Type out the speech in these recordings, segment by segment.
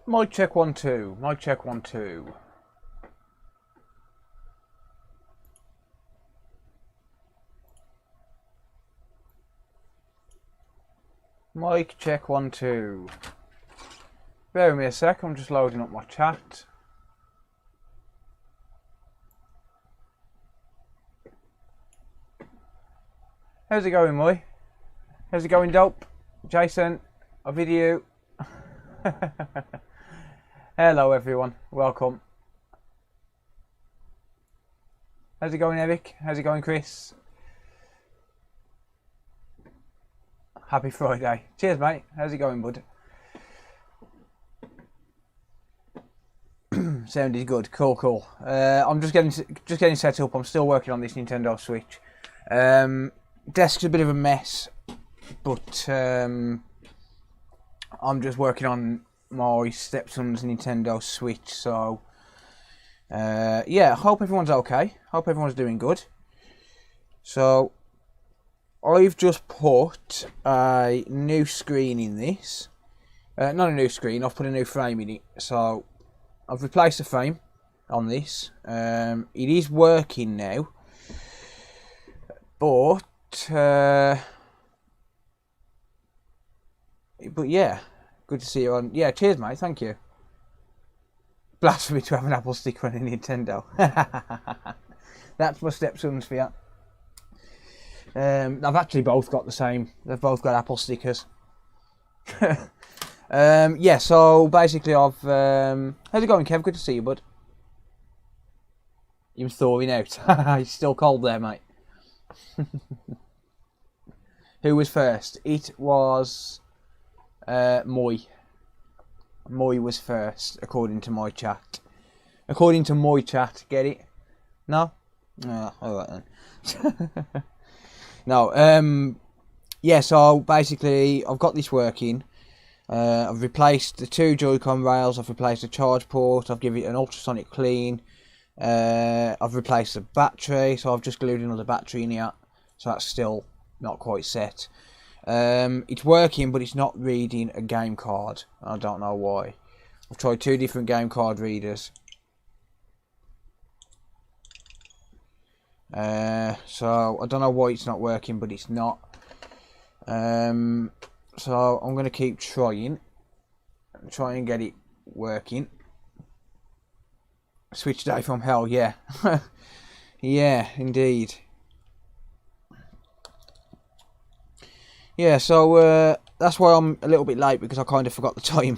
Mic check 1 2. Mic check 1 2. Mic check 1 2. Bear with me a sec, I'm just loading up my chat. How's it going, Moy? How's it going, Dope? Jason, a video. Hello, everyone. Welcome. How's it going, Eric? How's it going, Chris? Happy Friday. Cheers, mate. How's it going, bud? Sound is good. Cool. I'm just getting set up. I'm still working on this Nintendo Switch. Desk's a bit of a mess, but I'm just working on my stepson's Nintendo Switch. So yeah, hope everyone's okay. Hope everyone's doing good. So I've just put a new screen in this. Not a new screen. I've put a new frame in it. So I've replaced the frame on this. It is working now, but yeah, good to see you on. Yeah, cheers, mate. Thank you. Blasphemy to have an Apple sticker on a Nintendo. That's my stepson's for you. They've actually both got the same. They've both got Apple stickers. Yeah, so basically how's it going, Kev? Good to see you, bud. You're thawing out. It's still cold there, mate. Who was first? It was Moy. Moy was first, according to my chat. According to my chat, get it? No? Oh, alright then. No, yeah, so basically I've got this working. I've replaced the 2 Joy-Con rails, I've replaced the charge port, I've given it an ultrasonic clean, I've replaced the battery, so I've just glued another battery in here, so that's still not quite set. It's working, but it's not reading a game card. I don't know why. I've tried 2 different game card readers. So I don't know why it's not working, but it's not. So I'm going to keep trying and get it working. Switch day from hell, yeah. Yeah, indeed. Yeah, so that's why I'm a little bit late, because I kind of forgot the time.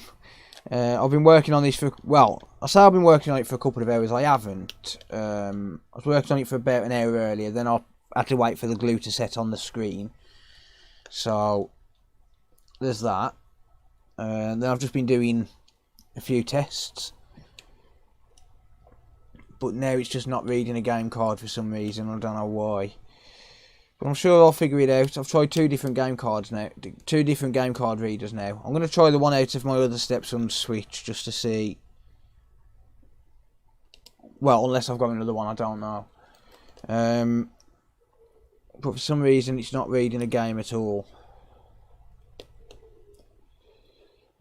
I've been working on this for, well, I say I've been working on it for a couple of hours. I haven't. I was working on it for about an hour earlier, then I had to wait for the glue to set on the screen. So there's that. Then I've just been doing a few tests, but now it's just not reading a game card for some reason. I don't know why, but I'm sure I'll figure it out. I've tried 2 different game cards now, 2 different game card readers now. I'm going to try the one out of my other stepson's Switch just to see. Well, unless I've got another one, I don't know. But for some reason it's not reading a game at all.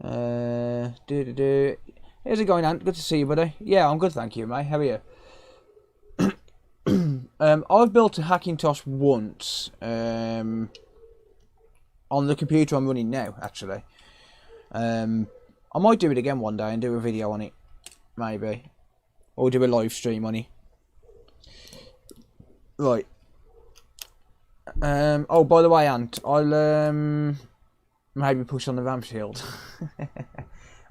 How's it going, Ant? Good to see you, buddy. Yeah, I'm good, thank you, mate. How are you? I've built a Hackintosh once on the computer I'm running now, actually. I might do it again one day and do a video on it, maybe, or do a live stream on it. Right. Oh, by the way, Ant, I'll maybe push on the ramp shield.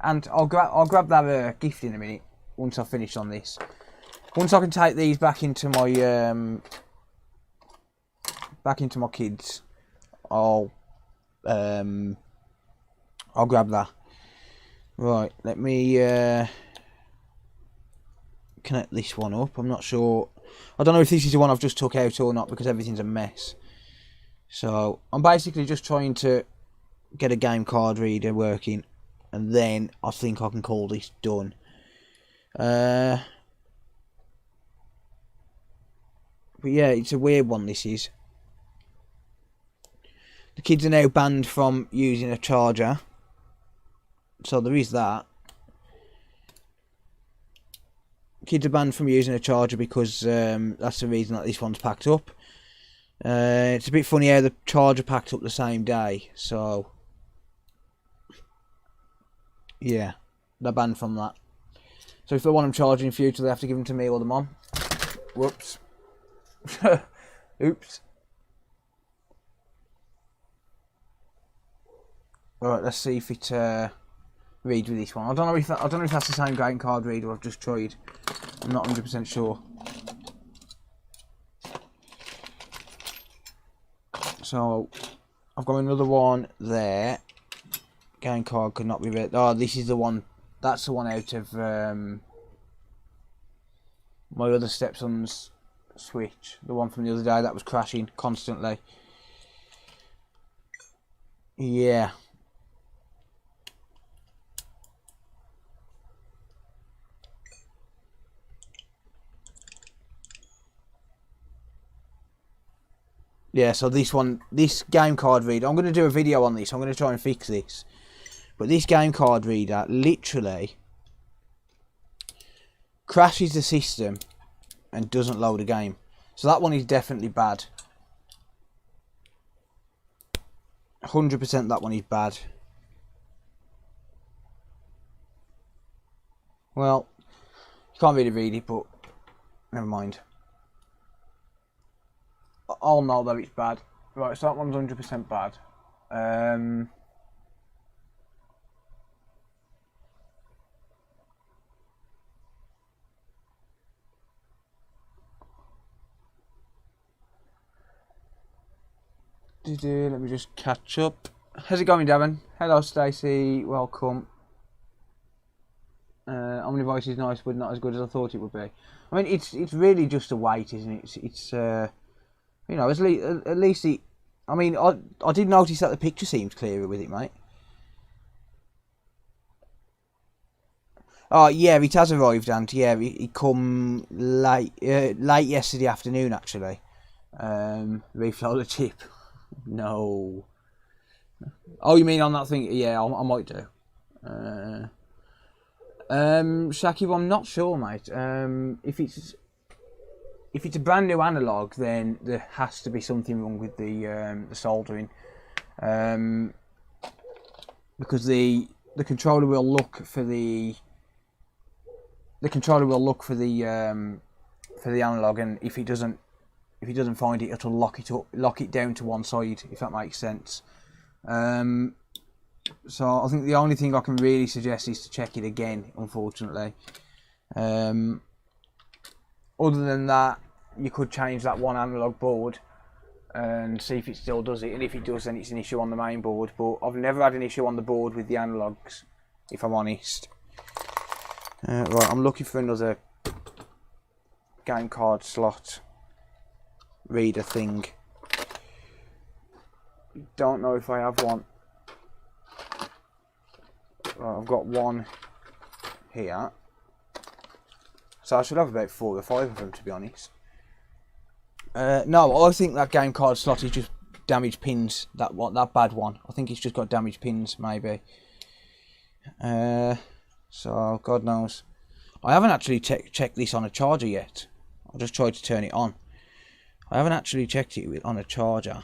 And I'll grab that gift in a minute once I've finished on this. Once I can take these back into my kids, I'll grab that. Right, let me connect this one up. I'm not sure. I don't know if this is the one I've just took out or not, because everything's a mess. So I'm basically just trying to get a game card reader working, and then I think I can call this done. But yeah, it's a weird one, this is. The kids are now banned from using a charger, so there is that. kids are banned from using a charger because that's the reason that this one's packed up. It's a bit funny how the charger packed up the same day, so yeah, they're banned from that. So if they want them charging in future, they have to give them to me or the mom. Whoops. Oops. Alright, let's see if it reads with this one. I don't know if that's the same game card reader I've just tried. I'm not 100% sure. So I've got another one there. Game card could not be read. Oh, this is the one. That's the one out of my other stepson's Switch. The one from the other day that was crashing constantly. Yeah. Yeah, so this game card reader, I'm going to do a video on this. I'm going to try and fix this. But this game card reader literally crashes the system and doesn't load a game. So that one is definitely bad. 100% that one is bad. Well, you can't really read it, but never mind. I'll know that it's bad. Right, so that one's 100% bad. Let me just catch up. How's it going, Devon? Hello, Stacey. Welcome. Omnivoice is nice, but not as good as I thought it would be. I mean, it's really just a weight, isn't it? It's you know, at least it. I mean, I did notice that the picture seemed clearer with it, mate. Oh yeah, it has arrived, and yeah, it come late yesterday afternoon actually. Reflow the chip. No. Oh, you mean on that thing? Yeah, I might do. Shaki, I'm not sure, mate. If it's a brand new analog, then there has to be something wrong with the soldering, because the controller will look for the analog, and if it doesn't find it, it'll lock it down to one side, if that makes sense. So I think the only thing I can really suggest is to check it again, unfortunately. Other than that, you could change that one analog board and see if it still does it, and if it does, then it's an issue on the main board. But I've never had an issue on the board with the analogs, if I'm honest. Right, I'm looking for another game card slot reader thing. Don't know if I have one. Right, I've got one here, so I should have about 4 or 5 of them, to be honest. No, I think that game card slot is just damaged pins. That bad one. I think it's just got damaged pins, maybe. So God knows. I haven't actually checked this on a charger yet. I just tried to turn it on. I haven't actually checked it on a charger.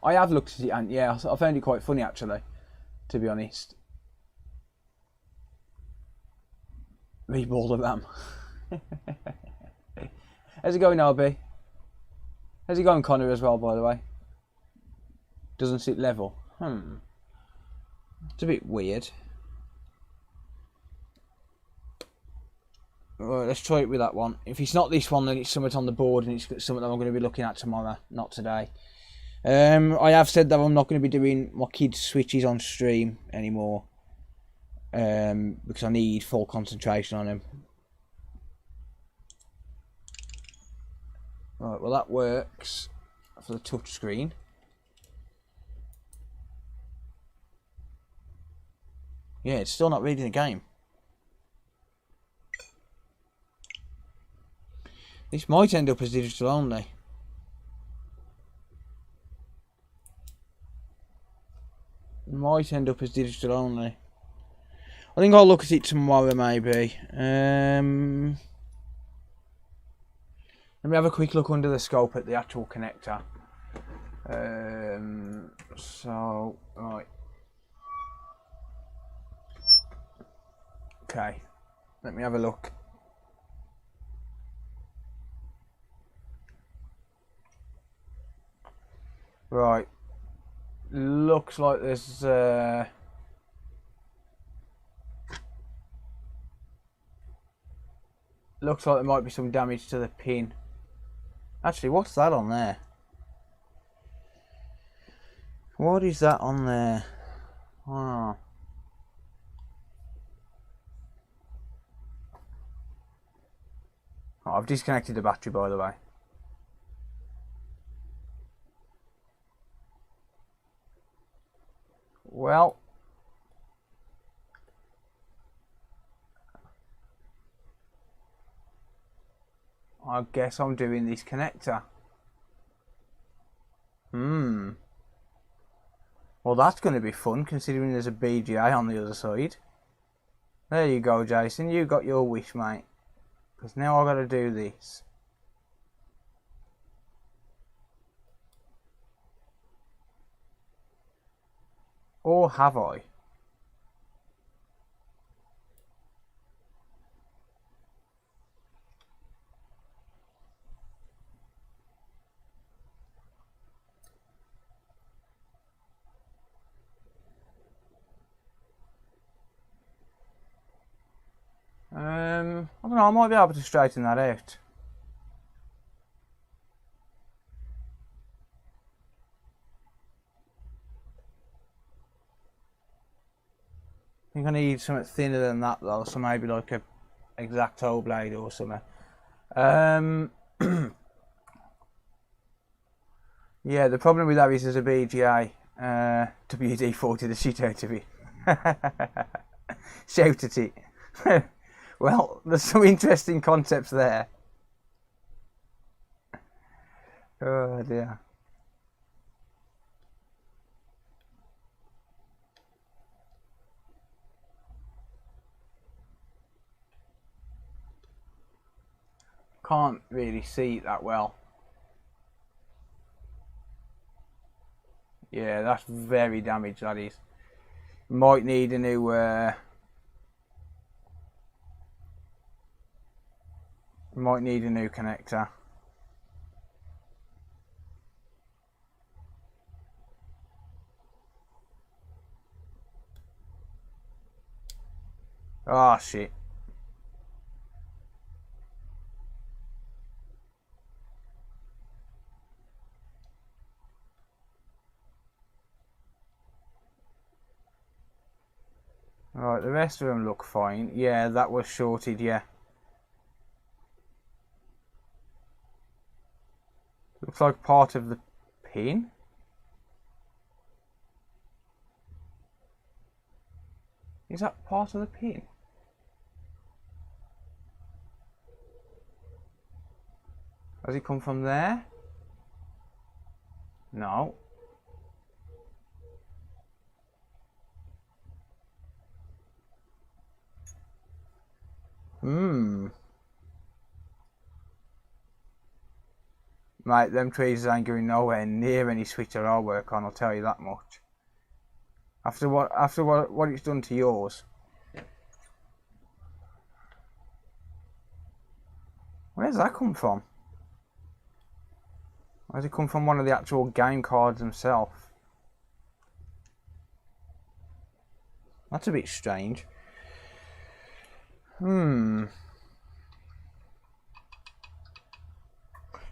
I have looked at it, and yeah, I found it quite funny actually, to be honest. Rebuild of them. How's it going, RB? How's it going, Connor, as well, by the way? Doesn't sit level. It's a bit weird. Right, let's try it with that one. If it's not this one, then it's something on the board, and it's something that I'm going to be looking at tomorrow, not today. I have said that I'm not going to be doing my kids' switches on stream anymore, because I need full concentration on them. Right, well that works for the touch screen. Yeah, it's still not reading the game. This might end up as digital only. Might end up as digital only. I think I'll look at it tomorrow, maybe. Let me have a quick look under the scope at the actual connector. So, right. Okay, let me have a look. Right. Looks like there's looks like there might be some damage to the pin. Actually, what's that on there? What is that on there? Oh. Oh, I've disconnected the battery, by the way. Well, I guess I'm doing this connector. Well, that's going to be fun, considering there's a BGA on the other side. There you go, Jason. You got your wish, mate. Because now I've got to do this. Or have I? I don't know, I might be able to straighten that out. I think I need something thinner than that though, so maybe like a X-Acto blade or something. Yeah, the problem with that is there's a BGA WD-40 the shit out of it. Shout at it. Well, there's some interesting concepts there. Oh dear. Can't really see it that well. Yeah, that's very damaged, that is. Might need a new connector. Oh shit. Right, the rest of them look fine. Yeah, that was shorted, yeah. Looks like part of the pin. Is that part of the pin? Does it come from there? No. Mate, them tweezers ain't going nowhere near any switcher I work on, I'll tell you that much. After what it's done to yours. Where's that come from? Where's it come from? One of the actual game cards themselves? That's a bit strange.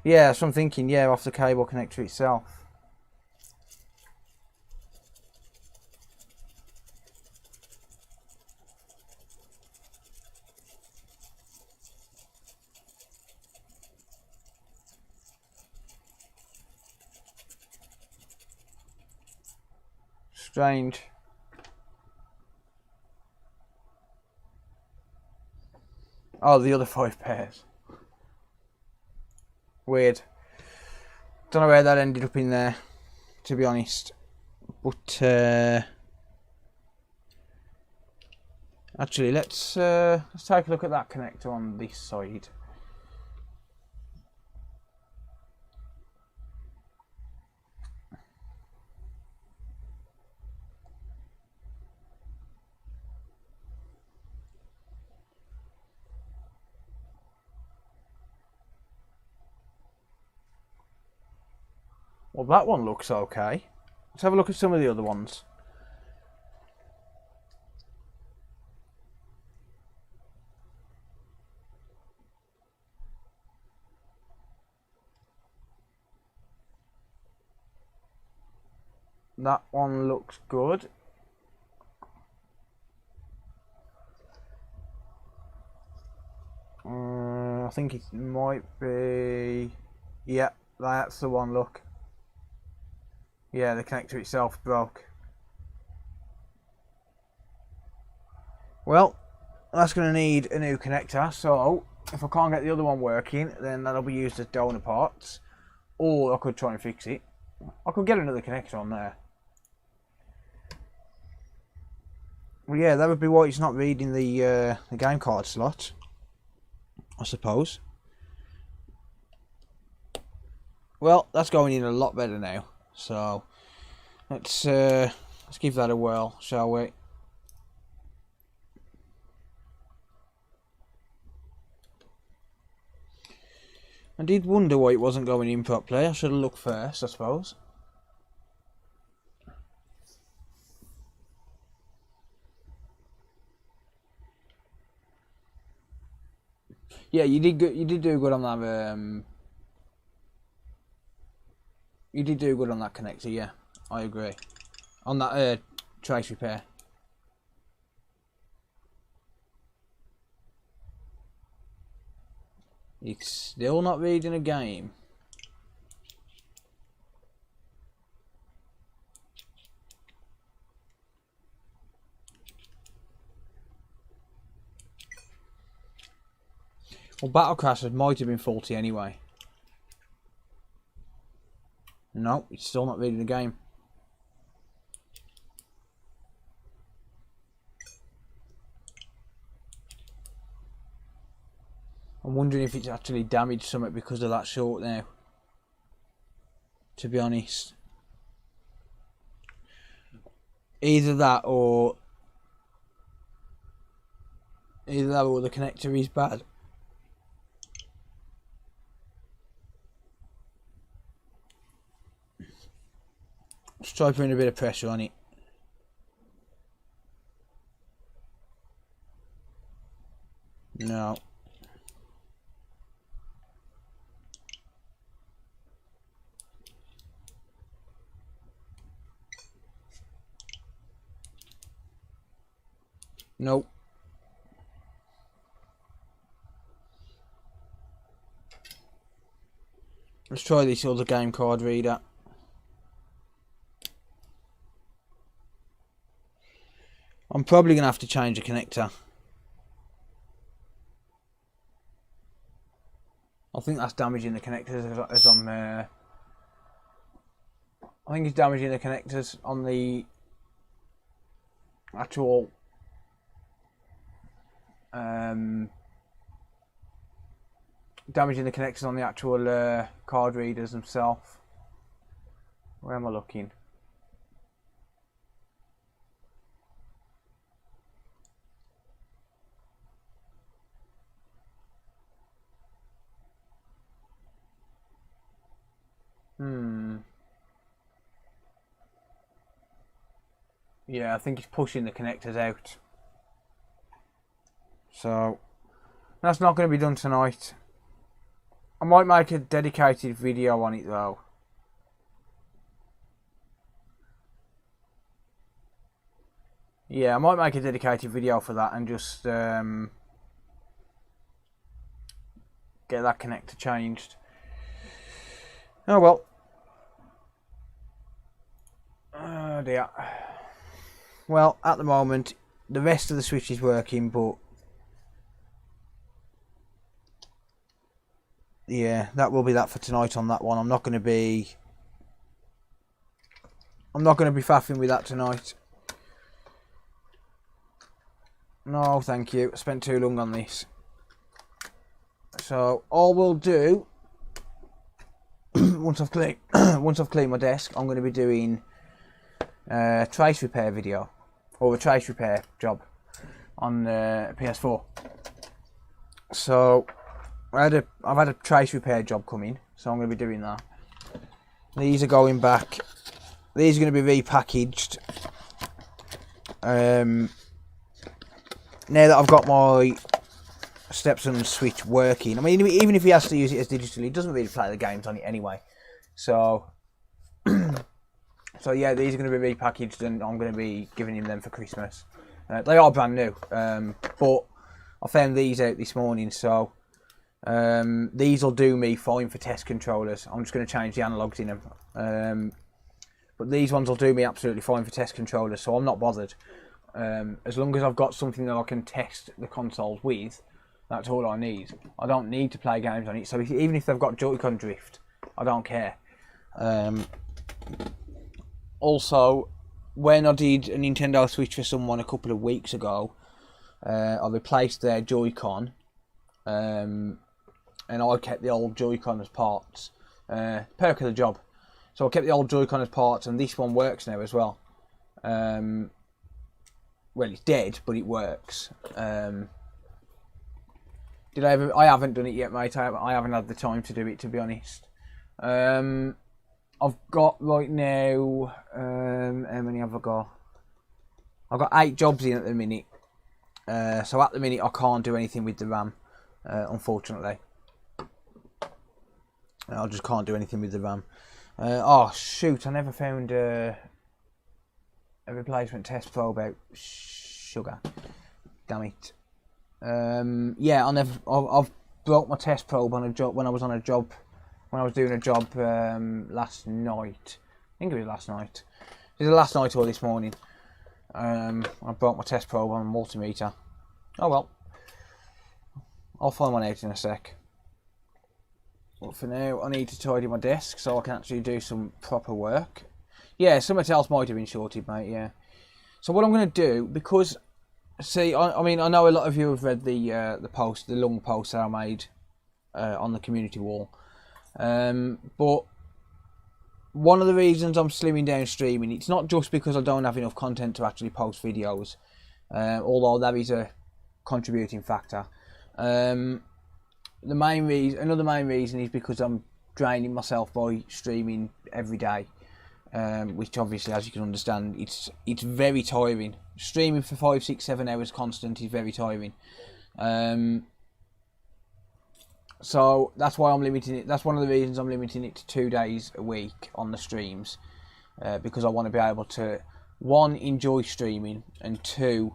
Yeah, so I'm thinking, yeah, off the cable connector itself. Strange. Oh, the other 5 pairs. Weird. Don't know where that ended up in there, to be honest. But actually, let's take a look at that connector on this side. Well, that one looks okay. Let's have a look at some of the other ones. That one looks good. I think it might be... Yeah, that's the one, look. Yeah, the connector itself broke. Well, that's going to need a new connector, so if I can't get the other one working, then that'll be used as donor parts, or I could try and fix it. I could get another connector on there. Well, yeah, that would be why it's not reading the game card slot, I suppose. Well, that's going in a lot better now. So let's give that a whirl, shall we? I did wonder why it wasn't going in properly. I should have looked first, I suppose. Yeah, you did good. You did do good on that. You did do good on that connector. Yeah, I agree. On that trace repair. It's still not reading a game. Well, Battle Crashers might have been faulty anyway. No, it's still not reading the game. I'm wondering if it's actually damaged something because of that short now. To be honest. Either that or the connector is bad. Let's try putting a bit of pressure on it. No. Nope. Let's try this other game card reader. I'm probably going to have to change the connector. I think that's damaging the connectors as I'm... I think it's damaging the connectors on the actual... damaging the connectors on the actual card readers themselves. Where am I looking? Yeah, I think it's pushing the connectors out. So, that's not going to be done tonight. I might make a dedicated video on it though. Yeah, I might make a dedicated video for that and just get that connector changed. Oh well. Oh dear. well, at the moment, the rest of the switch is working, but yeah, that will be that for tonight on that one. I'm not going to be faffing with that tonight. No, thank you. I spent too long on this. So all we'll do once I've cleaned my desk, I'm going to be doing a trace repair video, or a trace repair job on the PS4. So I've had a trace repair job come in, so I'm going to be doing that. These are going back. These are going to be repackaged. Now that I've got my stepson's Switch working, I mean, even if he has to use it as digitally, he doesn't really play the games on it anyway. So, so yeah, these are going to be repackaged, and I'm going to be giving him them for Christmas. They are brand new, but I found these out this morning, so these will do me fine for test controllers. I'm just going to change the analogues in them, but these ones will do me absolutely fine for test controllers, so I'm not bothered. As long as I've got something that I can test the consoles with, that's all I need. I don't need to play games on it, so even if they've got Joy-Con drift, I don't care. Also, when I did a Nintendo Switch for someone a couple of weeks ago, I replaced their Joy-Con, and I kept the old Joy-Con as parts. Perk of the job. So I kept the old Joy-Con as parts, and this one works now as well. Well, it's dead, but it works. Did I ever? I haven't done it yet, mate. I haven't had the time to do it, to be honest. I've got right now. How many have I got? I've got 8 jobs in at the minute. So at the minute, I can't do anything with the RAM, unfortunately. I just can't do anything with the RAM. Oh shoot! I never found a replacement test probe out. Sugar. Damn it. Yeah, I've broke my test probe on a job when I was doing a job last night. I think it was last night. It was last night or this morning. I broke my test probe on a multimeter. Oh well. I'll find one out in a sec. But for now, I need to tidy my desk so I can actually do some proper work. Yeah, something else might have been shorted, mate, yeah. So what I'm going to do, because, see, I mean, I know a lot of you have read the post, the long post that I made on the community wall. But one of the reasons I'm slimming down streaming, it's not just because I don't have enough content to actually post videos, although that is a contributing factor. Another main reason is because I'm draining myself by streaming every day, which obviously, as you can understand, it's very tiring. Streaming for 5, 6, 7 hours constant is very tiring. So that's why I'm limiting it. That's one of the reasons I'm limiting it to 2 days a week on the streams, because I want to be able to, 1, enjoy streaming, and 2,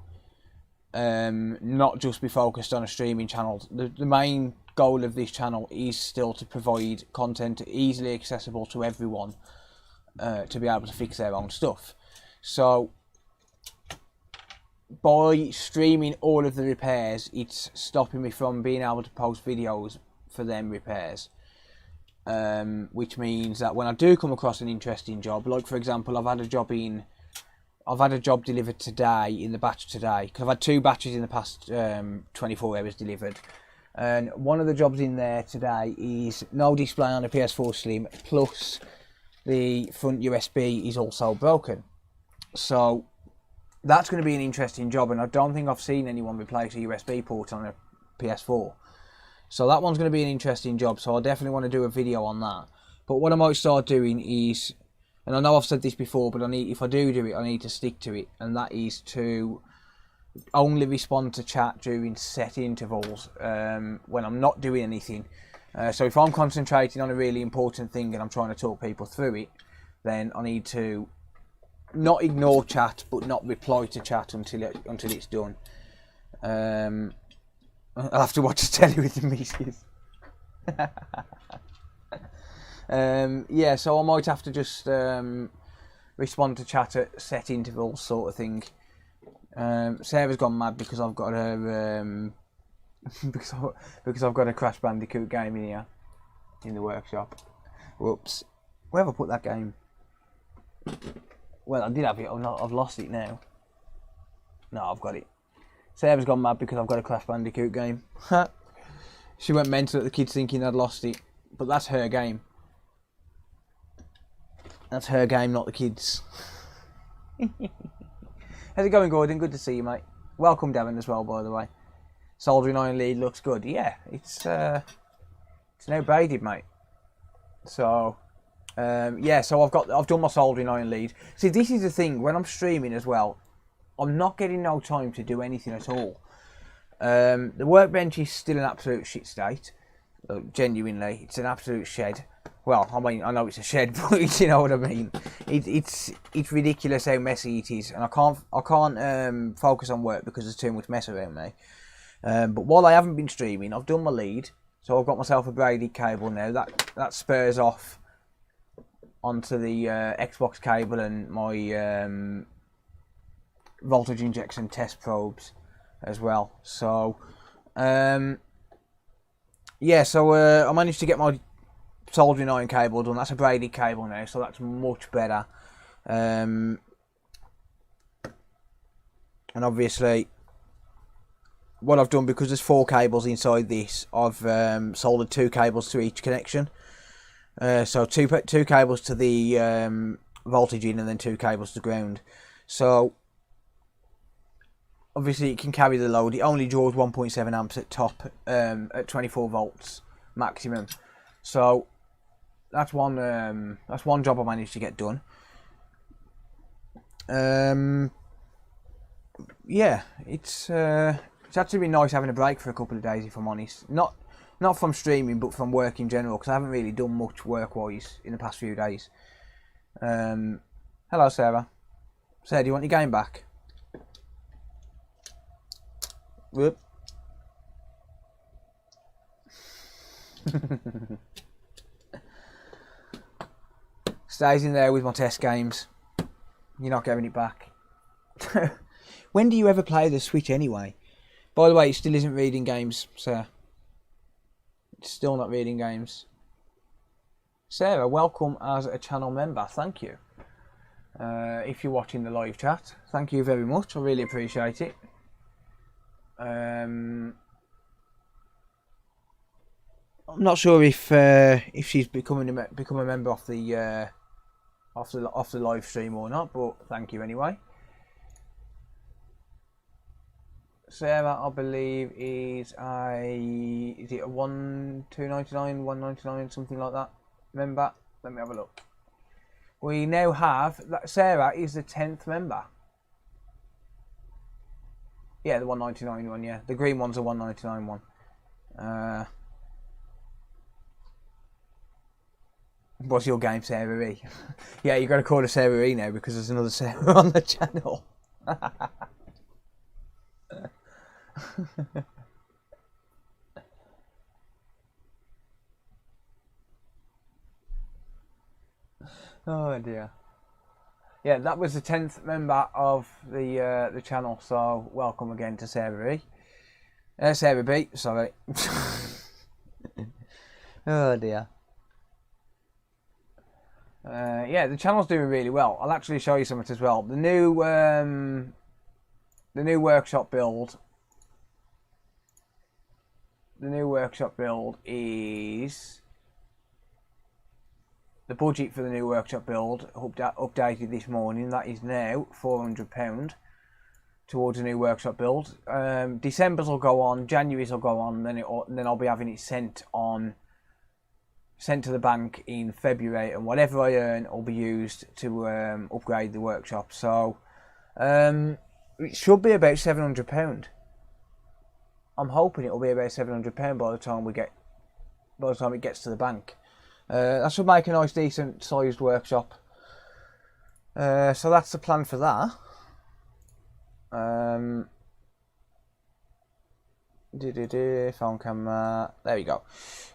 not just be focused on a streaming channel. The main goal of this channel is still to provide content easily accessible to everyone, to be able to fix their own stuff. So by streaming all of the repairs, it's stopping me from being able to post videos for them repairs, which means that when I do come across an interesting job, like for example, I've had a job delivered today in the batch today, because I've had 2 batches in the past 24 hours delivered. And one of the jobs in there today is no display on a PS4 Slim, plus the front USB is also broken. So that's going to be an interesting job, and I don't think I've seen anyone replace a USB port on a PS4. So that one's going to be an interesting job, so I definitely want to do a video on that. But what I might start doing is, and I know I've said this before, but if I do it, I need to stick to it, and that is to only respond to chat during set intervals, when I'm not doing anything. So if I'm concentrating on a really important thing and I'm trying to talk people through it, then I need to not ignore chat, but not reply to chat until it's done. I'll have to watch a telly with the missus. Yeah, so I might have to just respond to chat at set intervals, sort of thing. Sarah's gone mad because I've got her because I've got a Crash Bandicoot game in here in the workshop. Whoops. Where have I put that game? Well, I did have it. I've lost it now. No, I've got it. Sarah's gone mad because I've got a Crash Bandicoot game. She went mental at the kids thinking I'd lost it. But that's her game. That's her game, not the kids. How's it going, Gordon? Good to see you, mate. Welcome, Devon, as well, by the way. Soldering iron lead looks good. Yeah, it's now braided, mate. So, yeah. So I've done my soldering iron lead. See, this is the thing. When I'm streaming as well, I'm not getting no time to do anything at all. The workbench is still an absolute shit state. Genuinely, it's an absolute shed. Well, I mean, I know it's a shed, but you know what I mean. It's ridiculous how messy it is, and I can't focus on work because there's too much mess around me. But while I haven't been streaming, I've done my lead, so I've got myself a braided cable now. That spurs off onto the Xbox cable and my voltage injection test probes as well. So yeah, so I managed to get my soldering iron cable done. That's a braided cable now, so that's much better. And obviously, what I've done, because there's 4 cables inside this, I've soldered 2 cables to each connection. So two cables to the voltage in, and then 2 cables to ground. So obviously it can carry the load. It only draws 1.7 amps at top, at 24 volts maximum. So that's one job I managed to get done. Yeah, it's actually been nice having a break for a couple of days, if I'm honest. Not from streaming, but from work in general, because I haven't really done much work-wise in the past few days. Hello, Sarah. Sarah, do you want your game back? Whoop. Stays in there with my test games. You're not getting it back. When do you ever play the Switch anyway? By the way, it still isn't reading games, sir. It's still not reading games. Sarah, welcome as a channel member. Thank you. If you're watching the live chat, thank you very much. I really appreciate it. I'm not sure if she's become a member of the live stream or not, but thank you anyway. Sarah, I believe is it a 299, 199, something like that member? Let me have a look. We now have Sarah is the 10th member. Yeah, the 199 one. Yeah, the green one's a 199 one. What's your game, Sarah E? Yeah, you got to call her Sarah E now because there's another Sarah on the channel. Oh dear. Yeah, that was the 10th member of the channel. So welcome again to Sarah E. Sarah B. Sorry. Oh dear. Yeah, the channel's doing really well. I'll actually show you something as well. The new workshop build. The new workshop build is the budget for the new workshop build updated this morning. That is now £400 towards a new workshop build. December's will go on, January's will go on, then I'll be having it sent to the bank in February, and whatever I earn will be used to upgrade the workshop. So it should be about £700. I'm hoping it'll be about £700 by the time it gets to the bank. That should make a nice, decent sized workshop. So that's the plan for that. Phone camera. There we go.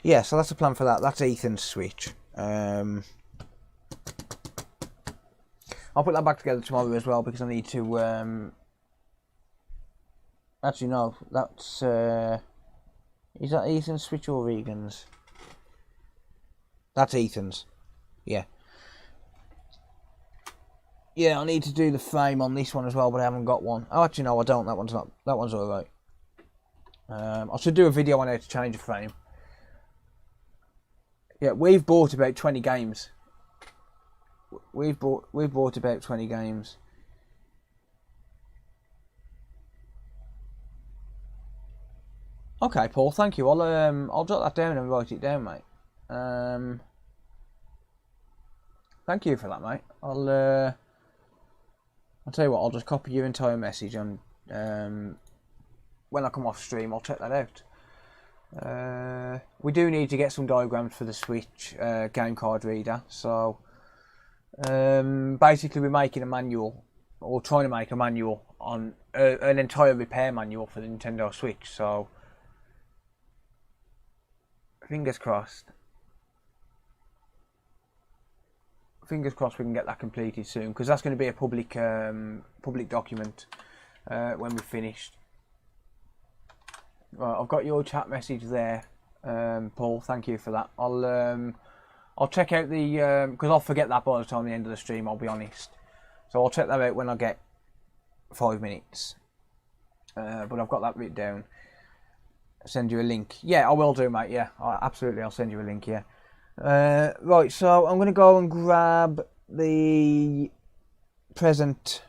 Yeah, so that's the plan for that. That's Ethan's Switch. I'll put that back together tomorrow as well because I need to Actually, no. That's is that Ethan's Switch or Regan's? That's Ethan's. Yeah. Yeah, I need to do the frame on this one as well, but I haven't got one. Oh, actually, no, I don't. That one's not. That one's alright. I should do a video on how to change a frame. Yeah, we've bought about 20 games. We've bought about 20 games. Okay, Paul. Thank you. I'll jot that down and write it down, mate. Thank you for that, mate. I'll tell you what. I'll just copy your entire message and when I come off stream, I'll check that out. We do need to get some diagrams for the Switch game card reader. So basically, we're making a manual, or trying to make a manual on an entire repair manual for the Nintendo Switch. So fingers crossed. Fingers crossed we can get that completed soon, because that's going to be a public document when we've finished. Right, I've got your chat message there, Paul. Thank you for that. I'll check out the because I'll forget that by the time the end of the stream. I'll be honest, so I'll check that out when I get 5 minutes. But I've got that written down. Send you a link. Yeah, I will do, mate. Yeah, absolutely. I'll send you a link. Yeah. Right, so I'm gonna go and grab the present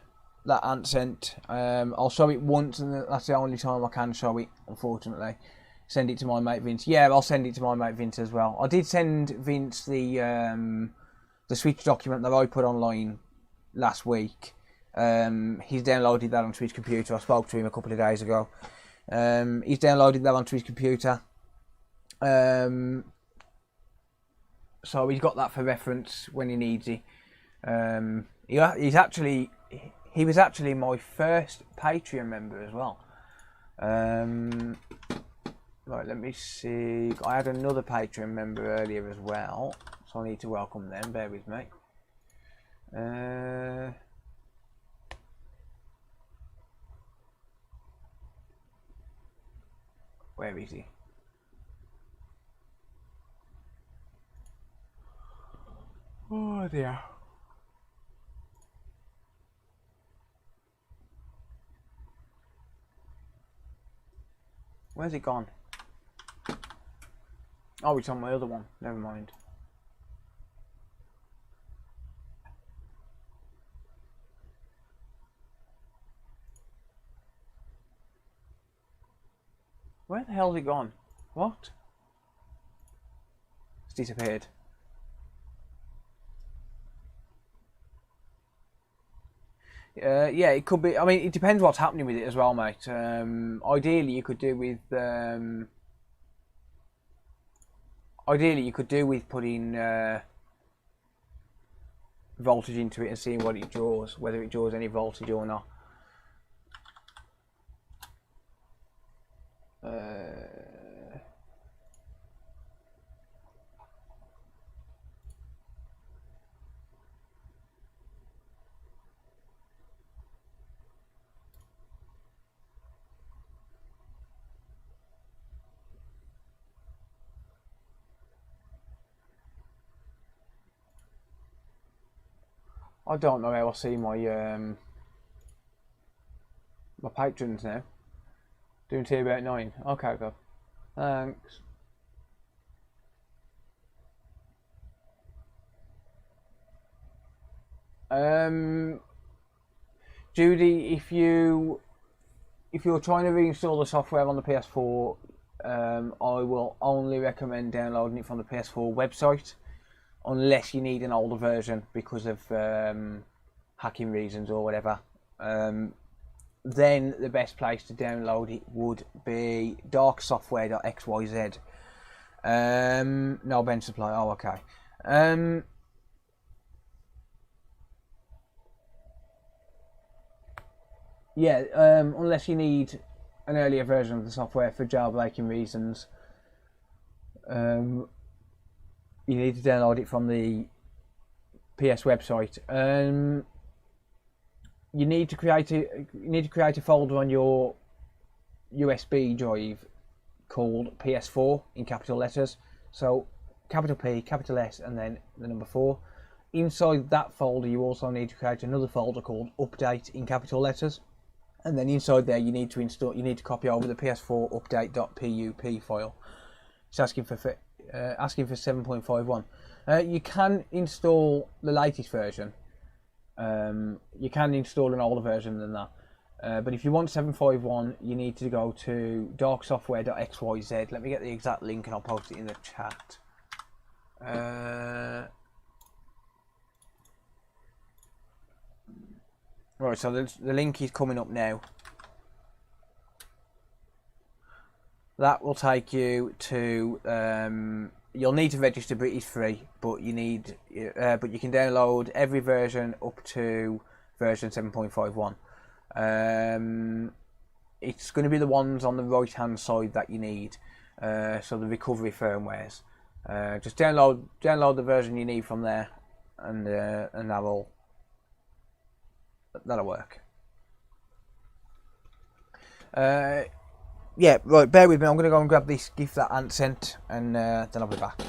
that Ant sent. I'll show it once, and that's the only time I can show it, unfortunately. Send it to my mate Vince. Yeah, I'll send it to my mate Vince as well. I did send Vince the Switch document that I put online last week. He's downloaded that onto his computer. I spoke to him a couple of days ago. He's downloaded that onto his computer. So he's got that for reference when he needs it. He was actually my first Patreon member as well. Right, let me see. I had another Patreon member earlier as well, so I need to welcome them. Bear with me. Where is he? Oh dear. Where's it gone? Oh, it's on my other one. Never mind. Where the hell's it gone? What? It's disappeared. Yeah, it could be. I mean, it depends what's happening with it as well, mate. Ideally, you could do with putting voltage into it and seeing what it draws, whether it draws any voltage or not. I don't know how I see my my patrons now. Doing till about 9. Okay, go. Thanks. Judy, if you're trying to reinstall the software on the PS4, I will only recommend downloading it from the PS4 website, unless you need an older version because of hacking reasons or whatever. Then the best place to download it would be darksoftware.xyz. No bench supply. Oh, okay. Yeah, unless you need an earlier version of the software for jailbreaking reasons, you need to download it from the PS website. You need to create a folder on your USB drive called PS4 in capital letters. So capital P, capital S, and then the number 4. Inside that folder, you also need to create another folder called Update in capital letters, and then inside there you need to copy over the PS4 update.pup file. It's asking for 7.51. You can install the latest version. You can install an older version than that. But if you want 751, you need to go to darksoftware.xyz. Let me get the exact link and I'll post it in the chat. Right, so the link is coming up now. That will take you to. You'll need to register, but it's free. But you can download every version up to version 7.51. It's going to be the ones on the right hand side that you need. So the recovery firmwares. Just download the version you need from there, and that'll work. Yeah, right, bear with me. I'm going to go and grab this gift that Ant sent, and then I'll be back.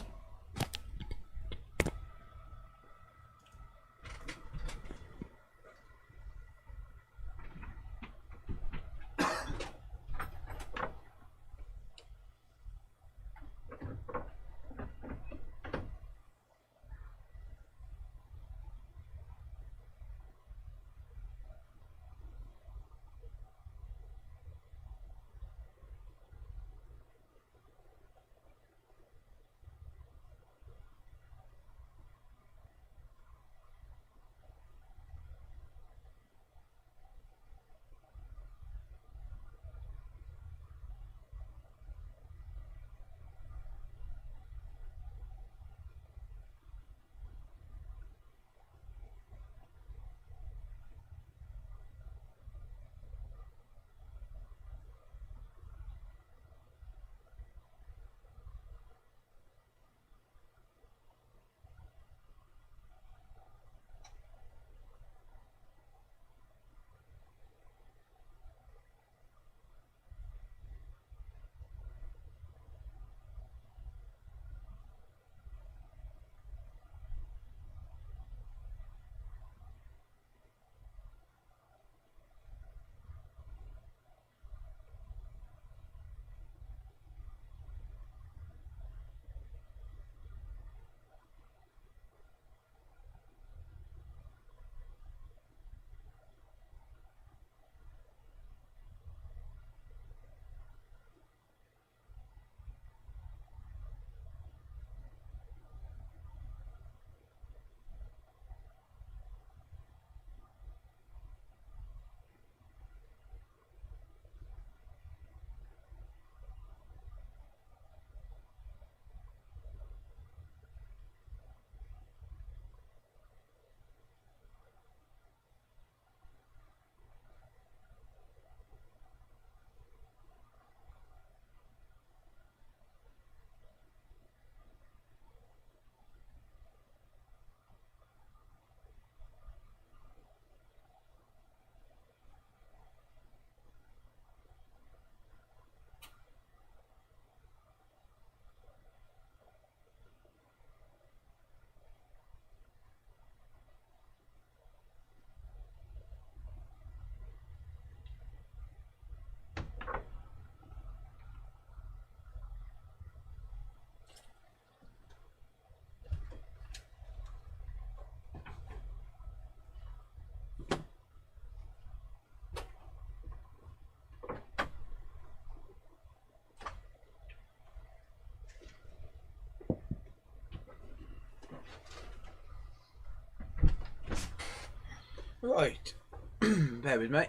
Right, bear with me.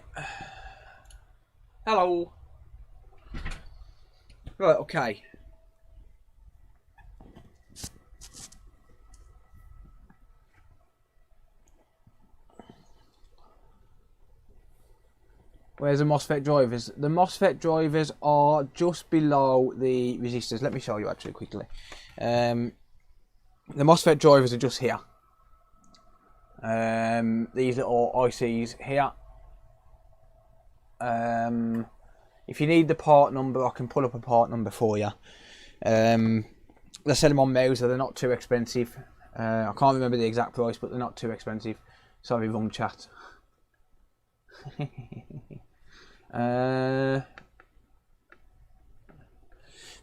Hello. Right, okay. Where's the MOSFET drivers? The MOSFET drivers are just below the resistors. Let me show you actually quickly. The MOSFET drivers are just here. These little ICs here. If you need the part number, I can pull up a part number for you. They sell them on Mouser. They're not too expensive. I can't remember the exact price, but they're not too expensive. Sorry, Rum Chat.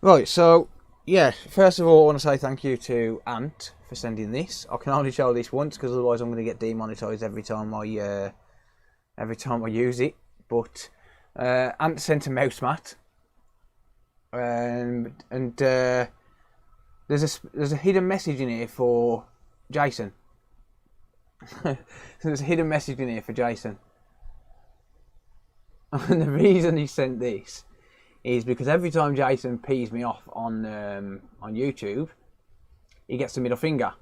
Right, so yeah, first of all I want to say thank you to Ant for sending this. I can only show this once because otherwise I'm going to get demonetized every time I use it. But Ant sent a mouse mat, and there's a hidden message in here for Jason. So there's a hidden message in here for Jason. And the reason he sent this is because every time Jason pees me off on YouTube, he gets the middle finger,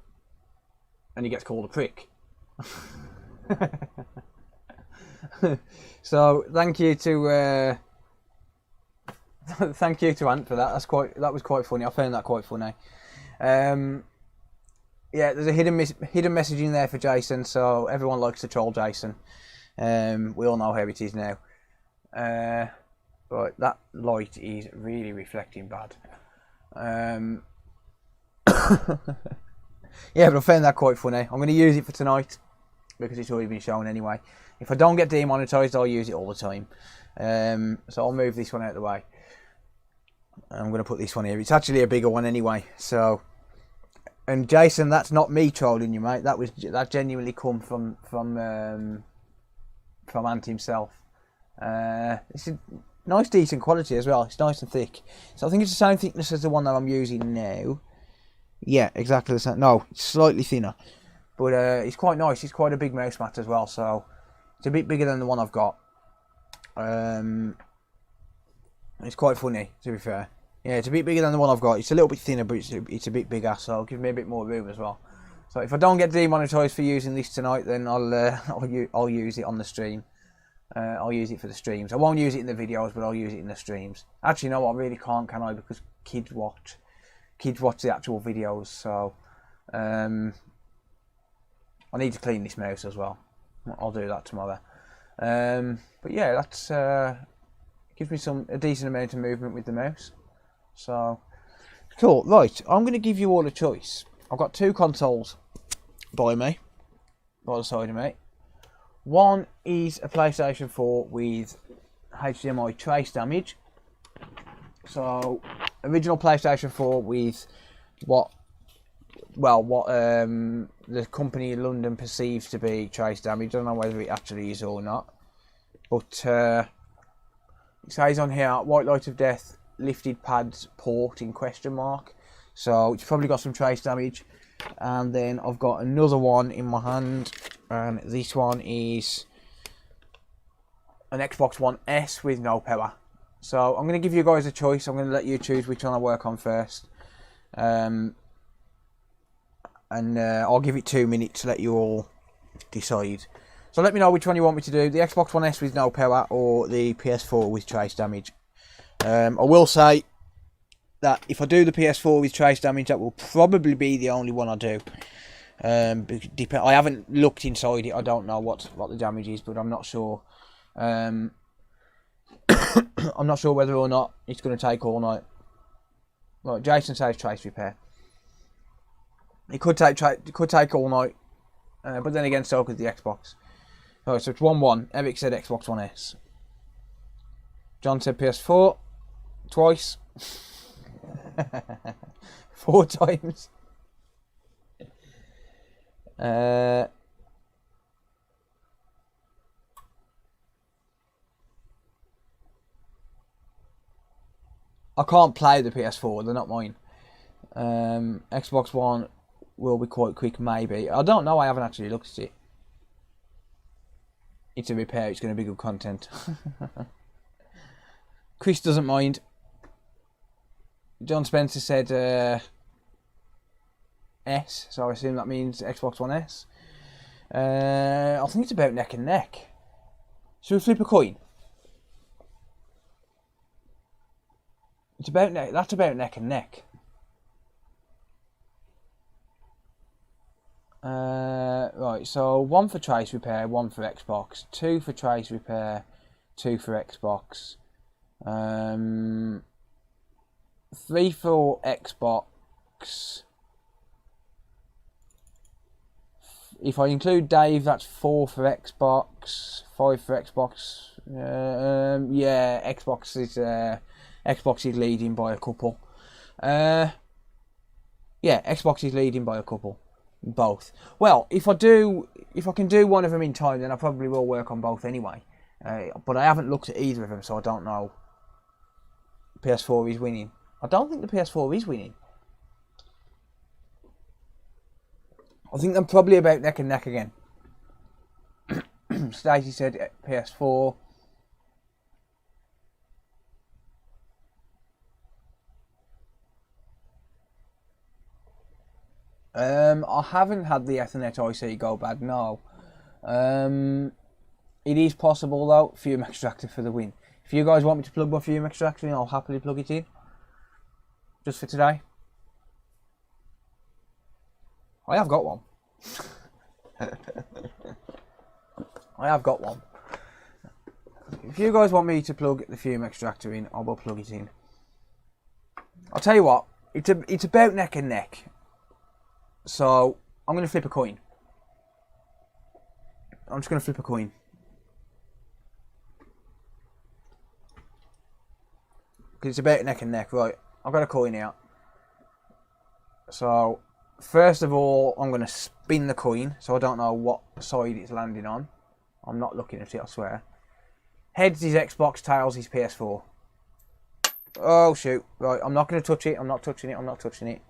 and he gets called a prick. So thank you to Ant for that. That was quite funny. I found that quite funny. Yeah, there's a hidden message in there for Jason. So everyone likes to troll Jason. We all know how it is now. But that light is really reflecting bad. Yeah, but I found that quite funny. I'm going to use it for tonight because it's already been shown anyway. If I don't get demonetized, I'll use it all the time. So I'll move this one out of the way. I'm going to put this one here. It's actually a bigger one anyway. So, and Jason, that's not me trolling you, mate. That genuinely come from Ant himself. It's a nice, decent quality as well. It's nice and thick. So I think it's the same thickness as the one that I'm using now. Yeah, exactly the same. No, it's slightly thinner. But it's quite nice. It's quite a big mouse mat as well. So it's a bit bigger than the one I've got. It's quite funny, to be fair. Yeah, it's a bit bigger than the one I've got. It's a little bit thinner, but it's a bit bigger. So it'll give me a bit more room as well. So if I don't get demonetized for using this tonight, then I'll use it on the stream. I'll use it for the streams. I won't use it in the videos, but I'll use it in the streams. Actually, no, I really can't, can I? Because kids watch the actual videos. So I need to clean this mouse as well. I'll do that tomorrow. But yeah, that's gives me a decent amount of movement with the mouse. So cool. Right, I'm going to give you all a choice. I've got two consoles by the side of me. One is a PlayStation 4 with HDMI trace damage. So, original PlayStation 4 with what the company in London perceives to be trace damage. I don't know whether it actually is or not. But it says on here, White Light of Death lifted pads port in question mark. So, it's probably got some trace damage. And then I've got another one in my hand. And this one is an Xbox One S with no power. So I'm going to give you guys a choice. I'm going to let you choose which one I work on first. And I'll give it 2 minutes to let you all decide. So let me know which one you want me to do. The Xbox One S with no power or the PS4 with trace damage. I will say that if I do the PS4 with trace damage, that will probably be the only one I do. I haven't looked inside it. I don't know what the damage is, but I'm not sure. I'm not sure whether or not it's going to take all night. Well, Jason says trace repair. It could take all night, but then again, so could the Xbox. Alright, so it's 1-1. Eric said Xbox One S. John said PS4 twice. 4 times. I can't play the PS4, they're not mine. Xbox One will be quite quick, maybe. I don't know, I haven't actually looked at it. It's a repair, it's going to be good content. Chris doesn't mind. John Spencer said S, so I assume that means Xbox One S. I think it's about neck and neck. Should we flip a coin? It's about neck. That's about neck and neck. Right, so 1 for trace repair, 1 for Xbox, 2 for trace repair, 2 for Xbox. 3 for Xbox. If I include Dave, that's 4 for Xbox, 5 for Xbox. Yeah, Xbox is leading by a couple. Yeah, Xbox is leading by a couple. Both. Well, if I can do one of them in time, then I probably will work on both anyway. But I haven't looked at either of them, so I don't know. PS4 is winning. I don't think the PS4 is winning. I think they're probably about neck and neck again. Stacey said PS4. I haven't had the Ethernet IC go bad, no. It is possible though. Fume extractor for the win. If you guys want me to plug my fume extractor in, I'll happily plug it in. Just for today. I have got one. I have got one. If you guys want me to plug the fume extractor in, I will plug it in. I'll tell you what, it's about neck and neck. So, I'm going to flip a coin. I'm just going to flip a coin. Because it's about neck and neck. Right, I've got a coin out. So, first of all, I'm going to spin the coin. So I don't know what side it's landing on. I'm not looking at it, I swear. Heads is Xbox, tails is PS4. Oh, shoot. Right, I'm not going to touch it. I'm not touching it. I'm not touching it.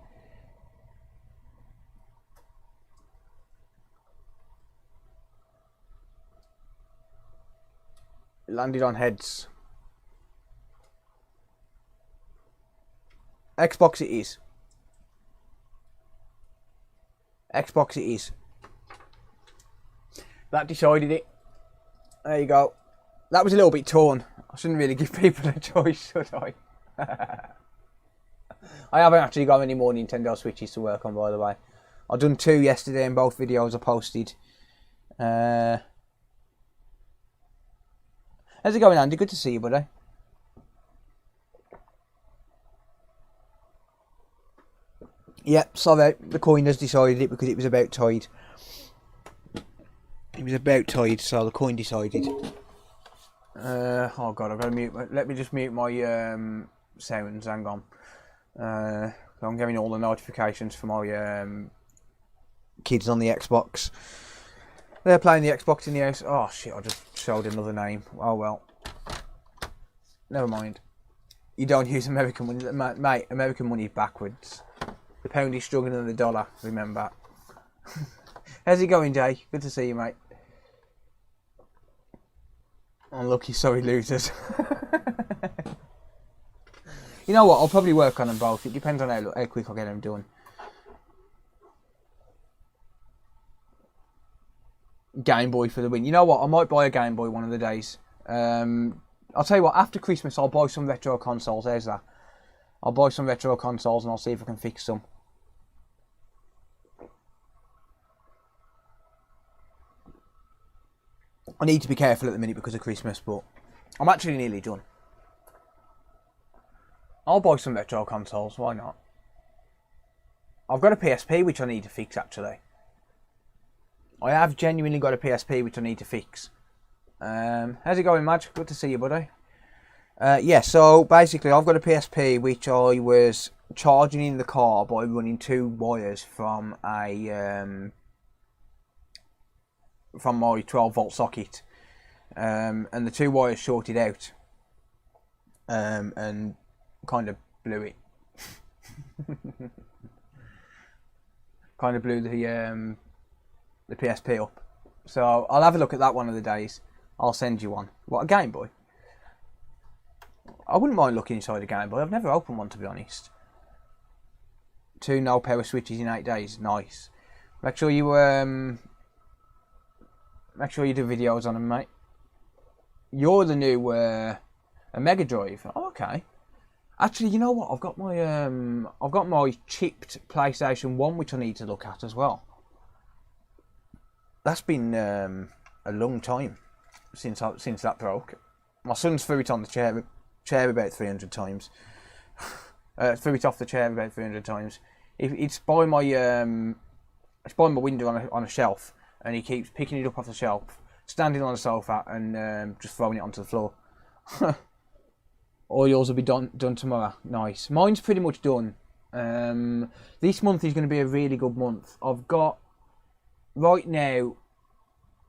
It landed on heads. Xbox it is. Xbox it is. That decided it. There you go. That was a little bit torn. I shouldn't really give people a choice, should I? I haven't actually got any more Nintendo Switches to work on, by the way. I've done 2 yesterday and both videos are posted. How's it going, Andy? Good to see you, buddy. Yep, sorry, the coin has decided it because it was about tied. It was about tied, so the coin decided. Oh god, I've got to mute. Let me just mute my sounds. Hang on. I'm getting all the notifications for my kids on the Xbox. They're playing the Xbox in the house. Oh shit! I just showed another name. Oh well. Never mind. You don't use American money, mate. American money backwards. The pound is stronger than the dollar. Remember. How's it going, Jay? Good to see you, mate. Unlucky, sorry, losers. You know what? I'll probably work on them both. It depends on how quick I get them done. Game Boy for the win. You know what? I might buy a Game Boy one of the days. I'll tell you what. After Christmas, I'll buy some retro consoles. There's that. I'll buy some retro consoles and I'll see if I can fix some. I need to be careful at the minute because of Christmas, but I'm actually nearly done. I'll buy some retro consoles, why not? I've got a PSP which I need to fix actually. I have genuinely got a PSP which I need to fix. How's it going, Madge? Good to see you, buddy. Yeah, so basically I've got a PSP which I was charging in the car by running 2 wires from a from my 12-volt socket, and the 2 wires shorted out, and kind of blew it. Kind of blew the PSP up. So I'll have a look at that one of the days. I'll send you one. What, a Game Boy? I wouldn't mind looking inside a Game Boy. I've never opened one, to be honest. 2 no power switches in 8 days. Nice. Make sure you do videos on them, mate. You're the new a Mega Drive. Oh, okay. Actually, you know what? I've got my chipped PlayStation 1 which I need to look at as well. That's been a long time since that broke. My son threw it on the chair chair about 300 times. Threw it off the chair about 300 times. It's by my window on a shelf, and he keeps picking it up off the shelf, standing on the sofa, and just throwing it onto the floor. All yours will be done tomorrow. Nice. Mine's pretty much done. This month is going to be a really good month. I've got right now.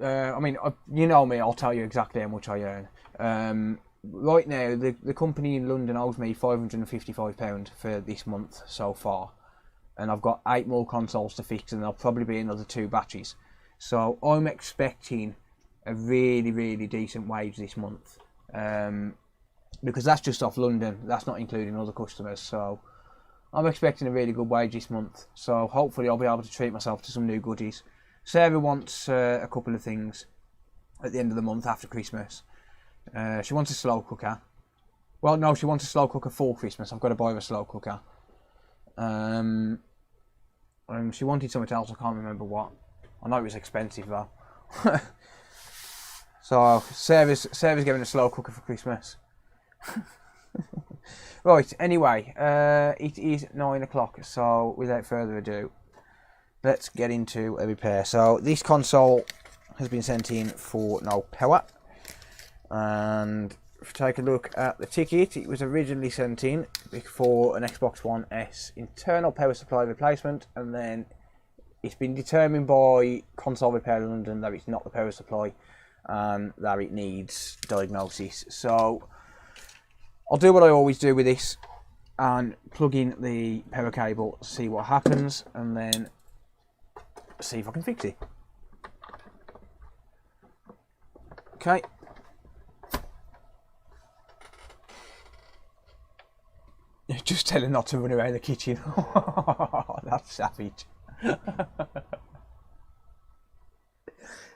I mean, you know me. I'll tell you exactly how much I earn. Right now, the company in London owes me £555 for this month so far, and I've got 8 more consoles to fix, and there'll probably be another 2 batches. So I'm expecting a really, really decent wage this month, because that's just off London. That's not including other customers. So I'm expecting a really good wage this month. So hopefully I'll be able to treat myself to some new goodies. Sarah wants a couple of things at the end of the month after Christmas. She wants a slow cooker. Well, no, she wants a slow cooker for Christmas. I've got to buy her a slow cooker. She wanted something else. I can't remember what. I know it was expensive though. So Sarah's getting a slow cooker for Christmas. Right. Anyway, it is 9 o'clock. So without further ado, let's get into a repair. So this console has been sent in for no power. And if you take a look at the ticket, it was originally sent in for an Xbox One S internal power supply replacement, and then it's been determined by Console Repair London that it's not the power supply and that it needs diagnosis. So I'll do what I always do with this and plug in the power cable, see what happens, and then see if I can fix it. Okay. Just tell her not to run around the kitchen. That's savage.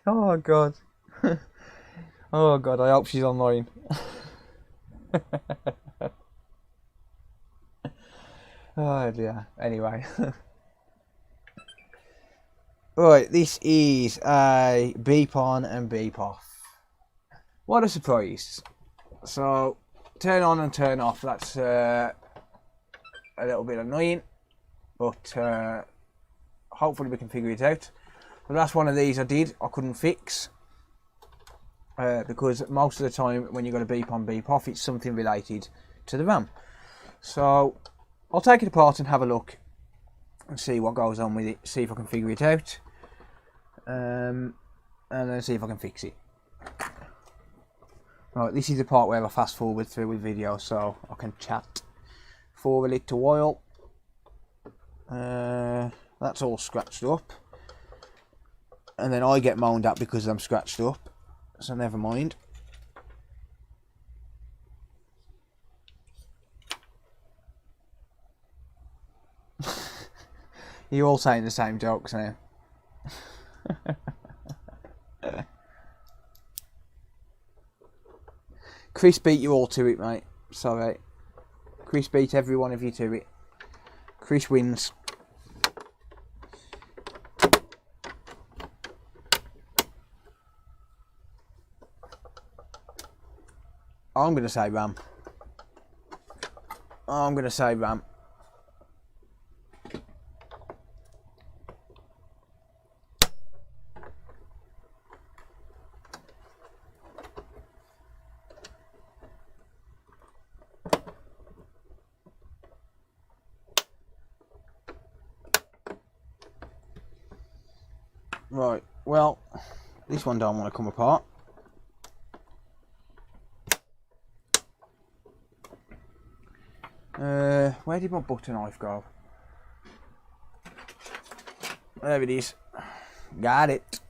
Oh God. Oh God, I hope she's online. Oh dear. Anyway. Right, this is a beep on and beep off. What a surprise. So, turn on and turn off, that's a little bit annoying, but hopefully we can figure it out. The last one of these I couldn't fix, because most of the time when you've got a beep on beep off, it's something related to the RAM. So I'll take it apart and have a look and see what goes on with it, see if I can figure it out, and then see if I can fix it. Right, this is the part where I fast forward through with video so I can chat for a little while. That's all scratched up, and then I get moaned at because I'm scratched up, so never mind. You're all saying the same jokes now. Chris beat you all to it, mate. Sorry. Chris beat every one of you to it. Chris wins. I'm going to say RAM. I'm going to say RAM. Right, well, this one don't want to come apart. Where did my butter knife go? There it is. Got it.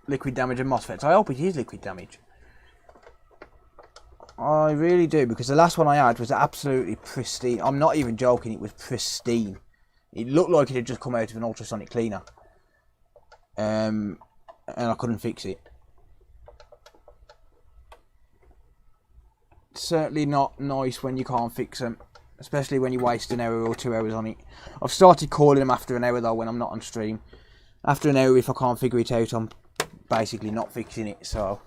Liquid damage and MOSFETs. I hope it is liquid damage. I really do, because the last one I had was absolutely pristine. I'm not even joking, it was pristine. It looked like it had just come out of an ultrasonic cleaner. And I couldn't fix it. Certainly not nice when you can't fix them, especially when you waste an hour or 2 hours on it. I've started calling them after an hour though when I'm not on stream. After an hour, if I can't figure it out, I'm basically not fixing it, so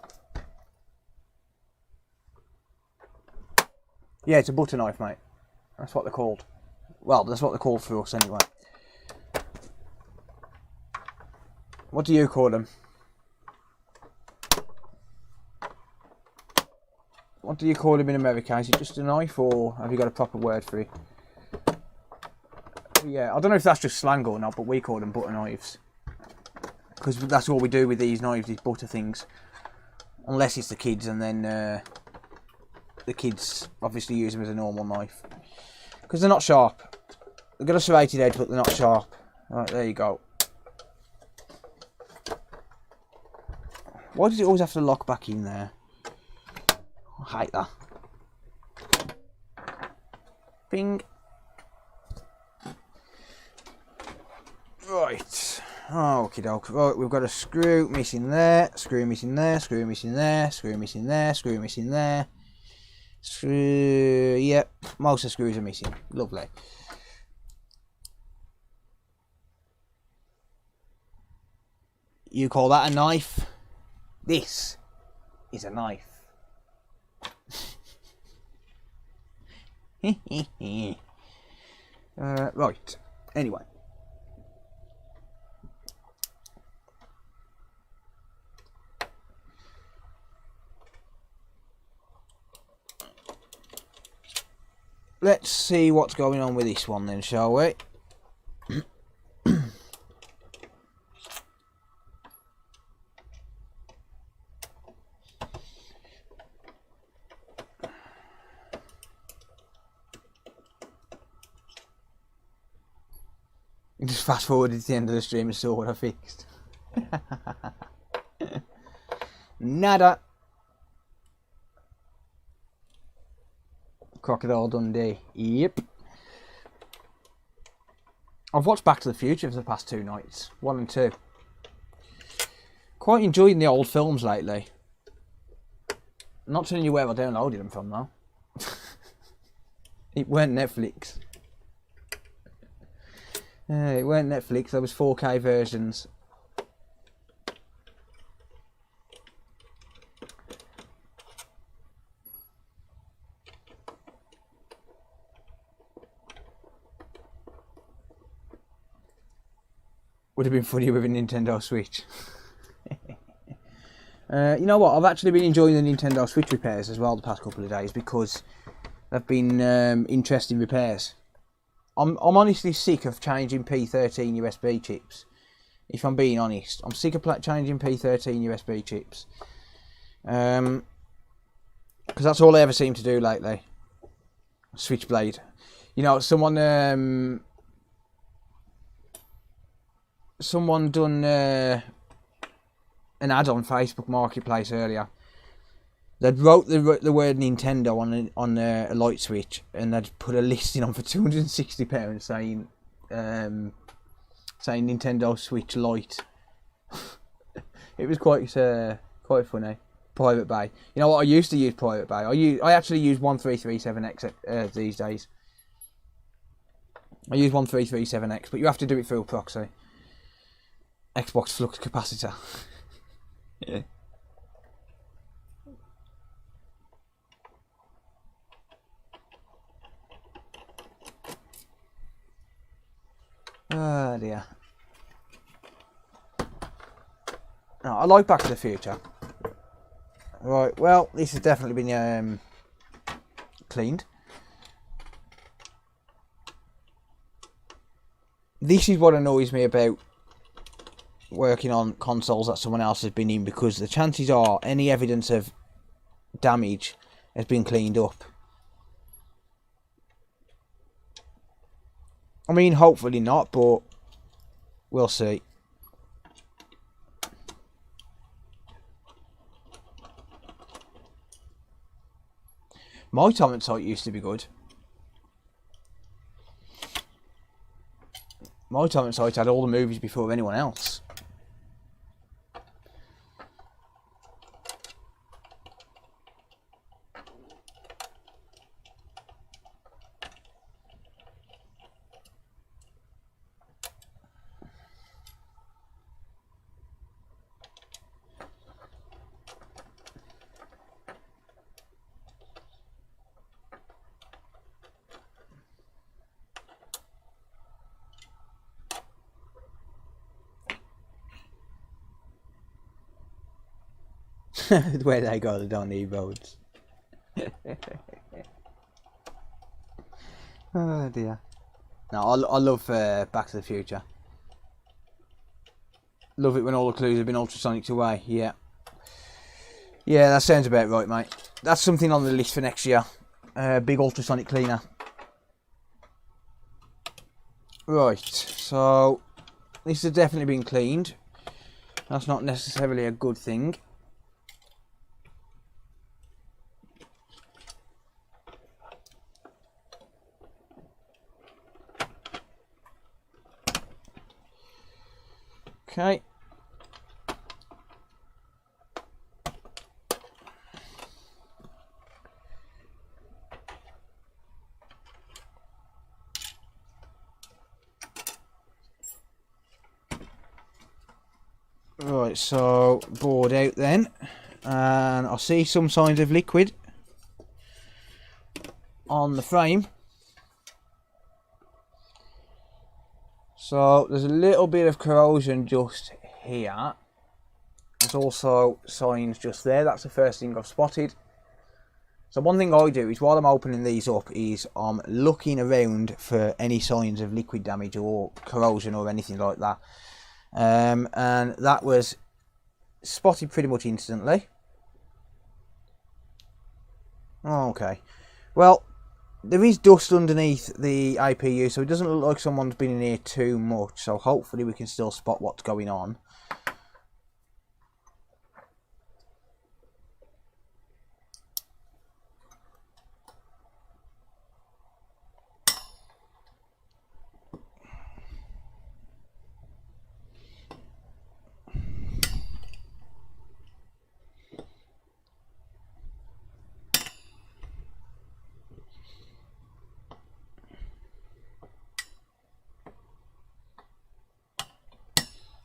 Yeah, it's a butter knife, mate. That's what they're called. Well, that's what they're called for us, anyway. What do you call them? What do you call them in America? Is it just a knife, or have you got a proper word for it? Yeah, I don't know if that's just slang or not, but we call them butter knives. Because that's what we do with these knives, these butter things. Unless it's the kids, and then the kids obviously use them as a normal knife. Because they're not sharp. They've got a serrated edge, but they're not sharp. Right, there you go. Why does it always have to lock back in there? I hate that. Bing. Right. Okie doke. Right, we've got a screw missing there, screw missing there, screw missing there, screw missing there, screw missing there. Screw. Yep, most of the screws are missing. Lovely. You call that a knife? This is a knife. Right. Anyway. Let's see what's going on with this one then, shall we? Just fast forwarded to the end of the stream and saw what I fixed. Nada. Crocodile Dundee. Yep. I've watched Back to the Future for the past 2 nights. 1 and 2. Quite enjoying the old films lately. Not telling you where I downloaded them from though. It weren't Netflix. It weren't Netflix, there was 4K versions. Would have been funny with a Nintendo Switch. You know what, I've actually been enjoying the Nintendo Switch repairs as well the past couple of days because they've been interesting repairs. I'm honestly sick of changing P13 USB chips. If I'm being honest, I'm sick of changing P13 USB chips. Because that's all I ever seem to do lately. Switchblade. You know, someone done an ad on Facebook Marketplace earlier. They'd wrote the word Nintendo on a light switch, and they'd put a listing on for £260 saying Nintendo Switch Lite. It was quite funny. Private Bay. You know what? I used to use Private Bay. I actually use 1337X these days. I use 1337X, but you have to do it through a proxy. Xbox flux capacitor. Yeah. Oh dear. No, I like Back to the Future. Right, well, this has definitely been cleaned. This is what annoys me about working on consoles that someone else has been in, because the chances are any evidence of damage has been cleaned up. I mean, hopefully not, but we'll see. My torrent site used to be good. My torrent site had all the movies before anyone else. Where they go, they don't need roads. Oh dear. No, I love Back to the Future. Love it when all the clues have been ultrasonicked away. Yeah. Yeah, that sounds about right, mate. That's something on the list for next year. Big ultrasonic cleaner. Right, so this has definitely been cleaned. That's not necessarily a good thing. Okay. Right, so board out then, and I see some signs of liquid on the frame. So there's a little bit of corrosion just here. There's also signs just there. That's the first thing I've spotted. So one thing I do is while I'm opening these up is I'm looking around for any signs of liquid damage or corrosion or anything like that. And that was spotted pretty much instantly. Okay. Well, there is dust underneath the APU, so it doesn't look like someone's been in here too much. So hopefully we can still spot what's going on.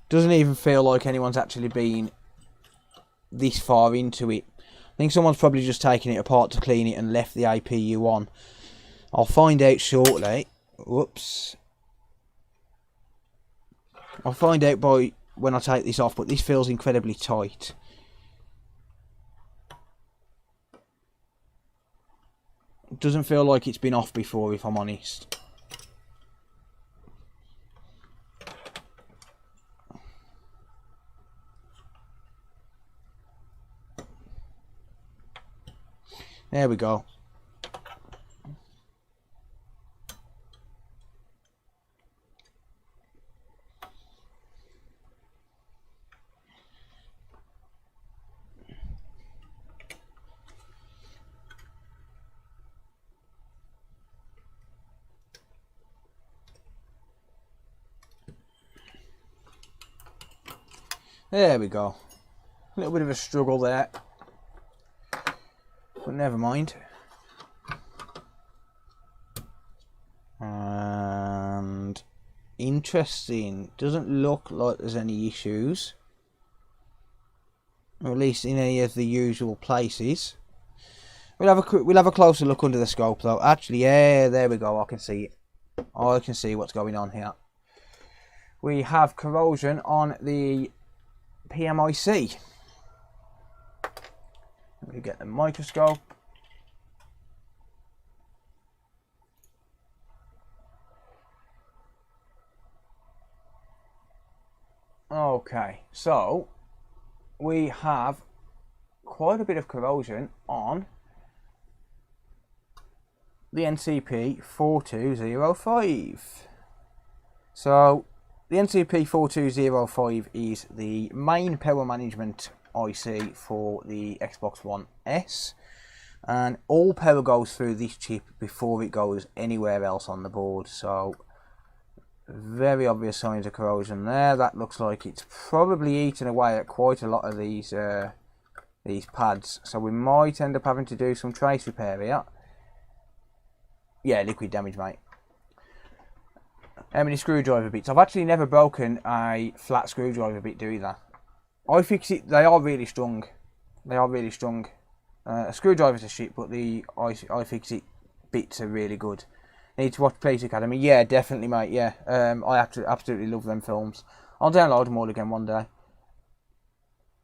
Doesn't even feel like anyone's actually been this far into it. I think someone's probably just taken it apart to clean it and left the APU on. I'll find out shortly. Whoops. I'll find out by when I take this off, but this feels incredibly tight. It doesn't feel like it's been off before, if I'm honest. There we go. There we go. A little bit of a struggle there, but never mind. And interesting. Doesn't look like there's any issues, or at least in any of the usual places. We'll have a closer look under the scope though. Actually, yeah, there we go. I can see it. I can see what's going on here. We have corrosion on the PMIC. Let me get the microscope. Okay, so we have quite a bit of corrosion on the NCP 4205. So the NCP 4205 is the main power management IC for the Xbox One S, and all power goes through this chip before it goes anywhere else on the board. So very obvious signs of corrosion there. That looks like it's probably eaten away at quite a lot of these pads, so we might end up having to do some trace repair here. Yeah, liquid damage, mate. How many screwdriver bits? I've actually never broken a flat screwdriver bit doing that. I fix it. They are really strong. They are really strong. Screwdrivers are shit, but the I fix it bits are really good. Need to watch Police Academy. Yeah, definitely, mate. Yeah, I absolutely love them films. I'll download them all again one day.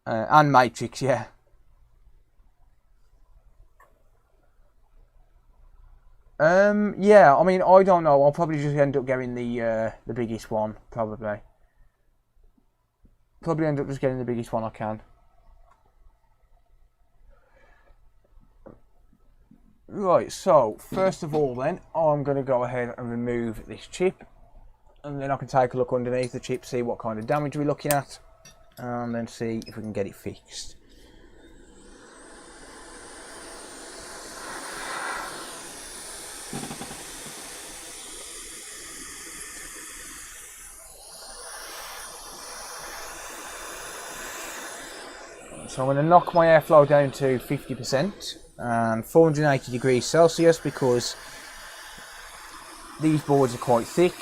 And Matrix, yeah. Yeah, I mean, I don't know. I'll probably just end up getting the biggest one, probably. Probably end up just getting the biggest one I can. Right, so, first of all then, I'm going to go ahead and remove this chip. And then I can take a look underneath the chip, see what kind of damage we're looking at. And then see if we can get it fixed. So I'm going to knock my airflow down to 50% and 480 degrees Celsius because these boards are quite thick,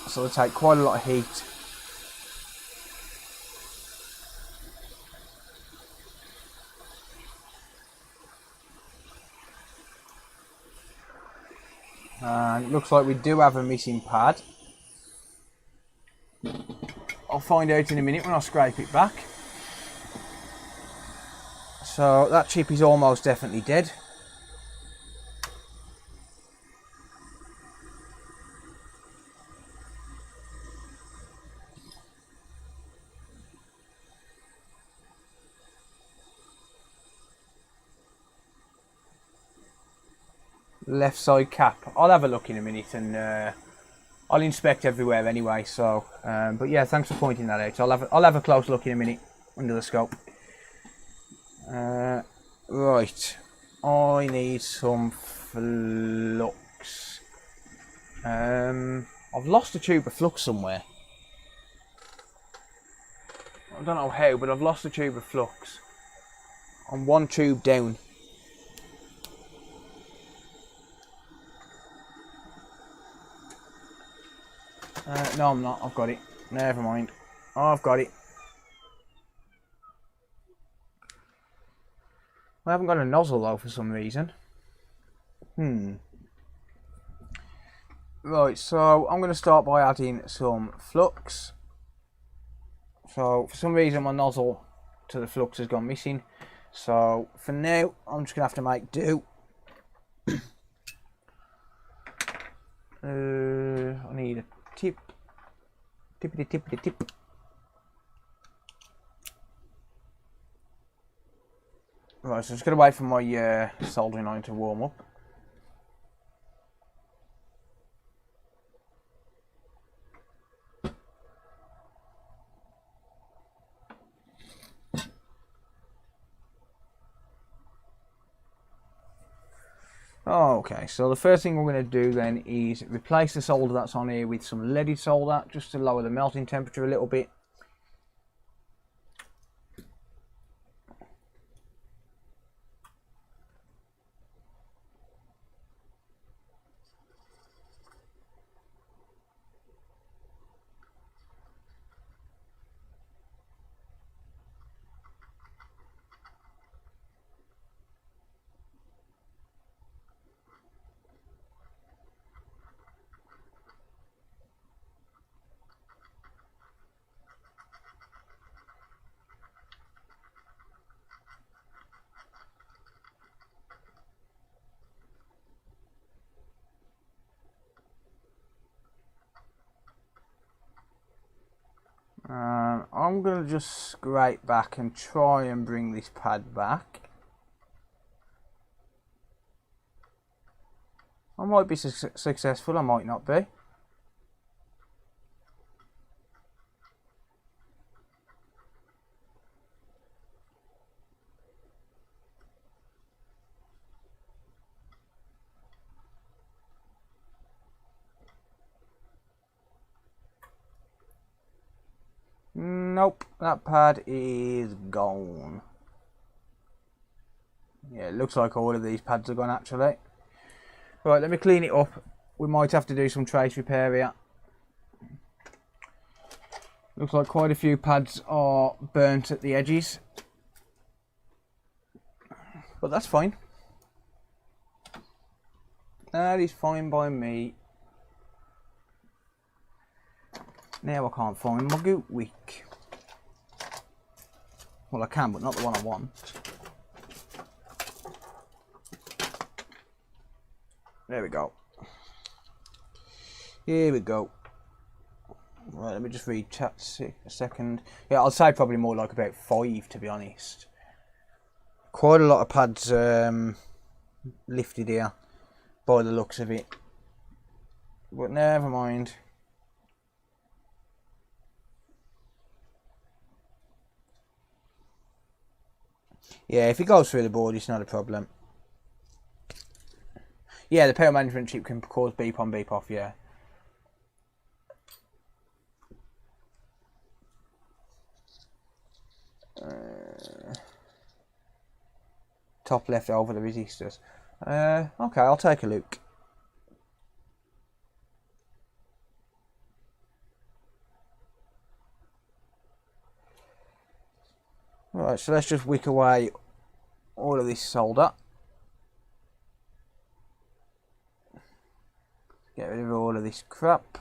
so they take quite a lot of heat. And it looks like we do have a missing pad. I'll find out in a minute when I scrape it back. So that chip is almost definitely dead. Left side cap. I'll have a look in a minute and I'll inspect everywhere anyway. So, but yeah, thanks for pointing that out. I'll have a close look in a minute under the scope. Right, I need some flux. I've lost a tube of flux somewhere. I don't know how, but I've lost a tube of flux. I'm one tube down. No, I'm not. I've got it. Never mind. I've got it. I haven't got a nozzle though for some reason. Right, so I'm going to start by adding some flux. So for some reason my nozzle to the flux has gone missing. So for now I'm just going to have to make do. I need a tip. Tippity tippity tip. Right, so I'm just going to wait for my soldering iron to warm up. Okay, so the first thing we're going to do then is replace the solder that's on here with some leaded solder, just to lower the melting temperature a little bit. I'm going to just scrape back and try and bring this pad back. I might be successful, I might not be. Nope, that pad is gone. Yeah, it looks like all of these pads are gone actually. Right, let me clean it up. We might have to do some trace repair here. Looks like quite a few pads are burnt at the edges. But that's fine. That is fine by me. Now I can't find my goot wick. Well, I can, but not the one I want. There we go. Here we go. Right, let me just read chat a second. Yeah, I'll say probably more like about 5, to be honest. Quite a lot of pads lifted here, by the looks of it. But never mind. Yeah, if it goes through the board, it's not a problem. Yeah, the power management chip can cause beep on, beep off, yeah. Top left over the resistors. Okay, I'll take a look. Right, so let's just wick away all of this solder. Get rid of all of this crap.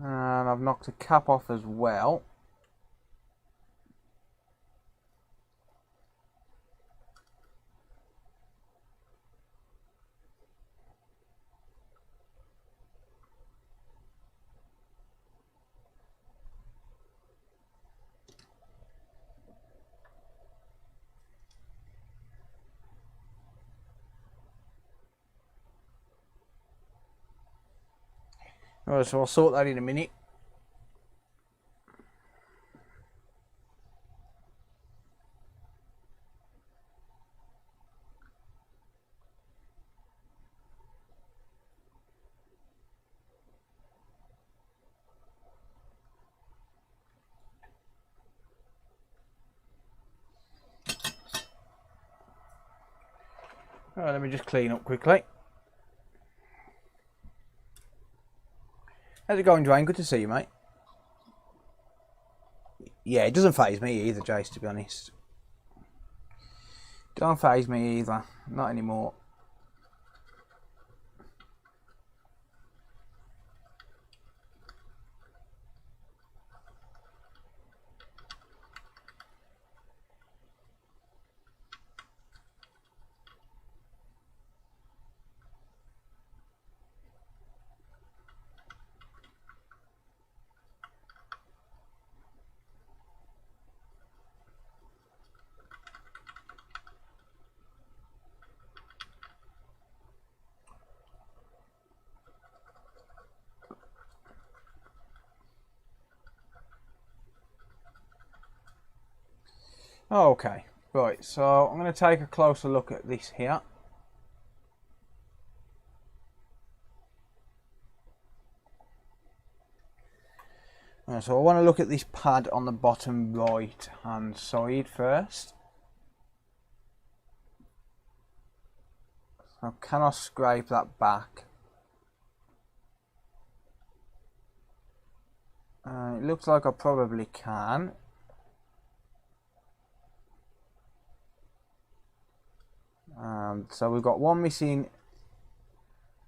And I've knocked the cap off as well. Right, so I'll sort that in a minute. Right, let me just clean up quickly. How's it going, Dwayne? Good to see you, mate. Yeah, it doesn't faze me either, Jace, to be honest. Don't faze me either. Not anymore. Okay, right, so I'm going to take a closer look at this here. Right, so I want to look at this pad on the bottom right hand side first. So can I scrape that back? It looks like I probably can. So we've got one missing.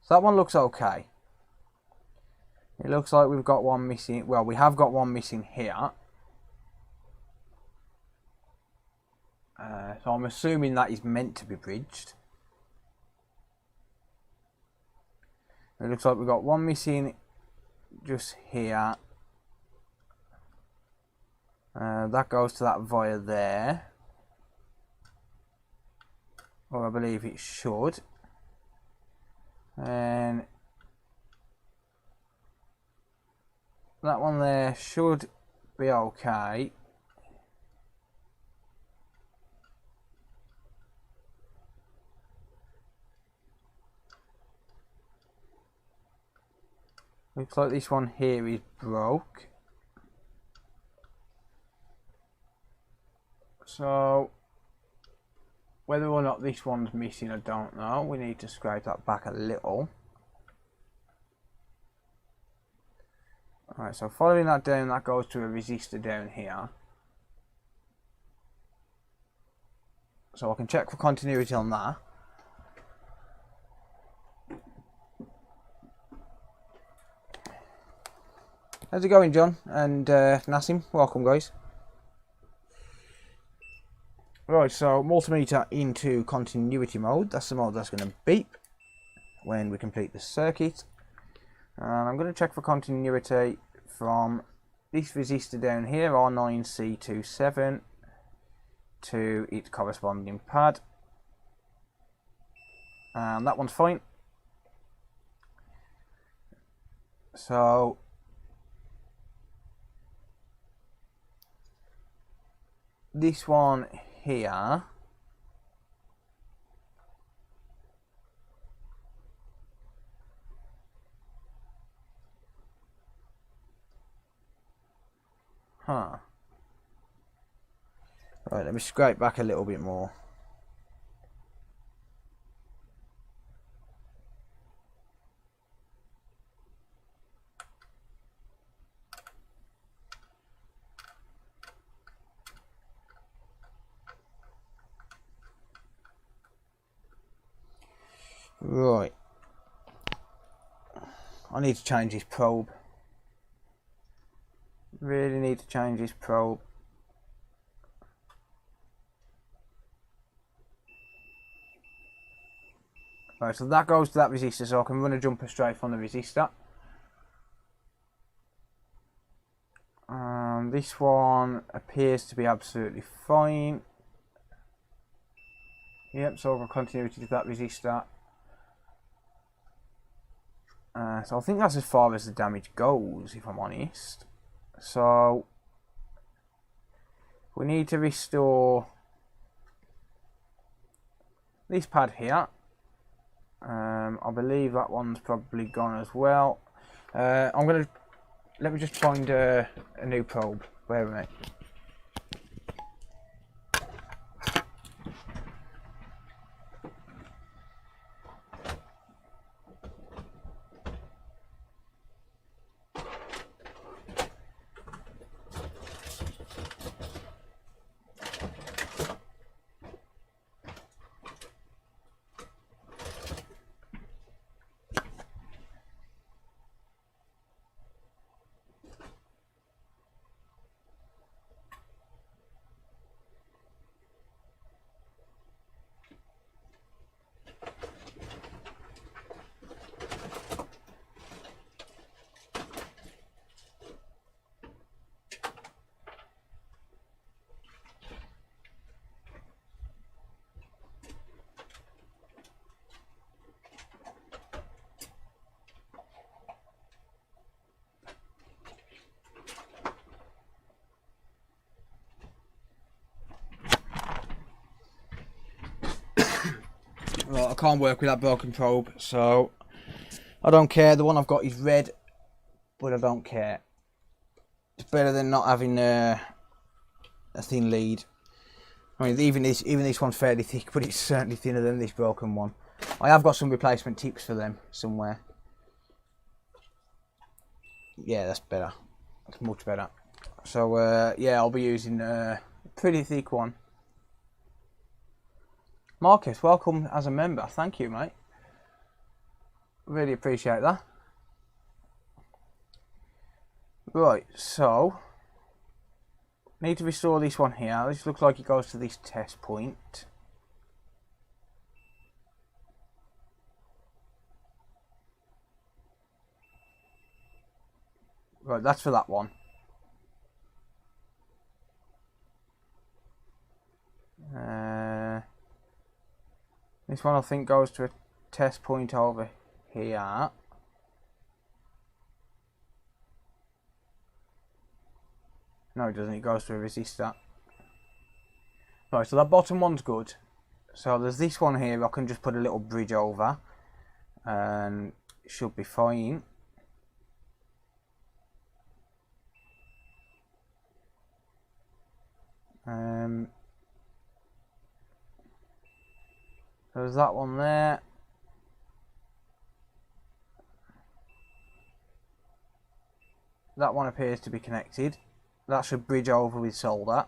So that one looks okay. It looks like we've got one missing. Well, we have got one missing here. So I'm assuming that is meant to be bridged. It looks like we've got one missing just here. That goes to that via there. Or I believe it should. And that one there should be okay. Looks like this one here is broke. So whether or not this one's missing, I don't know. We need to scrape that back a little. Alright, so following that down, that goes to a resistor down here. So I can check for continuity on that. How's it going, John and Nassim? Welcome, guys. Right, so multimeter into continuity mode. That's the mode that's going to beep when we complete the circuit. And I'm going to check for continuity from this resistor down here, R9C27, to its corresponding pad. And that one's fine. So this one here right, let me scrape back a little bit more. Right, I need to change this probe. Really need to change this probe. Right, so that goes to that resistor, so I can run a jumper straight from the resistor. This one appears to be absolutely fine. Yep, so I've got continuity to that resistor. So I think that's as far as the damage goes, if I'm honest. So we need to restore this pad here. I believe that one's probably gone as well. Let me just find a new probe. Wait a minute. Right, I can't work with that broken probe, so I don't care. The one I've got is red, but I don't care. It's better than not having a thin lead. I mean, even this one's fairly thick, but it's certainly thinner than this broken one. I have got some replacement tips for them somewhere. Yeah, that's better. That's much better. So yeah, I'll be using a pretty thick one. Marcus, welcome as a member. Thank you, mate. Really appreciate that. Right, so need to restore this one here. This looks like it goes to this test point. Right, that's for that one. This one I think goes to a test point over here. No, it doesn't. It goes to a resistor. Right, so that bottom one's good. So there's this one here. I can just put a little bridge over, and it should be fine. There's that one there. that one appears to be connected. That should bridge over with solder.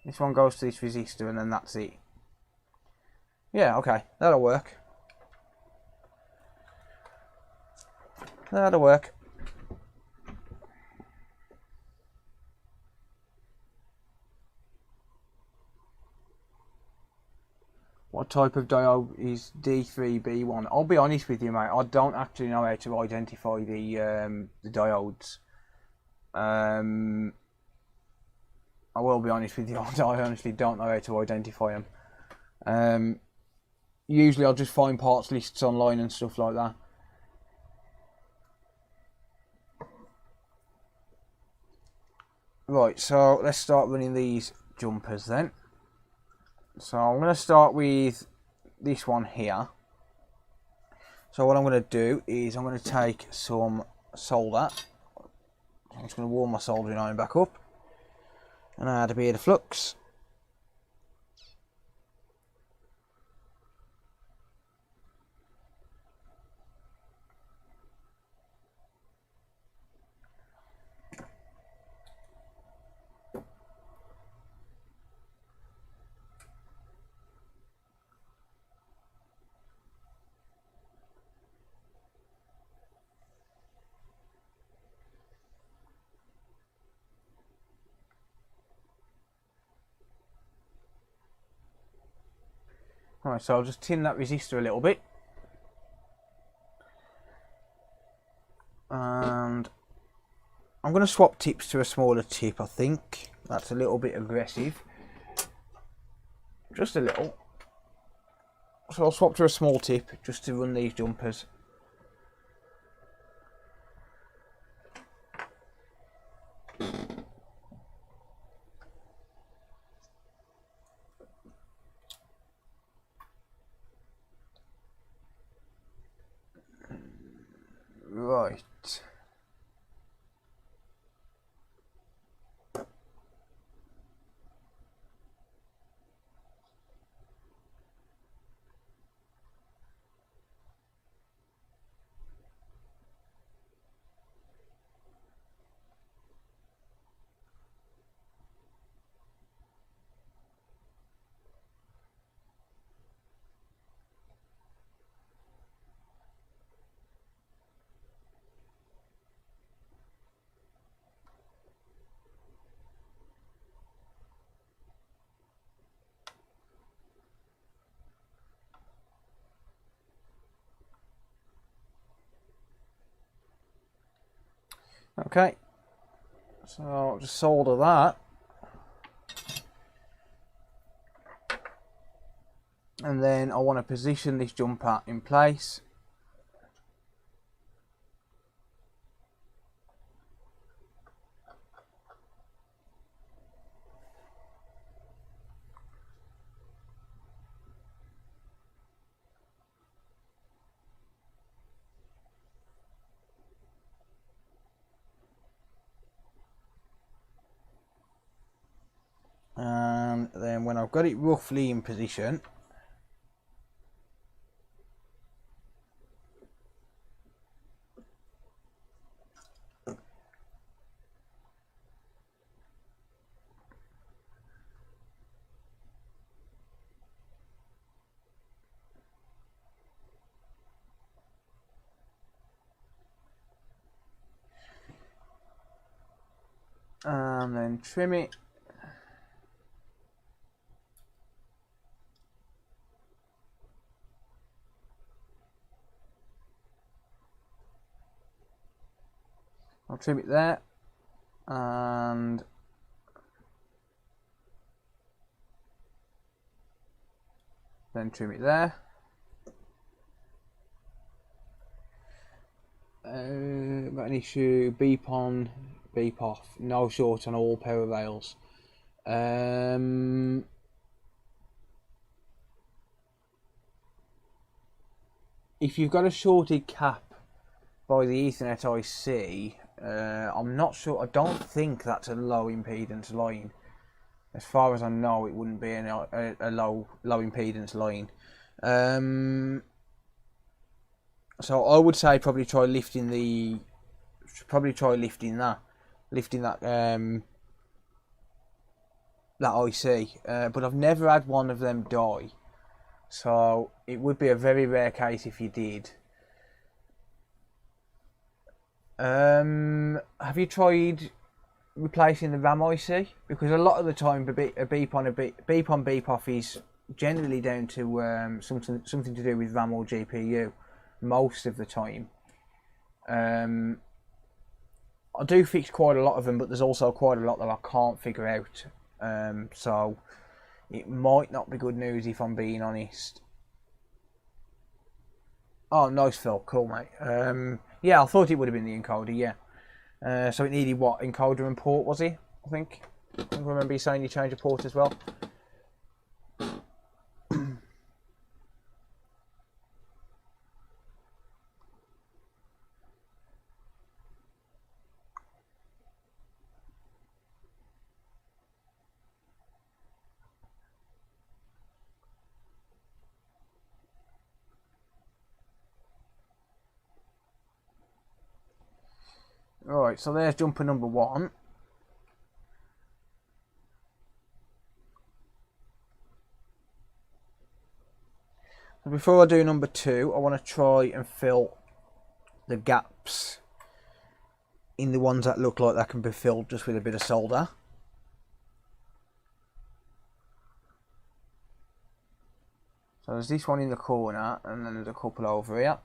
This one goes to this resistor and then that's it. Yeah, okay, that'll work. That'll work. What type of diode is D3B1? I'll be honest with you, mate. I don't actually know how to identify the diodes. I will be honest with you. I honestly don't know how to identify them. Usually, I'll just find parts lists online and stuff like that. Right, so let's start running these jumpers then. So I'm going to start with this one here. So what I'm going to do is I'm going to take some solder. I'm just going to warm my soldering iron back up and add a bit of flux. Alright, so I'll just tin that resistor a little bit. And I'm going to swap tips to a smaller tip, I think. That's a little bit aggressive. Just a little. So I'll swap to a small tip just to run these jumpers. Right. Okay, so I'll just solder that. And then I want to position this jumper in place. And then when I've got it roughly in position, and then trim it. I'll trim it there, and then trim it there. Got an issue, beep on, beep off, no short on all power rails. If you've got a shorted cap by the Ethernet IC, I'm not sure. I don't think that's a low impedance line. As far as I know, it wouldn't be a low impedance line. So I would say probably try lifting the should probably try lifting that that IC, but I've never had one of them die, so it would be a very rare case if you did. Have you tried replacing the RAM IC? Because a lot of the time a beep on beep off is generally down to something to do with RAM or GPU most of the time. I do fix quite a lot of them, but there's also quite a lot that I can't figure out. So it might not be good news if I'm being honest. Oh, nice Phil, cool mate. Yeah, I thought it would have been the encoder, yeah. So it needed what, encoder and port was it? I think I remember you saying you changed a port as well. Right, so there's jumper number 1. So before I do number 2, I want to try and fill the gaps in the ones that look like that can be filled just with a bit of solder. So there's this one in the corner, and then there's a couple over here.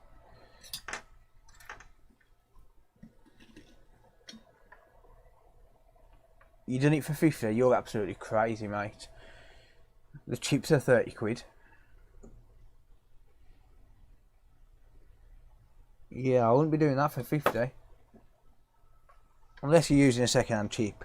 You done it for 50? You're absolutely crazy, mate. The chips are 30 quid. Yeah, I wouldn't be doing that for 50. Unless you're using a second-hand chip.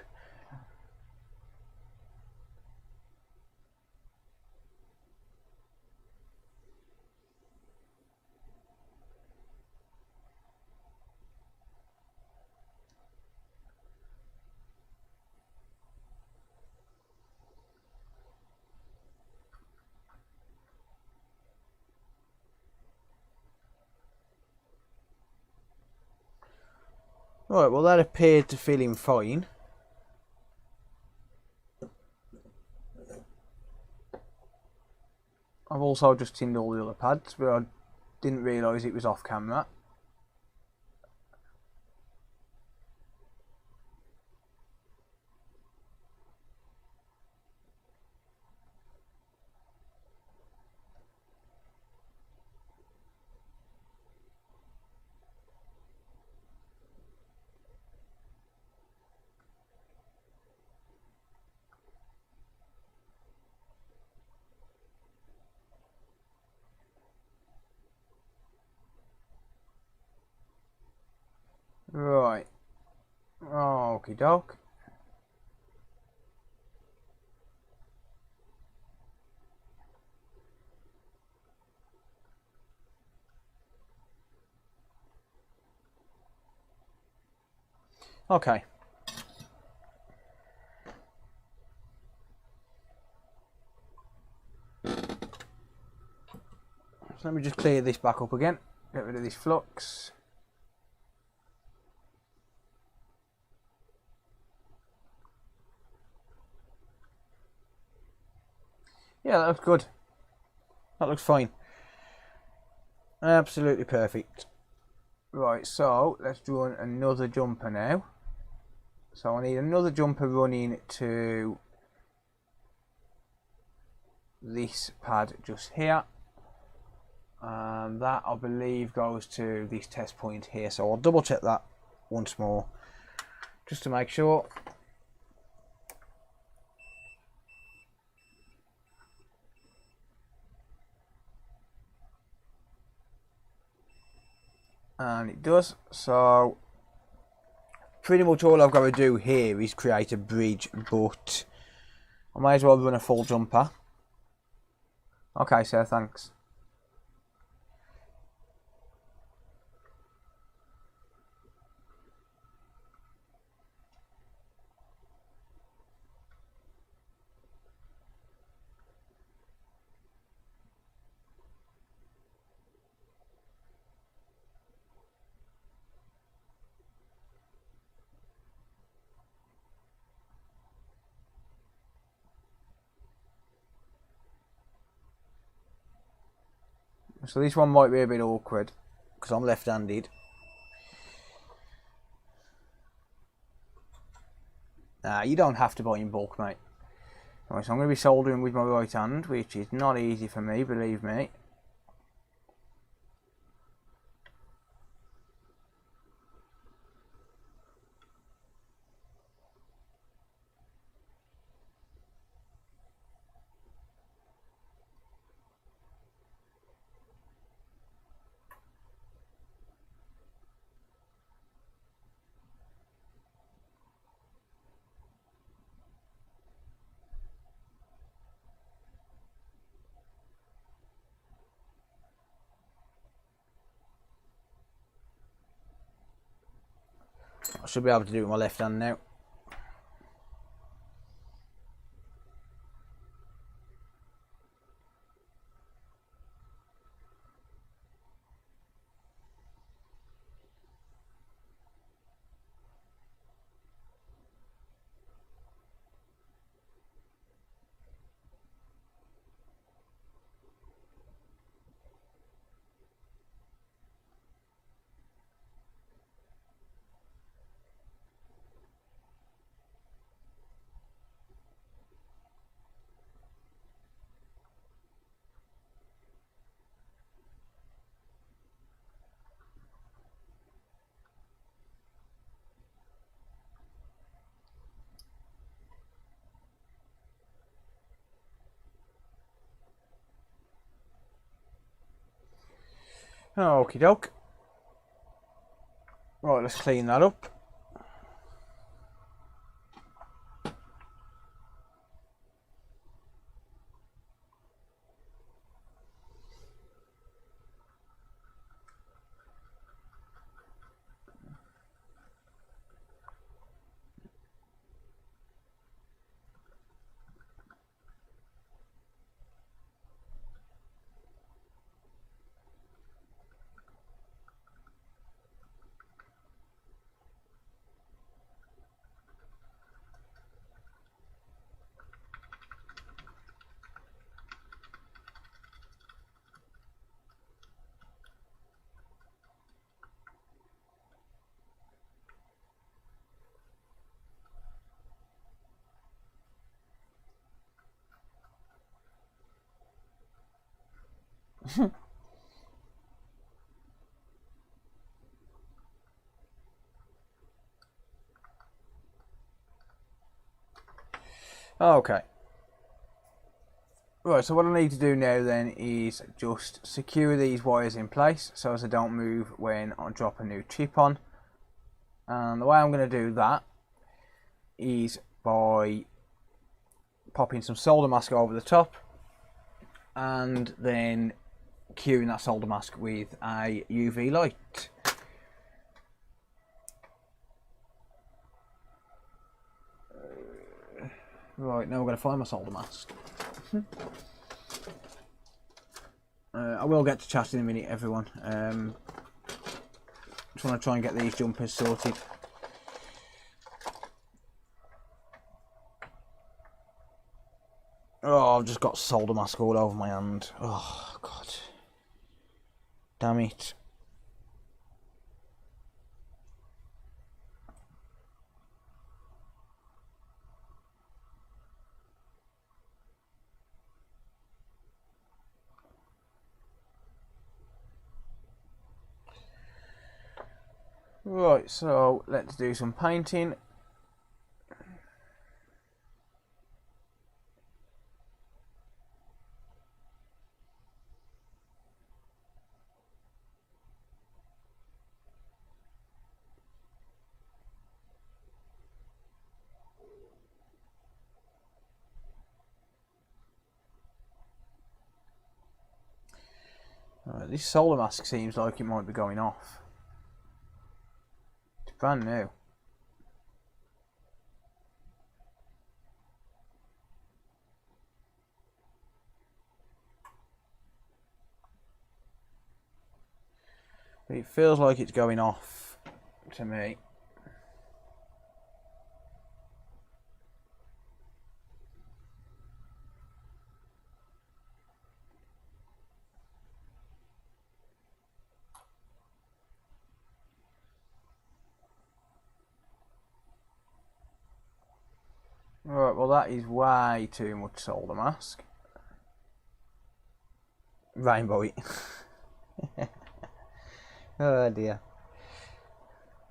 Right, well that appeared to fill in fine. I've also just tinned all the other pads, but I didn't realise it was off camera. Right. Okie doke. Okay. So let me just clear this back up again. Get rid of this flux. Yeah, that looks good. That looks fine. Absolutely perfect. Right, so let's do another jumper now. So I need another jumper running to this pad just here. And that I believe goes to this test point here. So I'll double check that once more just to make sure. And it does. So pretty much all I've got to do here is create a bridge, but I might as well run a full jumper. Okay, sir, thanks. So this one might be a bit awkward because I'm left-handed. Nah, you don't have to buy in bulk, mate. Right, so I'm going to be soldering with my right hand, which is not easy for me, believe me. I should be able to do it with my left hand now. Okie doke. Right, let's clean that up. Okay. Right, so what I need to do now then is just secure these wires in place so as I don't move when I drop a new chip on. And the way I'm going to do that is by popping some solder mask over the top and then curing that solder mask with a UV light. Right, now we're going to find my solder mask. I will get to chat in a minute, everyone. Just want to try and get these jumpers sorted. Oh, I've just got solder mask all over my hand. Oh, God. Damn it. Right, so let's do some painting. Right, this solder mask seems like it might be going off. It's brand new. But it feels like it's going off to me. Right, well that is way too much solder mask. Rainbow. Oh dear.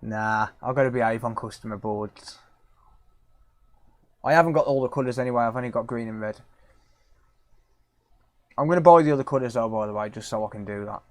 Nah, I've got to behave on customer boards. I haven't got all the colours anyway, I've only got green and red. I'm going to buy the other colours though, by the way, just so I can do that.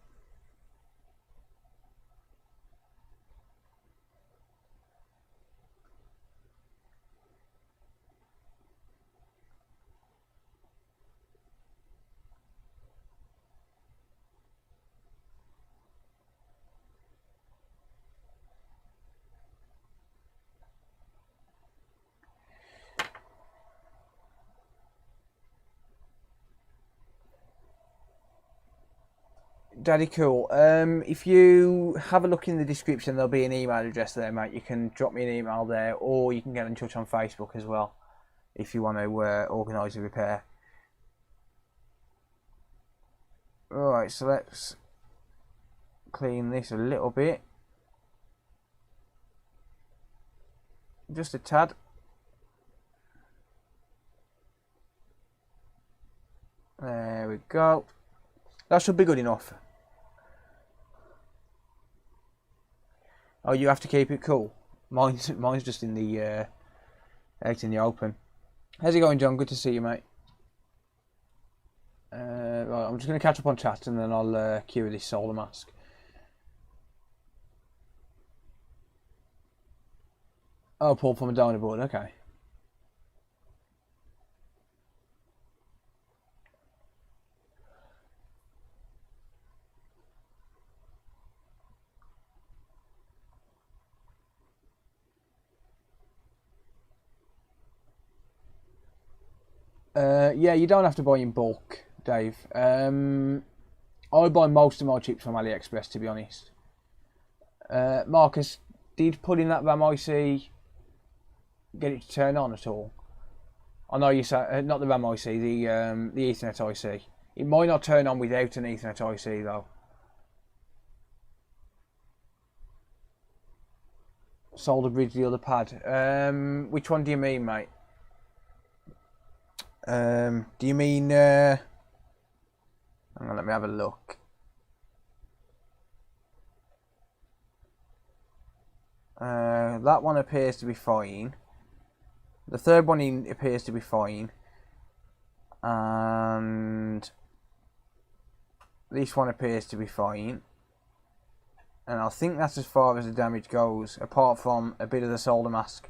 Daddy cool. If you have a look in the description, there'll be an email address there, mate. You can drop me an email there, or you can get in touch on Facebook as well, if you want to organise a repair. Alright, so let's clean this a little bit. Just a tad. There we go. That should be good enough. Oh, you have to keep it cool. Mine's just in the out in the open. How's it going, John? Good to see you, mate. Right, I'm just going to catch up on chat and then I'll cure this solder mask. Oh, pull from a donor board. Okay. Yeah, you don't have to buy in bulk, Dave. I buy most of my chips from AliExpress, to be honest. Marcus, did putting that RAM IC get it to turn on at all? I know you say not the RAM IC, the Ethernet IC. It might not turn on without an Ethernet IC though. Solder bridge the other pad. Which one do you mean, mate? Do you mean? Hang on, let me have a look. That one appears to be fine. The third one appears to be fine, and this one appears to be fine. And I think that's as far as the damage goes, apart from a bit of the solder mask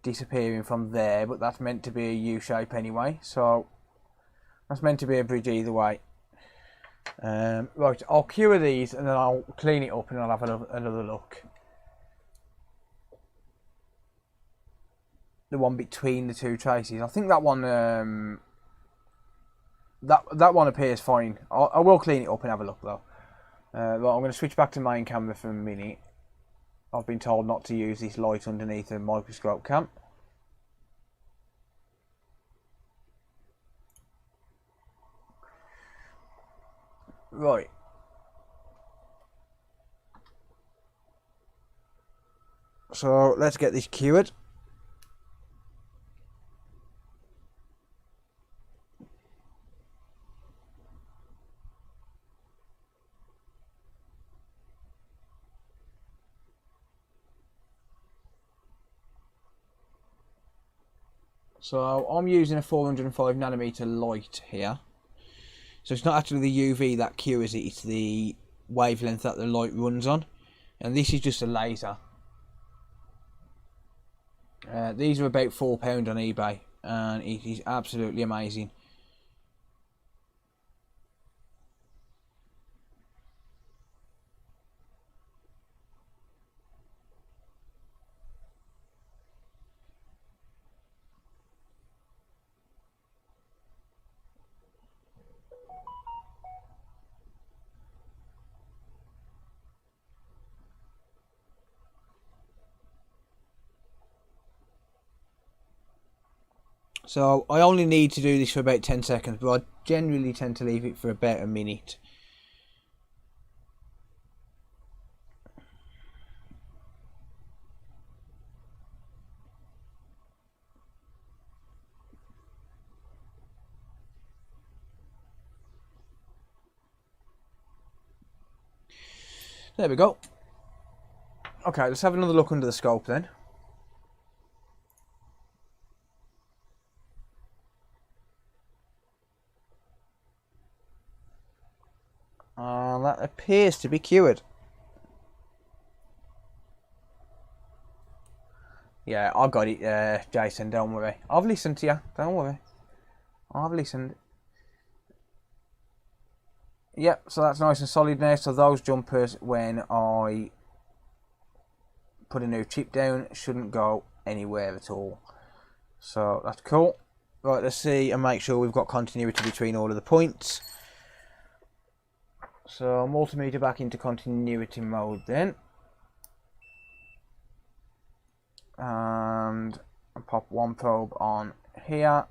disappearing from there, but that's meant to be a U-shape anyway, so that's meant to be a bridge either way. Right, I'll cure these and then I'll clean it up and I'll have another look. The one between the two traces, I think that one that one appears fine. I will clean it up and have a look though. Right, I'm going to switch back to main camera for a minute. I've been told not to use this light underneath a microscope cam. Right. So let's get this cured. So I'm using a 405nm light here. So it's not actually the UV that cures it, it's the wavelength that the light runs on. And this is just a laser. These are about £4 on eBay, and it is absolutely amazing. So I only need to do this for about 10 seconds, but I generally tend to leave it for about a minute. There we go. Okay, let's have another look under the scope then. That appears to be cured. Yeah, I got it, Jason, don't worry. I've listened to you, don't worry. I've listened. Yep, so that's nice and solid now. So those jumpers, when I put a new chip down, shouldn't go anywhere at all. So that's cool. Right, let's see and make sure we've got continuity between all of the points. So multimeter back into continuity mode then. And I'll pop one probe on here.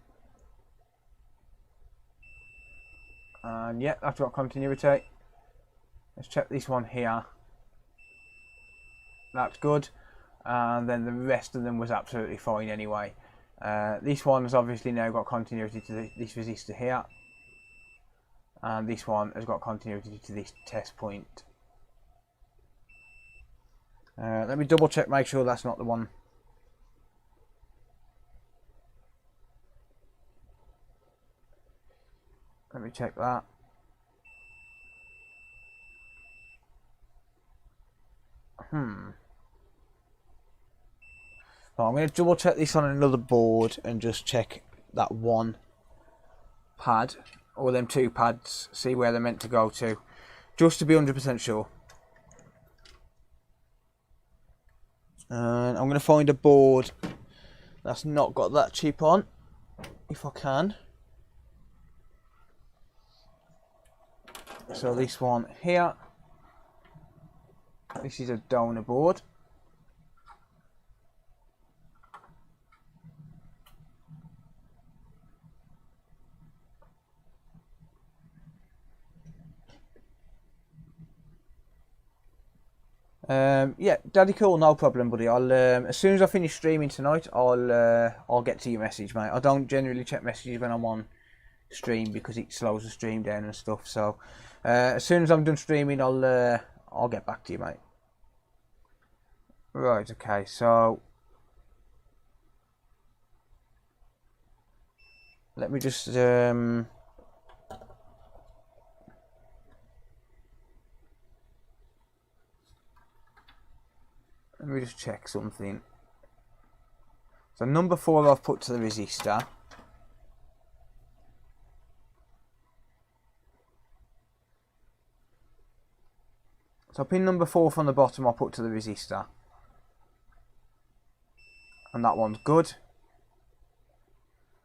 And yeah, that's got continuity. Let's check this one here. That's good. And then the rest of them was absolutely fine anyway. This one has obviously now got continuity to this resistor here. And this one has got continuity to this test point. Let me double check, make sure that's not the one. Let me check that. Well, I'm going to double check this on another board and just check that one pad, or them two pads, see where they're meant to go to, just to be 100% sure. And I'm going to find a board that's not got that chip on, if I can. So this one here, this is a donor board. Yeah, Daddy cool, no problem, buddy. I'll as soon as I finish streaming tonight, I'll get to your message, mate. I don't generally check messages when I'm on stream because it slows the stream down and stuff. So as soon as I'm done streaming, I'll get back to you, mate. Right, okay, so let me just let me just check something. So number 4 I've put to the resistor. So pin number 4 from the bottom I'll put to the resistor. And that one's good.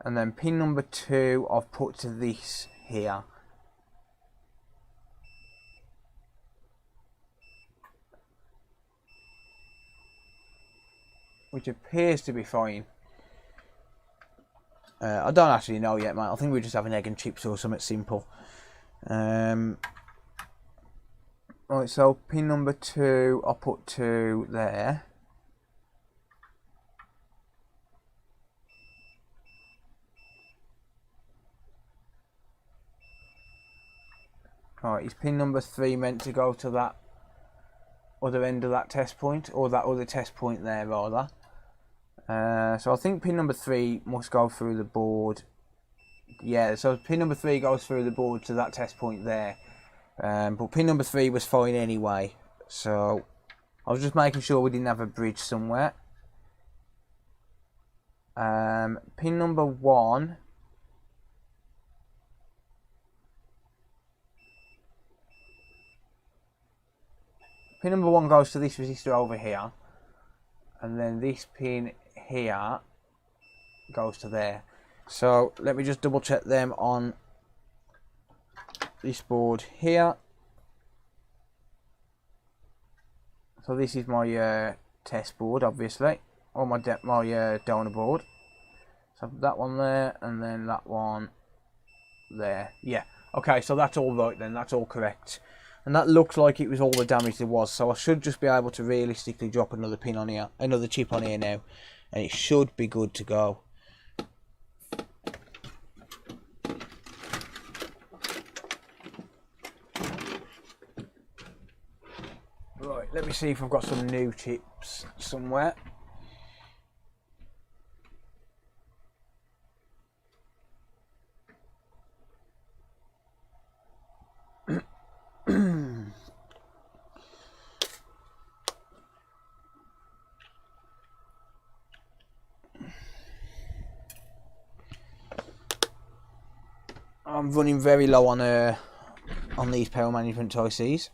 And then pin number 2 I've put to this here. Which appears to be fine. I don't actually know yet, mate. I think we're just having egg and chips or something simple. Right, so pin number 2, I'll put 2 there. Alright, is pin number 3 meant to go to that other end of that test point, or that other test point there rather? So I think pin number 3 must go through the board. Yeah, so pin number 3 goes through the board to that test point there. But pin number 3 was fine anyway. So I was just making sure we didn't have a bridge somewhere. Pin number 1. Pin number 1 goes to this resistor over here. And then this pin here goes to there. So let me just double check them on this board here. So this is my test board, obviously, or my donor board. So that one there, and then that one there. Yeah, okay, so that's all right then, that's all correct. And that looks like it was all the damage there was, so I should just be able to realistically drop another pin on here, another chip on here now, and it should be good to go. Right, let me see if I've got some new chips somewhere. I'm running very low on these power management ICs.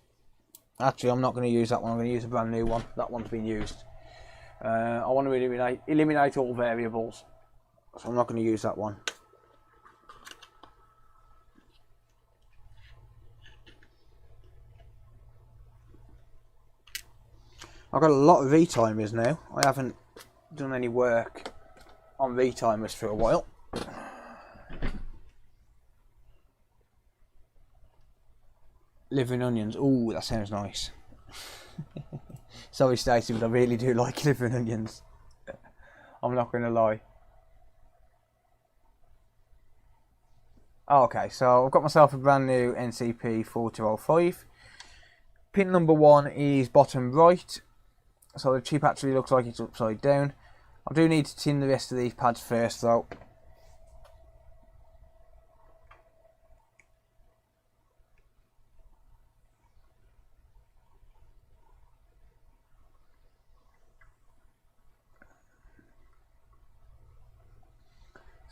Actually, I'm not going to use that one. I'm going to use a brand new one. That one's been used. I want to eliminate all variables, so I'm not going to use that one. I've got a lot of retimers now. I haven't done any work on retimers for a while. Liver and onions. Ooh, that sounds nice. Sorry, Stacey, but I really do like liver and onions. I'm not going to lie. Oh, okay, so I've got myself a brand new NCP 4205. Pin number 1 is bottom right. So the chip actually looks like it's upside down. I do need to tin the rest of these pads first though.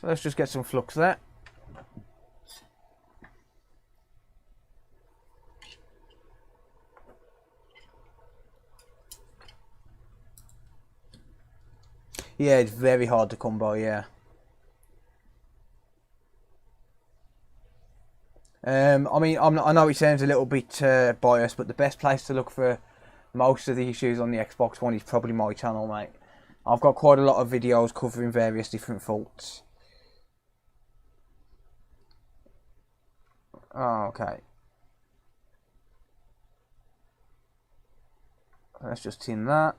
So let's just get some flux there. Yeah, it's very hard to come by, yeah. I mean, I know it sounds a little bit biased, but the best place to look for most of the issues on the Xbox One is probably my channel, mate. I've got quite a lot of videos covering various different faults. Oh, okay. Let's just tin that.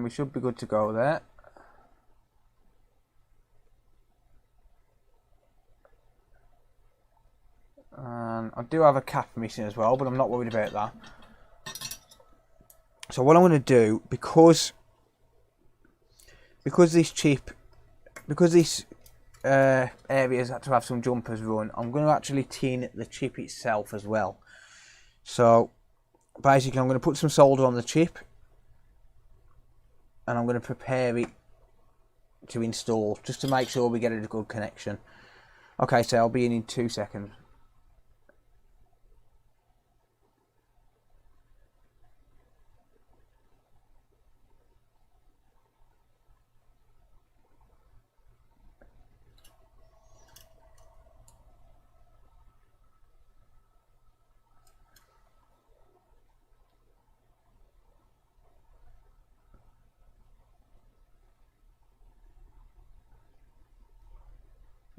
We should be good to go there. And I do have a cap missing as well, but I'm not worried about that. So what I'm going to do, because this area's had to have some jumpers run, I'm going to actually tin the chip itself as well. So basically I'm going to put some solder on the chip and I'm going to prepare it to install, just to make sure we get a good connection. Okay, so I'll be in 2 seconds.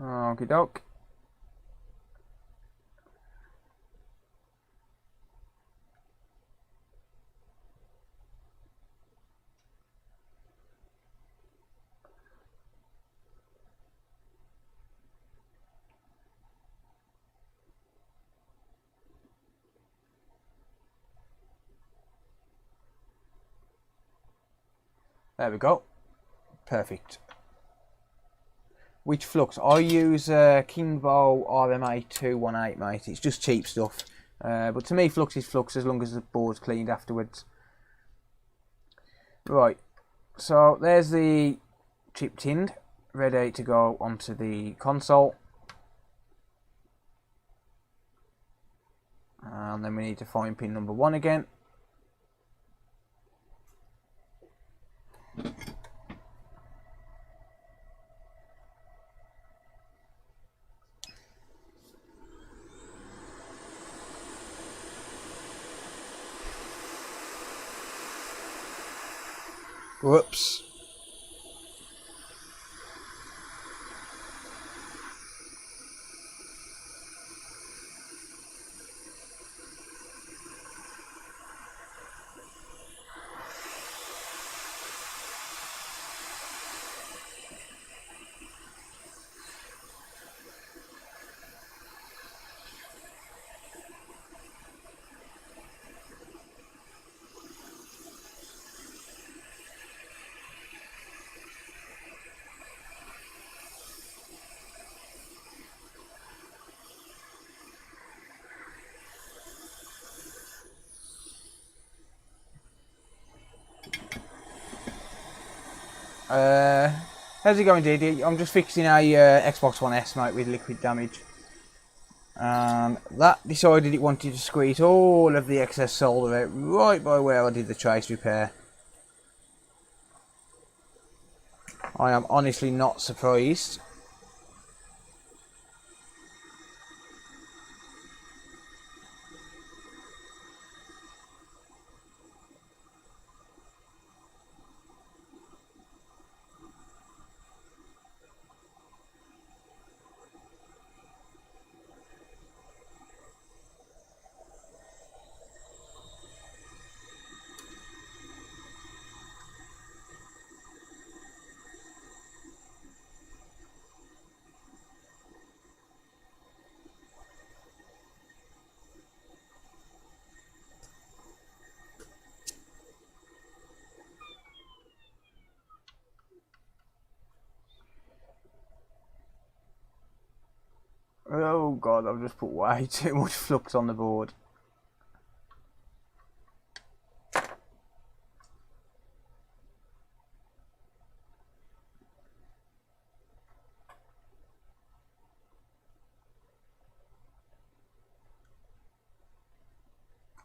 Okie doke. There we go. Perfect. Which flux? I use Kingbo RMA 218, mate. It's just cheap stuff. But to me, flux is flux as long as the board's cleaned afterwards. Right. So there's the chip tinned, ready to go onto the console. And then we need to find pin number 1 again. Whoops. How's it going, DD? I'm just fixing a Xbox One S, mate, with liquid damage. That decided it wanted to squeeze all of the excess solder out right by where I did the trace repair. I am honestly not surprised. Oh god, I've just put way too much flux on the board.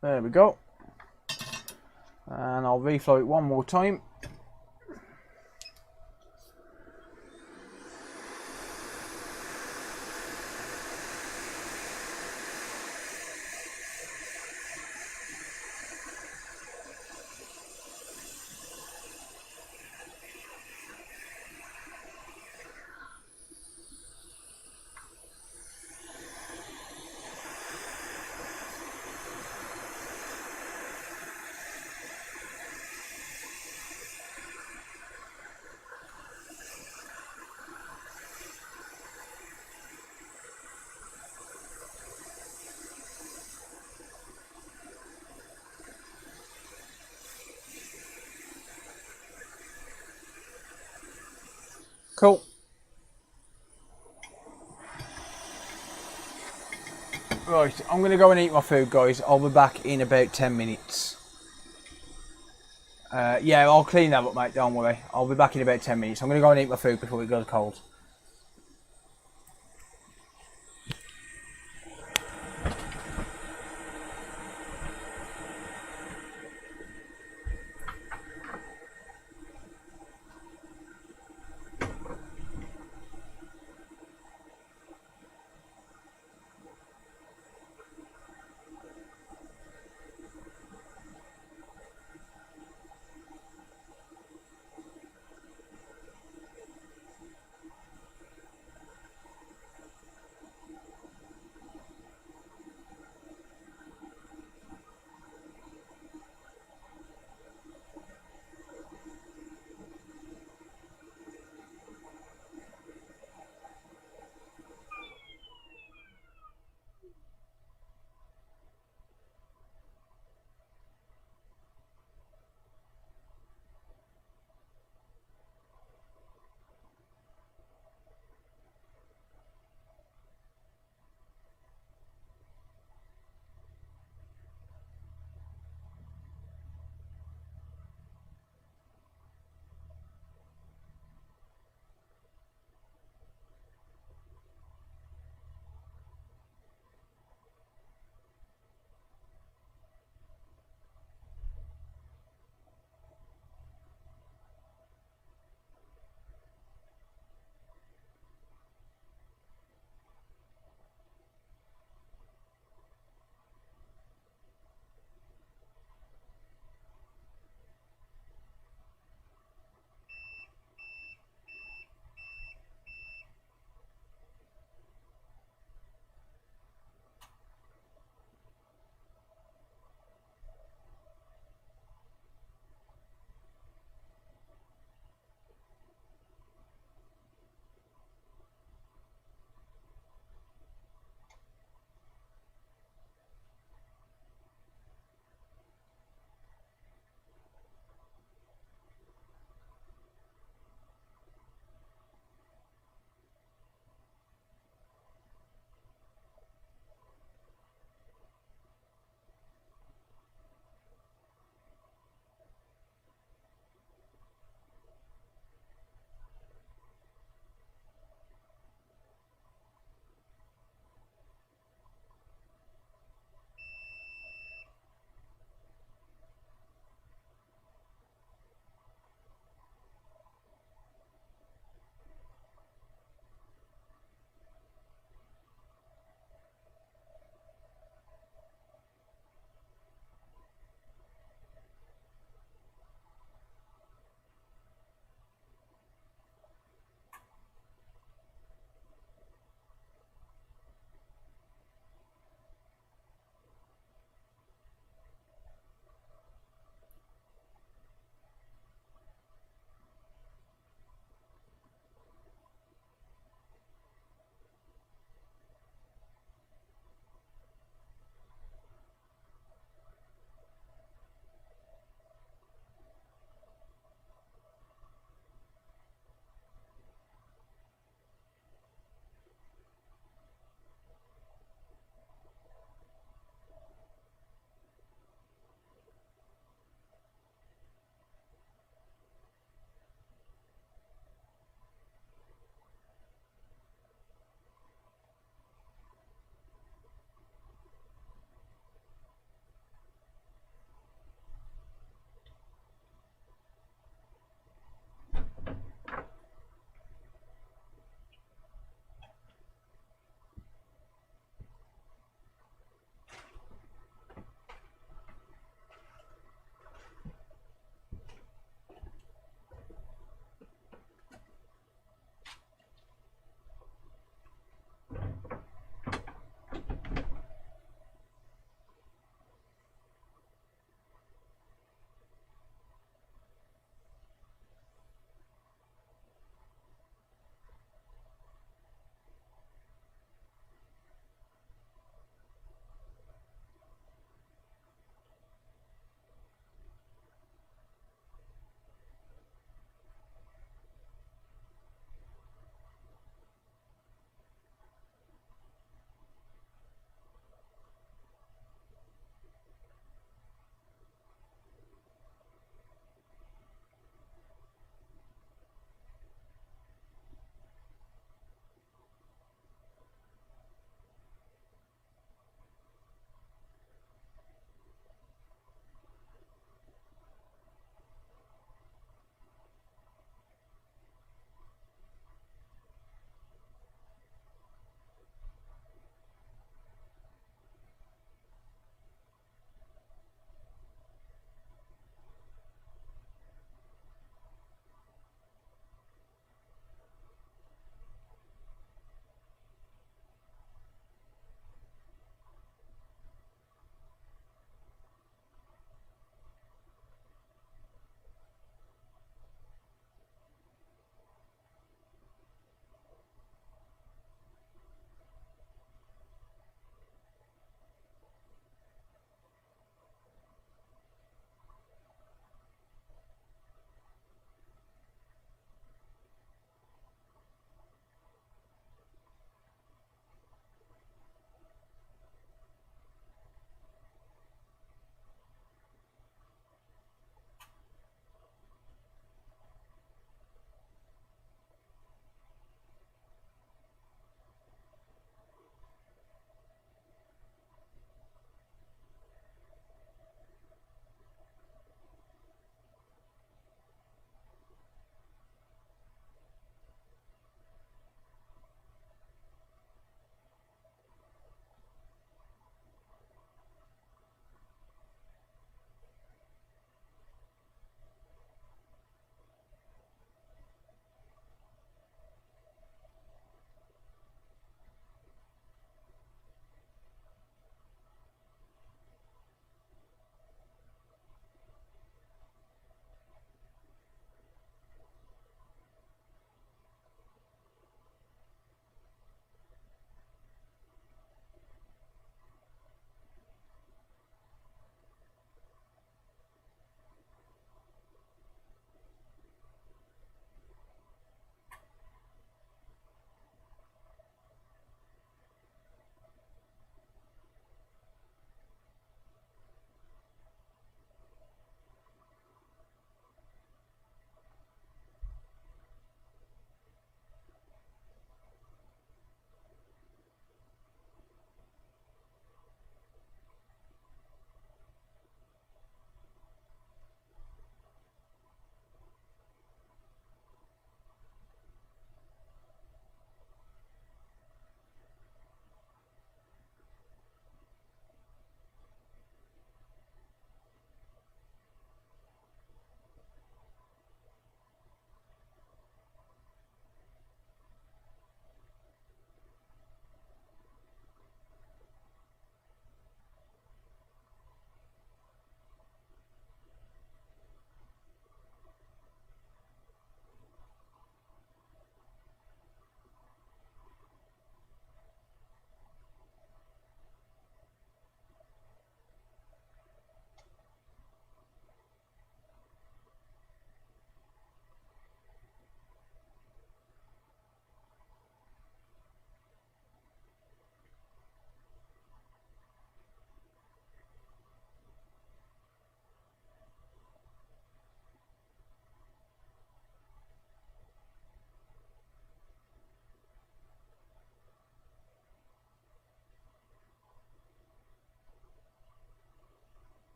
There we go. And I'll reflow it one more time. Cool. Right, I'm going to go and eat my food, guys. I'll be back in about 10 minutes. Yeah, I'll clean that up, mate. Don't worry. I'll be back in about 10 minutes. I'm going to go and eat my food before it goes cold.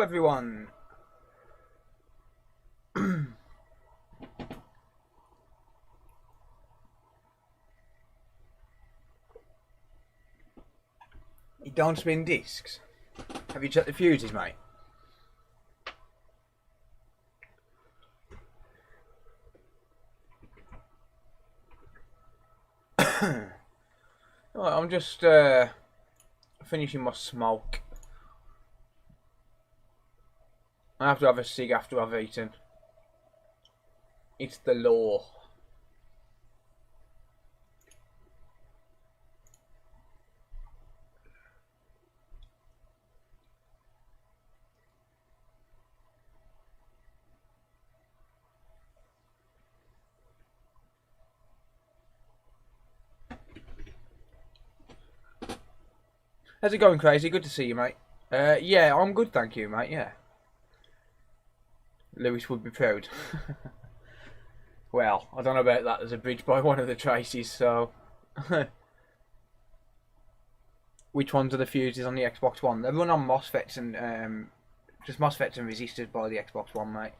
everyone. You don't spin discs? Have you checked the fuses, mate? Right, I'm just finishing my smoke. I have to have a cig after I've eaten. It's the law. How's it going, Crazy? Good to see you, mate. Yeah, I'm good, thank you, mate, yeah. Lewis would be proud. Well, I don't know about that. There's a bridge by one of the traces, so... Which ones are the fuses on the Xbox One? They run on MOSFETs and... just MOSFETs and resistors by the Xbox One, mate.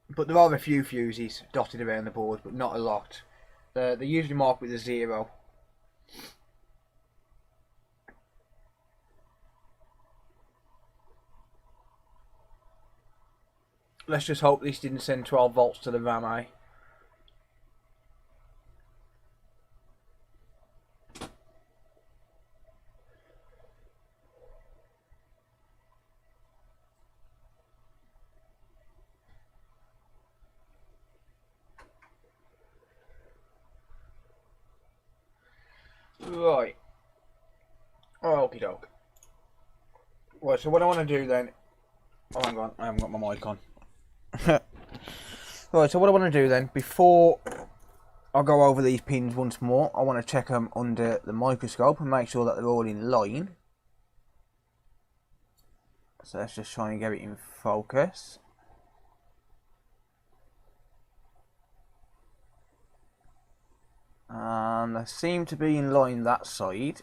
But there are a few fuses dotted around the board, but not a lot. They're usually marked with a 0. Let's just hope this didn't send 12 volts to the RAM, eh? Right. Okie doke. Right, so what I want to do then... Oh, hang on, I haven't got my mic on. Right, so what I want to do then, before I go over these pins once more, I want to check them under the microscope and make sure that they're all in line. So let's just try and get it in focus. And they seem to be in line that side.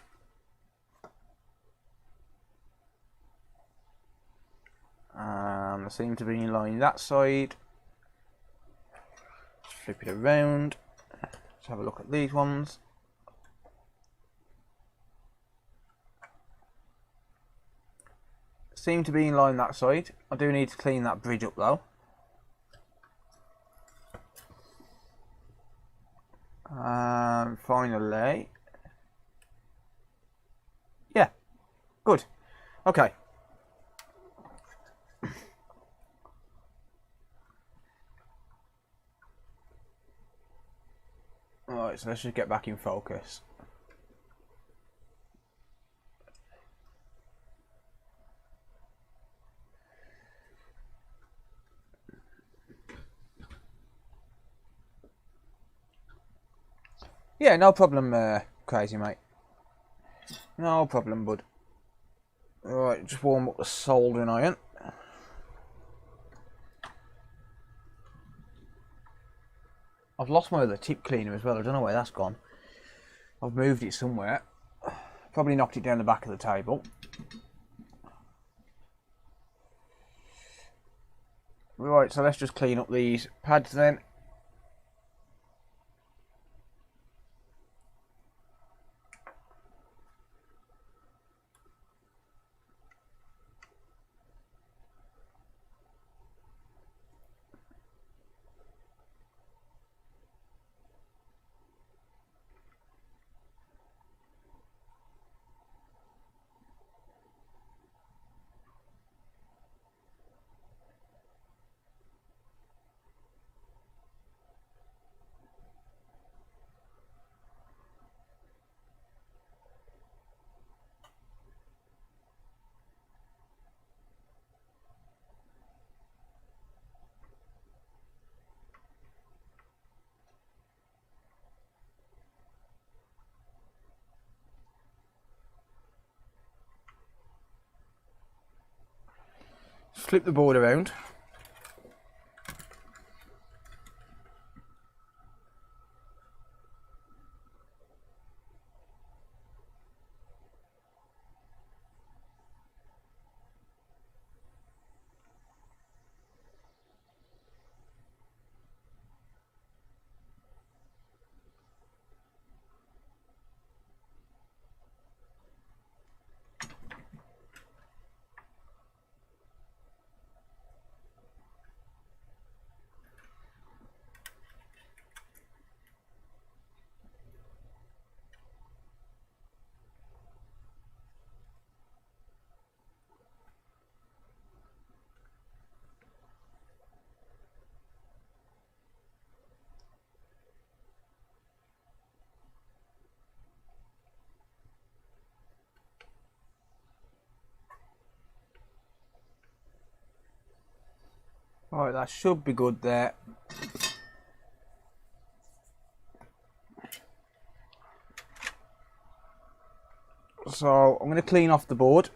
And they seem to be in line that side. Let's flip it around. Let's have a look at these ones. Seem to be in line that side. I do need to clean that bridge up though. And finally, yeah, good. Okay. Alright, so let's just get back in focus. Yeah, no problem, Crazy, mate. No problem, bud. Alright, just warm up the soldering iron. I've lost my other tip cleaner as well. I don't know where that's gone. I've moved it somewhere. Probably knocked it down the back of the table. Right, so let's just clean up these pads then. Flip the board around. Right, that should be good there. So I'm going to clean off the board.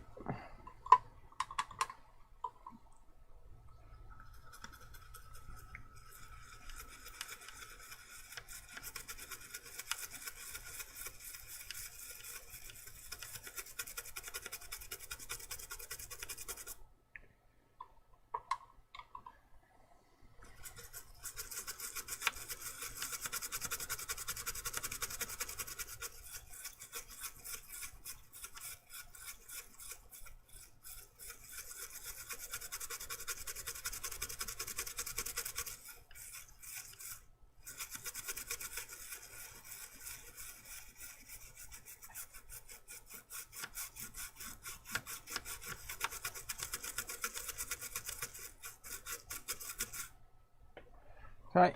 Okay,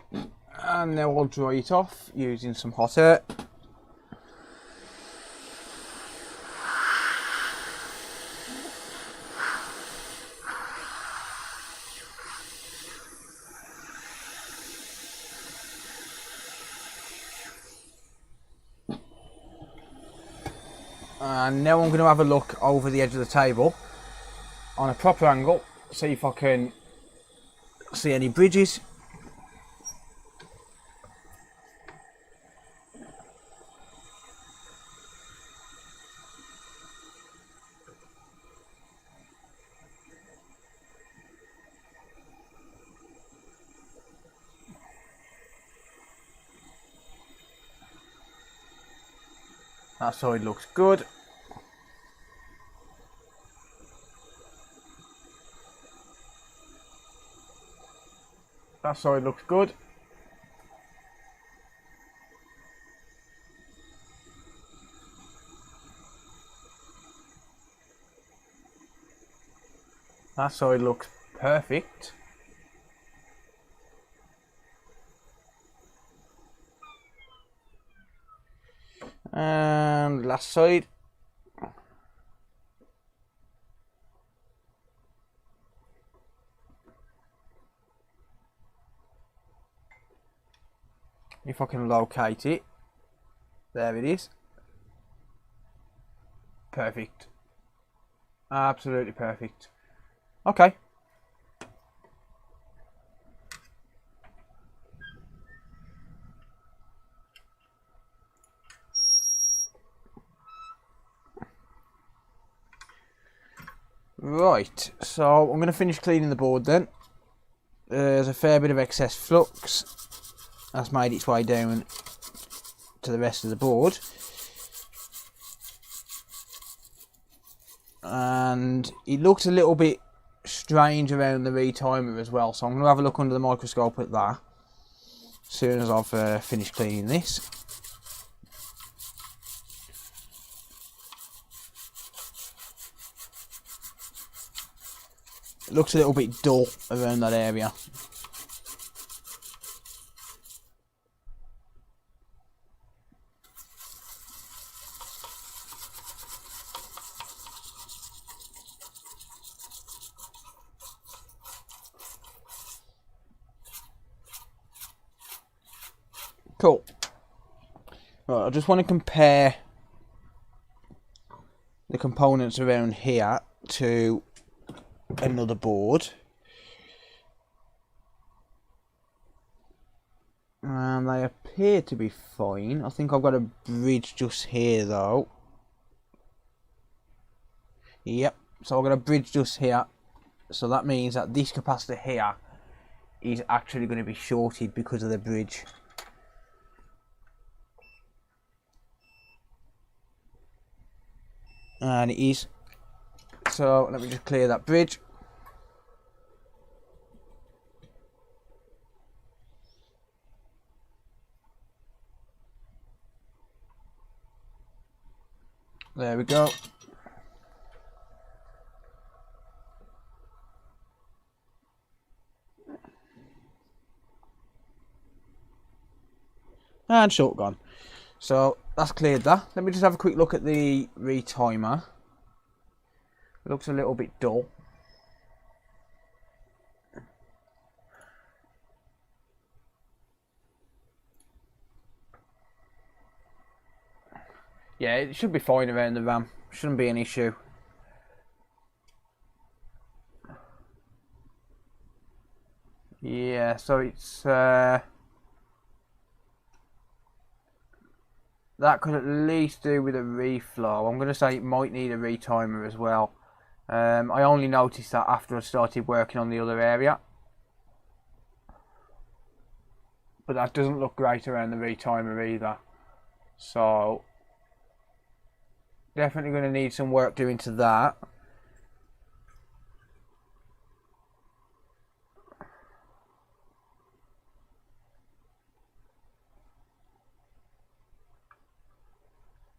and then we'll dry it off using some hot air. And now I'm going to have a look over the edge of the table on a proper angle, see if I can see any bridges. That side looks good. That side looks good. That side looks perfect. And last side. If I can locate it. There it is. Perfect. Absolutely perfect. Okay. Right, so I'm going to finish cleaning the board then. There's a fair bit of excess flux that's made its way down to the rest of the board. And it looks a little bit strange around the retimer as well, so I'm going to have a look under the microscope at that as soon as I've finished cleaning this. It looks a little bit dull around that area. Cool. Right, I just want to compare the components around here to another board, and they appear to be fine. I think I've got a bridge just here though. Yep, so I've got a bridge just here, so that means that this capacitor here is actually going to be shorted because of the bridge. And it is. So let me just clear that bridge. There we go. And shotgun. So that's cleared that. Let me just have a quick look at the retimer. It looks a little bit dull. Yeah, it should be fine around the RAM. Shouldn't be an issue. Yeah, so it's that could at least do with a reflow. I'm going to say it might need a retimer as well. I only noticed that after I started working on the other area. But that doesn't look great around the retimer either. So definitely going to need some work doing to that.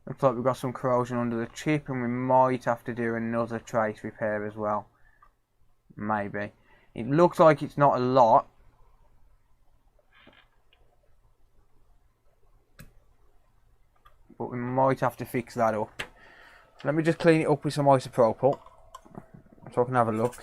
Looks like we've got some corrosion under the chip, and we might have to do another trace repair as well. Maybe. It looks like it's not a lot. But we might have to fix that up. Let me just clean it up with some isopropyl so I can have a look.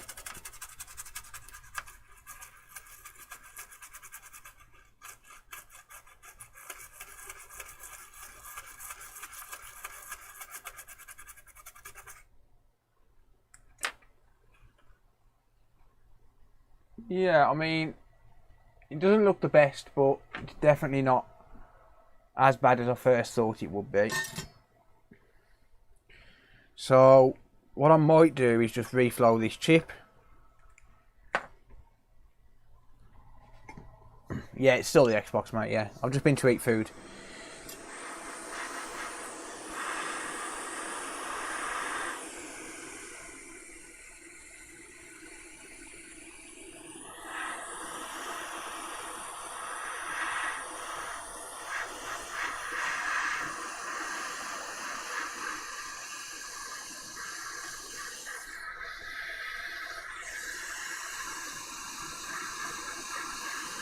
Yeah, I mean, it doesn't look the best, but it's definitely not as bad as I first thought it would be. So what I might do is just reflow this chip. Yeah, it's still the Xbox, mate, yeah. I've just been to eat food.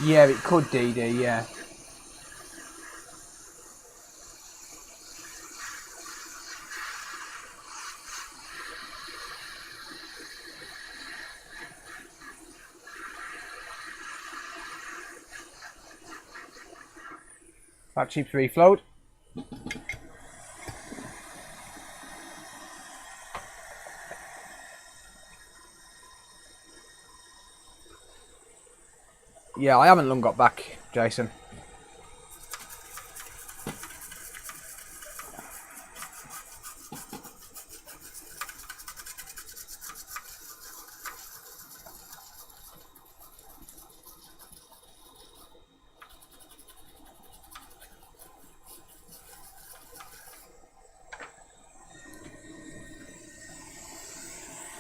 Yeah, it could DD, yeah. That chip's reflowed. Yeah, I haven't long got back, Jason.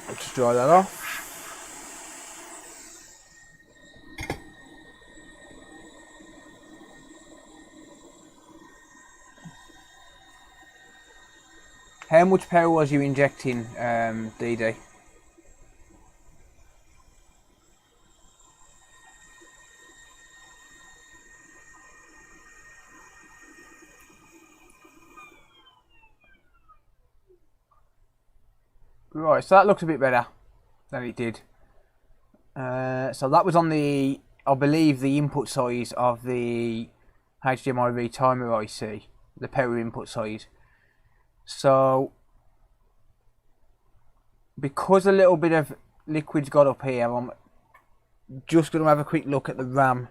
I'll just dry that off. How much power was you injecting, DD? Right, so that looks a bit better than it did. So that was on the, I believe, the input size of the HDMI retimer IC, the power input size. So because a little bit of liquid's got up here, I'm just going to have a quick look at the RAM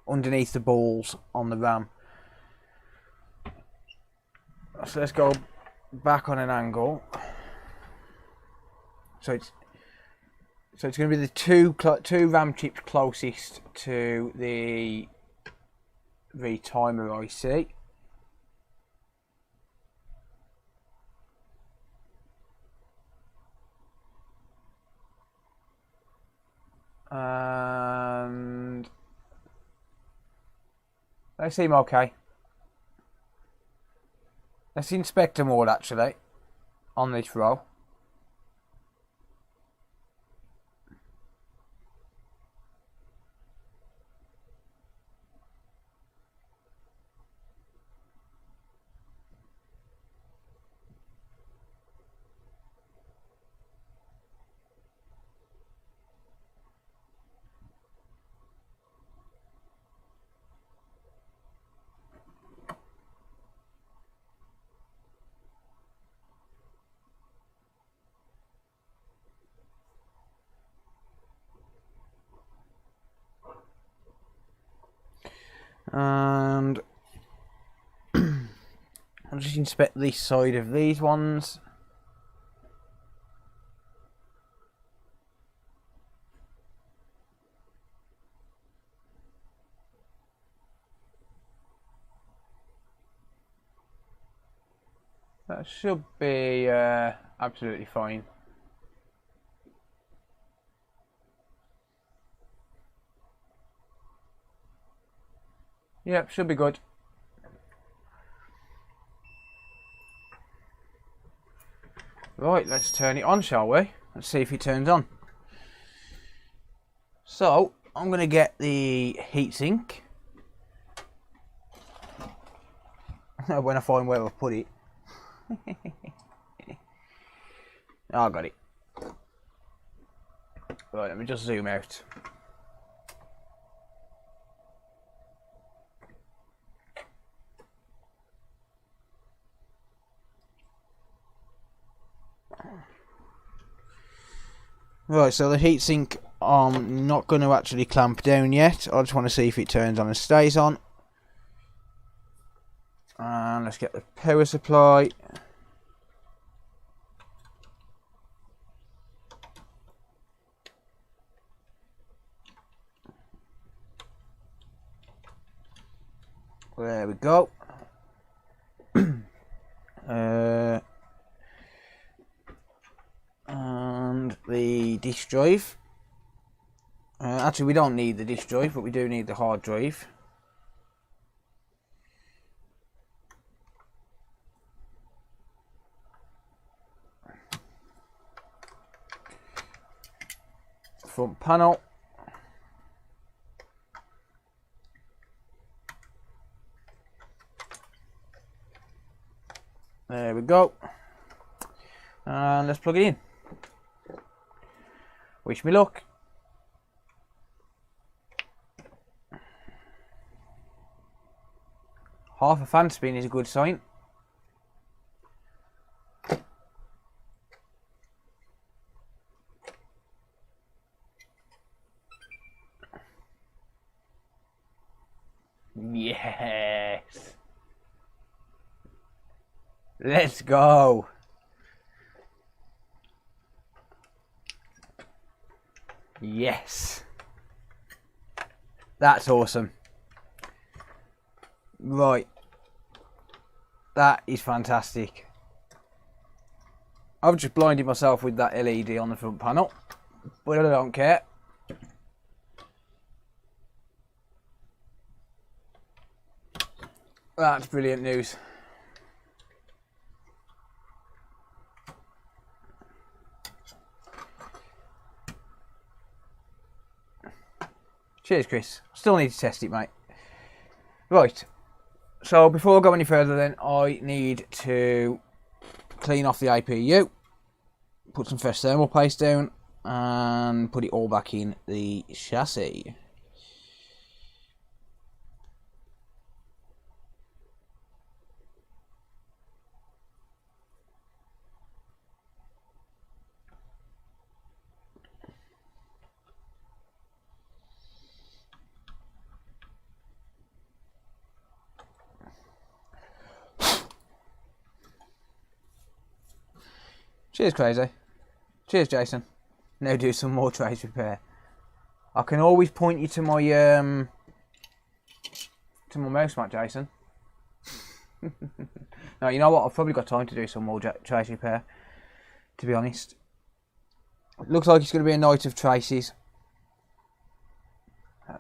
underneath the balls on the RAM. So let's go back on an angle. So it's going to be the two RAM chips closest to the retimer IC. And they seem okay. Let's inspect them all actually on this row. And I'll just inspect this side of these ones. That should be absolutely fine. Yep, should be good. Right, let's turn it on, shall we? Let's see if it turns on. So, I'm going to get the heatsink. When I find where I've put it. I got it. Right, let me just zoom out. Right, so the heatsink I'm not going to actually clamp down yet. I just want to see if it turns on and stays on. And let's get the power supply. There we go. And the disk drive. Actually, we don't need the disk drive, but we do need the hard drive. Front panel. There we go. And let's plug it in. Wish me luck. Half a fan spin is a good sign. Yes. Let's go. Yes. That's awesome. Right. That is fantastic. I've just blinded myself with that LED on the front panel, but I don't care. That's brilliant news. Cheers, Chris. Still need to test it, mate. Right. So before I go any further then, I need to clean off the APU, put some fresh thermal paste down, and put it all back in the chassis. Cheers, Crazy. Cheers, Jason. Now do some more trace repair. I can always point you to my mouse mat, Jason. No, you know what? I've probably got time to do some more trace repair, to be honest. It looks like it's going to be a night of traces.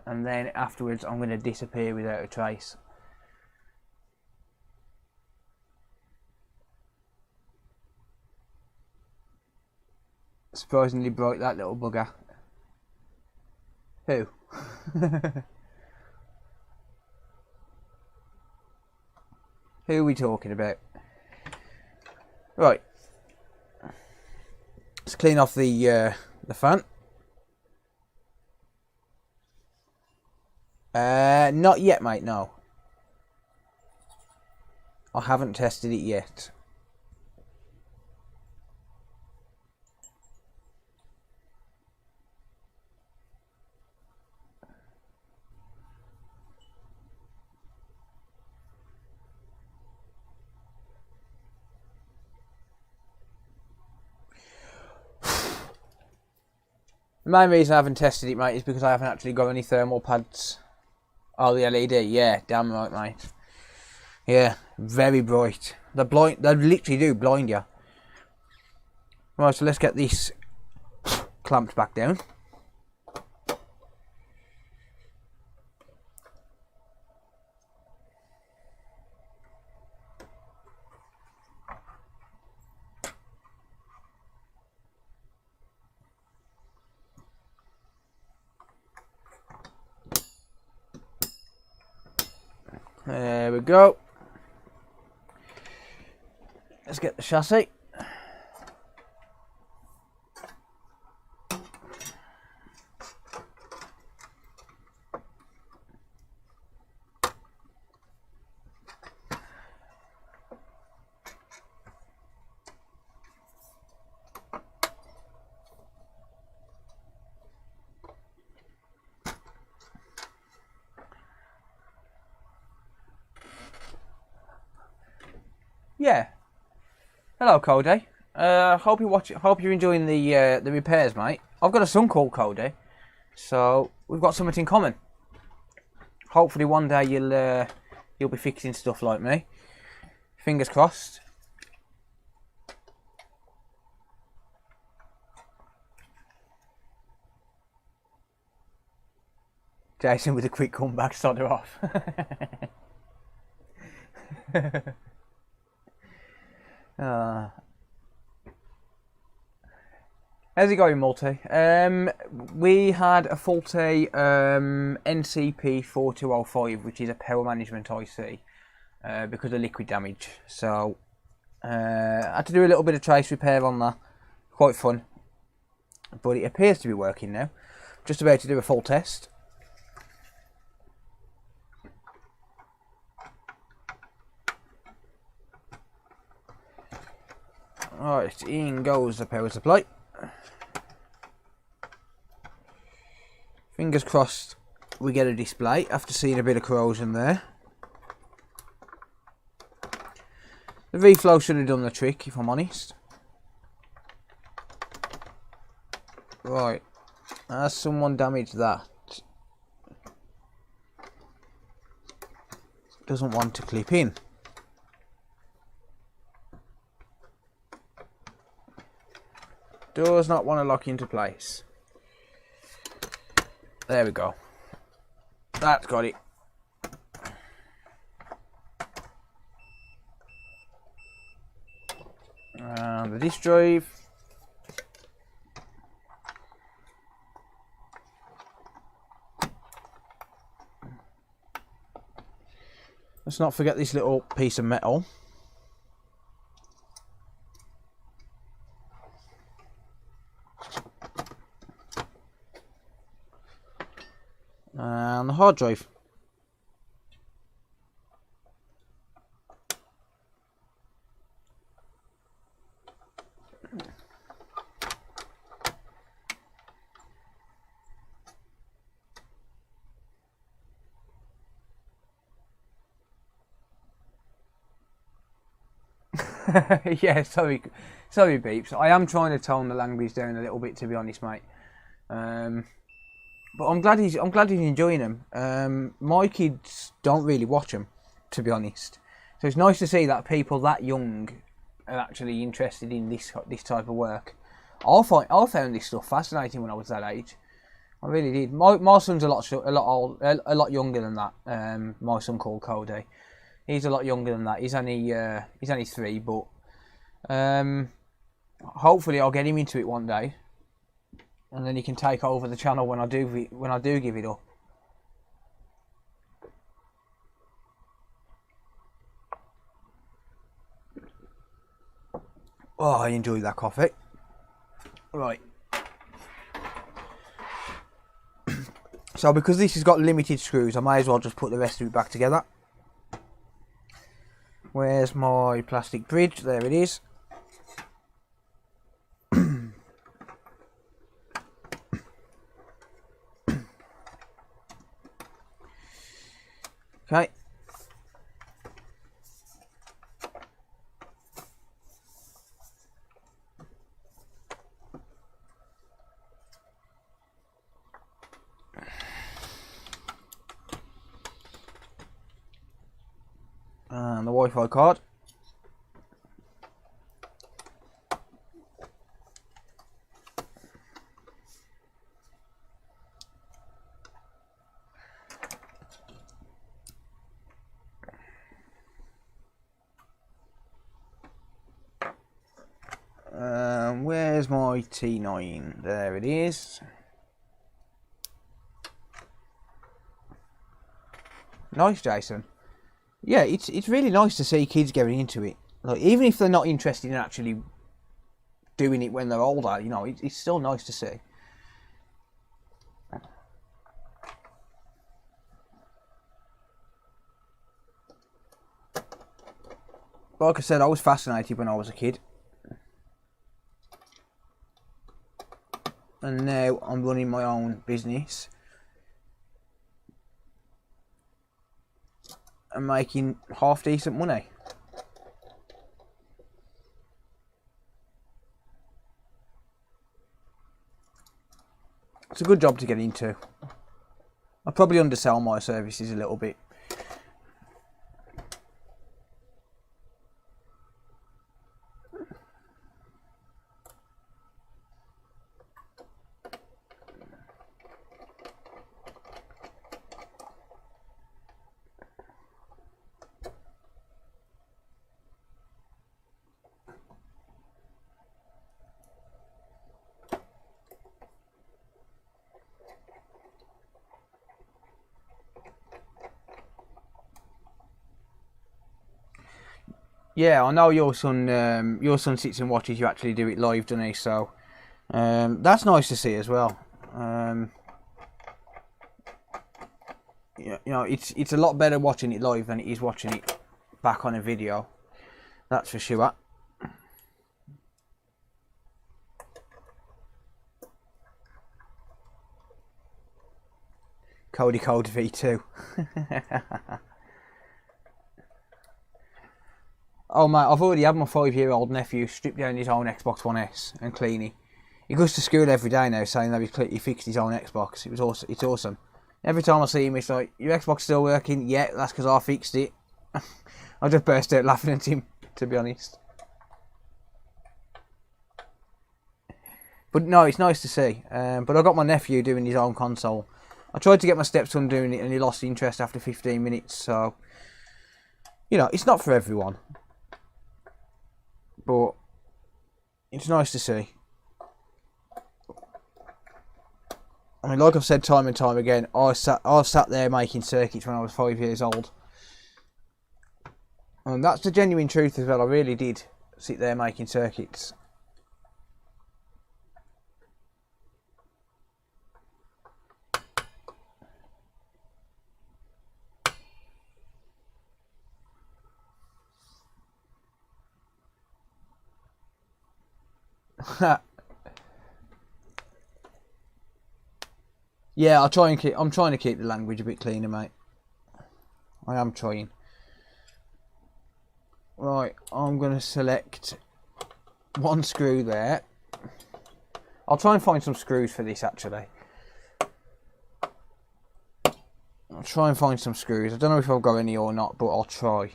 And then afterwards, I'm going to disappear without a trace. Surprisingly bright, that little bugger. Who? Who are we talking about? Right. Let's clean off the fan. Not yet, mate, no. I haven't tested it yet. The main reason I haven't tested it, mate, is because I haven't actually got any thermal pads. Oh, the LED, yeah, damn right, mate. Yeah, very bright. They literally do blind you. Right, so let's get this clamped back down. There we go. Let's get the chassis. Yeah. Hello, Cody. Hope you're enjoying the repairs, mate. I've got a son called Cody, so we've got something in common. Hopefully, one day you'll be fixing stuff like me. Fingers crossed. Jason with a quick comeback, sod her off. How's it going, Multi? We had a faulty NCP 4205, which is a power management IC, because of liquid damage. So I had to do a little bit of trace repair on that. Quite fun, but it appears to be working now. Just about to do a full test. Alright, in goes the power supply. Fingers crossed we get a display after seeing a bit of corrosion there. The reflow should have done the trick, if I'm honest. Right, has someone damaged that? Doesn't want to clip in. Does not want to lock into place. There we go. That's got it. And the disk drive. Let's not forget this little piece of metal. And the hard drive. Yeah, sorry beeps. I am trying to tone the language down a little bit, to be honest, mate. But I'm glad he's enjoying them. My kids don't really watch them, to be honest. So it's nice to see that people that young are actually interested in this type of work. I found this stuff fascinating when I was that age. I really did. My son's a lot younger than that. My son called Cody. He's a lot younger than that. He's only 3, but hopefully I'll get him into it one day, and then he can take over the channel when I do give it up. Oh, I enjoyed that coffee. Right. So because this has got limited screws, I may as well just put the rest of it back together. Where's my plastic bridge? There it is. Okay. and the Wi-Fi card. Where's my T9? There it is. Nice, Jason. Yeah, it's really nice to see kids getting into it. Like, even if they're not interested in actually doing it when they're older, you know, it's still nice to see. Like I said, I was fascinated when I was a kid. And now I'm running my own business and making half decent money. It's a good job to get into. I probably undersell my services a little bit. Yeah, I know your son sits and watches you actually do it live, doesn't he? So that's nice to see as well. You know, it's a lot better watching it live than it is watching it back on a video. That's for sure. Cody Code V2. Oh mate, I've already had my 5-year-old nephew strip down his own Xbox One S and clean it. He goes to school every day now saying that he fixed his own Xbox. It was awesome. It's awesome. Every time I see him, it's like, your Xbox still working? Yeah, that's because I fixed it. I just burst out laughing at him, to be honest. But no, it's nice to see. But I got my nephew doing his own console. I tried to get my stepson doing it and he lost interest after 15 minutes. So, you know, it's not for everyone. But it's nice to see. I mean, like I've said time and time again, I sat there making circuits when I was 5 years old. And that's the genuine truth as well. I really did sit there making circuits. Yeah, I'm trying to keep the language a bit cleaner, mate. I am trying. Right, I'm going to select one screw there. I'll try and find some screws for this, actually. I'll try and find some screws. I don't know if I've got any or not, but I'll try.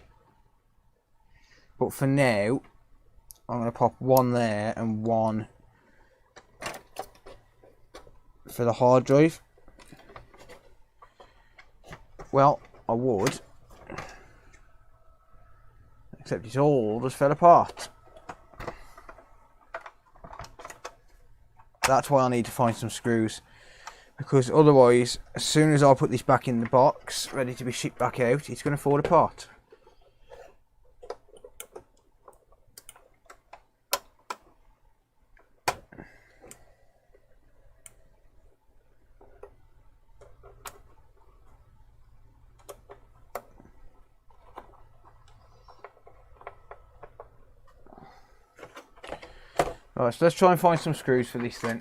But for now, I'm going to pop one there and one for the hard drive. Well, I would, except it all just fell apart. That's why I need to find some screws, because otherwise, as soon as I put this back in the box, ready to be shipped back out, it's going to fall apart. Right, so let's try and find some screws for this then.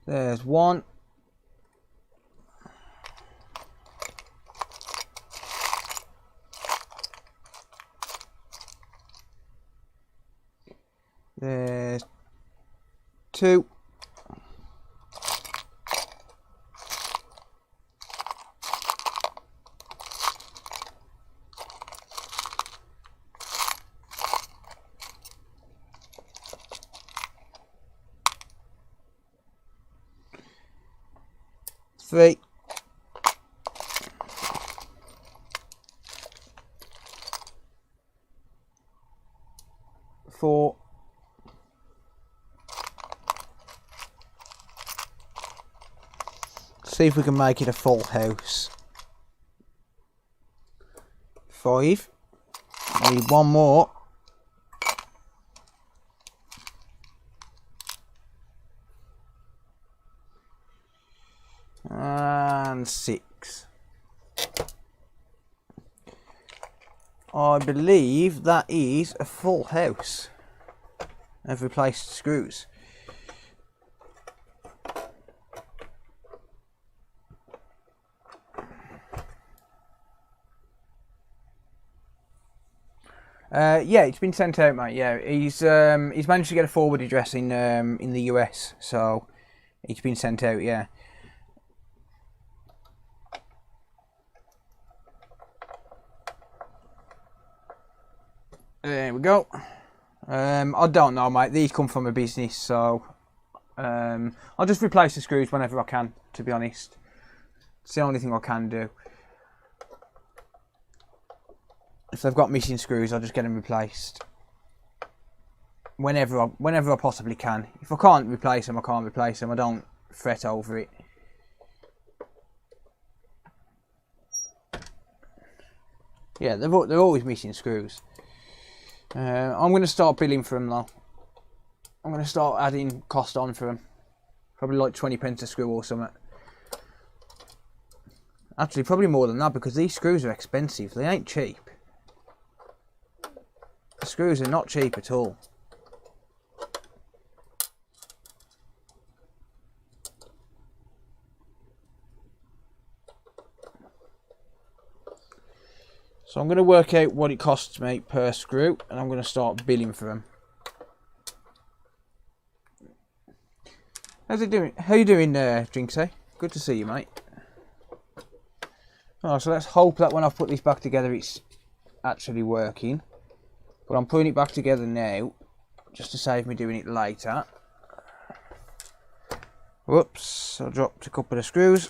There's one. There's 2. 3. 4. 'See if we can make it a full house. 5. Need one more. And 6. I believe that is a full house. I've replaced screws. Yeah, it's been sent out, mate. Yeah, he's managed to get a forward address in the US, so it's been sent out. Yeah. There we go. I don't know, mate. These come from a business, so I'll just replace the screws whenever I can, to be honest. It's the only thing I can do. If they've got missing screws, I'll just get them replaced. Whenever I possibly can. If I can't replace them, I can't replace them. I don't fret over it. Yeah, they're always missing screws. I'm going to start billing for them though. I'm going to start adding cost on for them. Probably like 20 pence a screw or something. Actually, probably more than that because these screws are expensive. They ain't cheap. The screws are not cheap at all. So I'm going to work out what it costs me per screw and I'm going to start billing for them. How's it doing? How you doing there, Jinxie? Good to see you, mate. Oh, so let's hope that when I've put this back together it's actually working. But I'm putting it back together now, just to save me doing it later. Whoops, I dropped a couple of screws.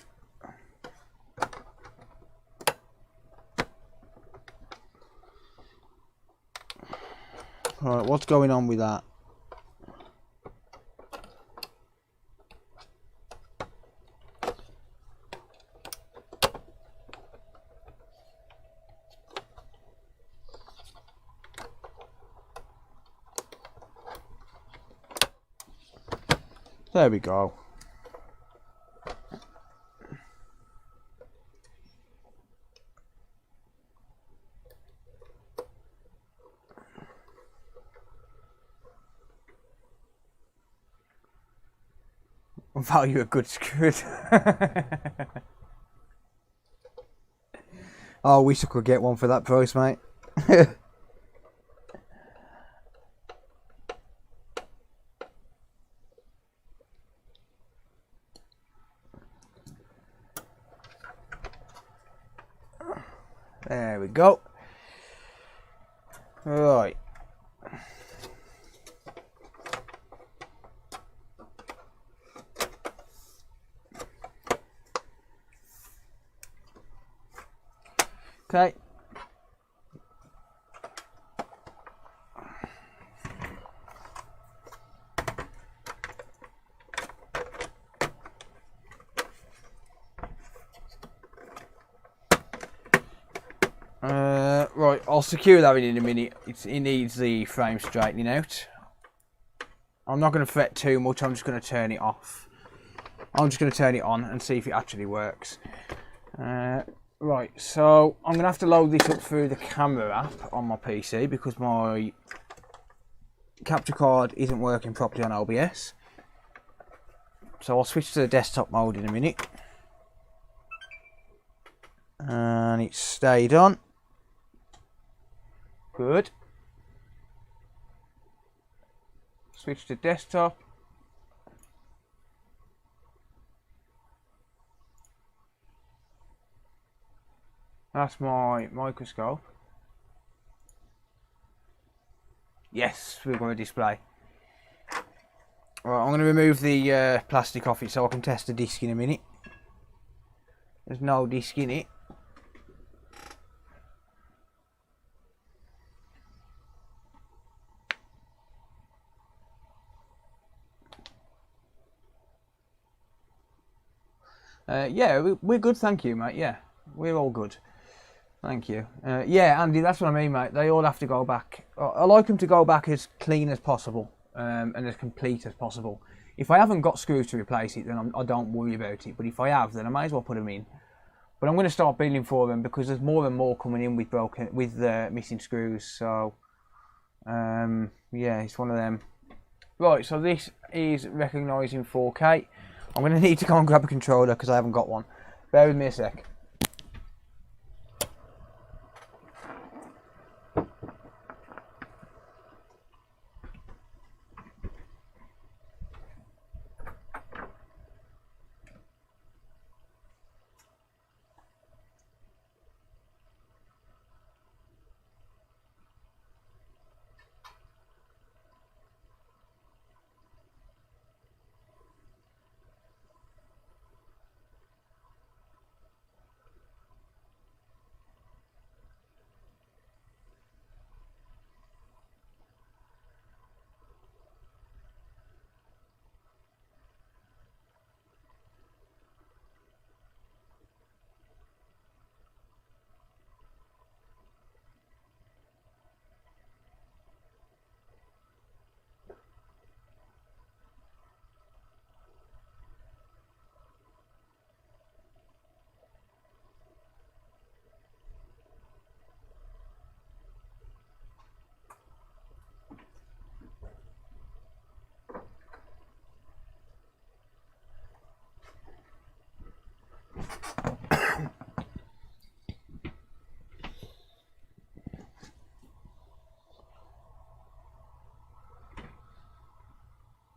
Right, what's going on with that? There we go. Value a good screw. Oh, I wish I could get one for that price, mate. There we go. Right. Okay. Right, I'll secure that in a minute. It needs the frame straightening out. I'm not going to fret too much, I'm just going to turn it off. I'm just going to turn it on and see if it actually works. Right, so I'm going to have to load this up through the camera app on my PC because my capture card isn't working properly on OBS. So I'll switch to the desktop mode in a minute. And it's stayed on. Good. Switch to desktop. That's my microscope. Yes, we're going to display. Right, I'm going to remove the plastic off it so I can test the disc in a minute. There's no disc in it. Yeah, we're good, thank you, mate. Yeah, we're all good. Thank you. Yeah, Andy, that's what I mean, mate. They all have to go back. I like them to go back as clean as possible and as complete as possible. If I haven't got screws to replace it, then I don't worry about it. But if I have, then I might as well put them in. But I'm going to start building for them because there's more and more coming in with missing screws. So, yeah, it's one of them. Right, so this is recognising 4K. I'm going to need to go and grab a controller because I haven't got one. Bear with me a sec.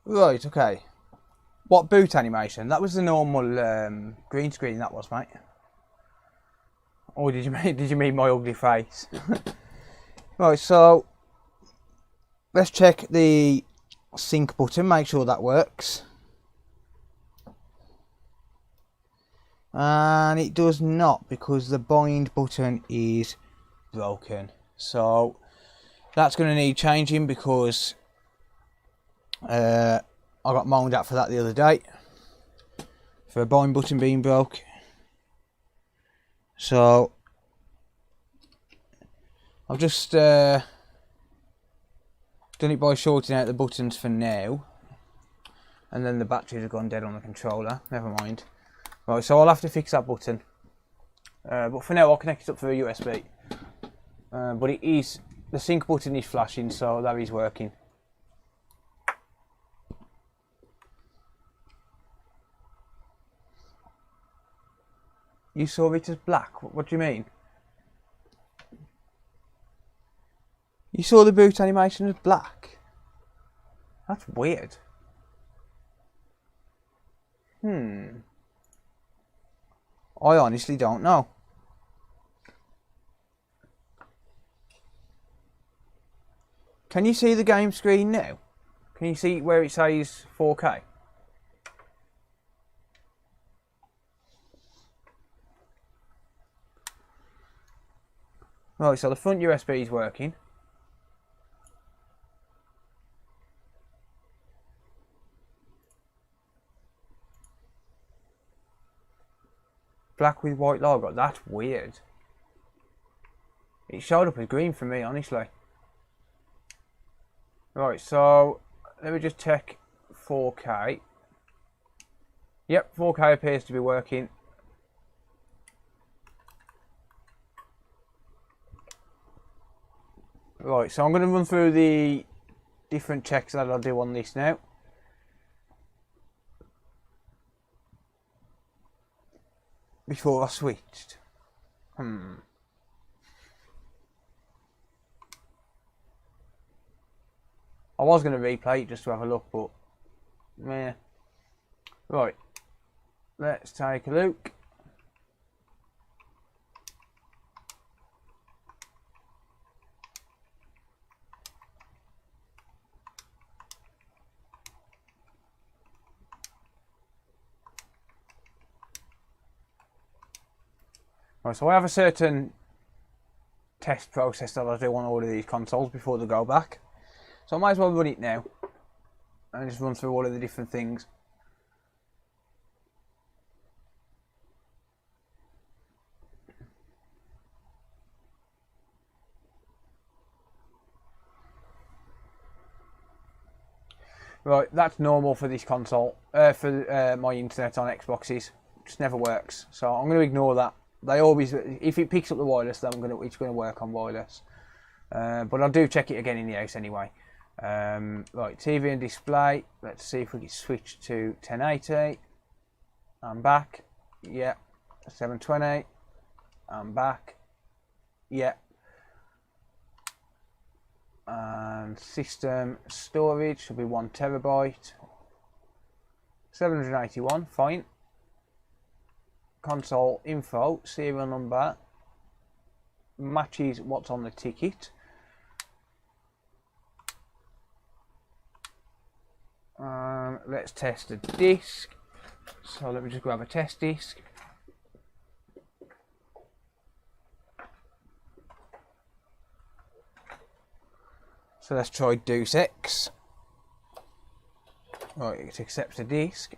Right, okay. What boot animation? That was the normal green screen, that was, mate. Or did you mean my ugly face? Right, so let's check the sync button, make sure that works. And it does not, because the bind button is broken. So that's going to need changing because I got moaned at for that the other day, for a bind button being broke. So I've just done it by shorting out the buttons for now, and then the batteries have gone dead on the controller. Never mind. Right, so I'll have to fix that button, but for now I'll connect it up through a USB. But it is, the sync button is flashing, so that is working. You saw it as black? What do you mean? You saw the boot animation as black? That's weird. I honestly don't know. Can you see the game screen now? Can you see where it says 4K? Right, so the front USB is working. Black with white logo, that's weird. It showed up as green for me, honestly. Right, so let me just check 4K. Yep, 4K appears to be working. Right, so I'm going to run through the different checks that I'll do on this now. Before I switched. I was going to replay it just to have a look, but meh. Right, let's take a look. Right, so I have a certain test process that I do on all of these consoles before they go back. So I might as well run it now and just run through all of the different things. Right, that's normal for this console, for my internet on Xboxes. It just never works. So I'm going to ignore that. They always, if it picks up the wireless, then it's going to work on wireless. But I'll do check it again in the house anyway. Right, TV and display. Let's see if we can switch to 1080. I'm back. Yeah. 720. I'm back. Yeah. And system storage should be 1 terabyte. 781, fine. Console info, serial number matches what's on the ticket. Let's test the disc. So let me just grab a test disc. So let's try Deus Ex. Right, it accepts the disc.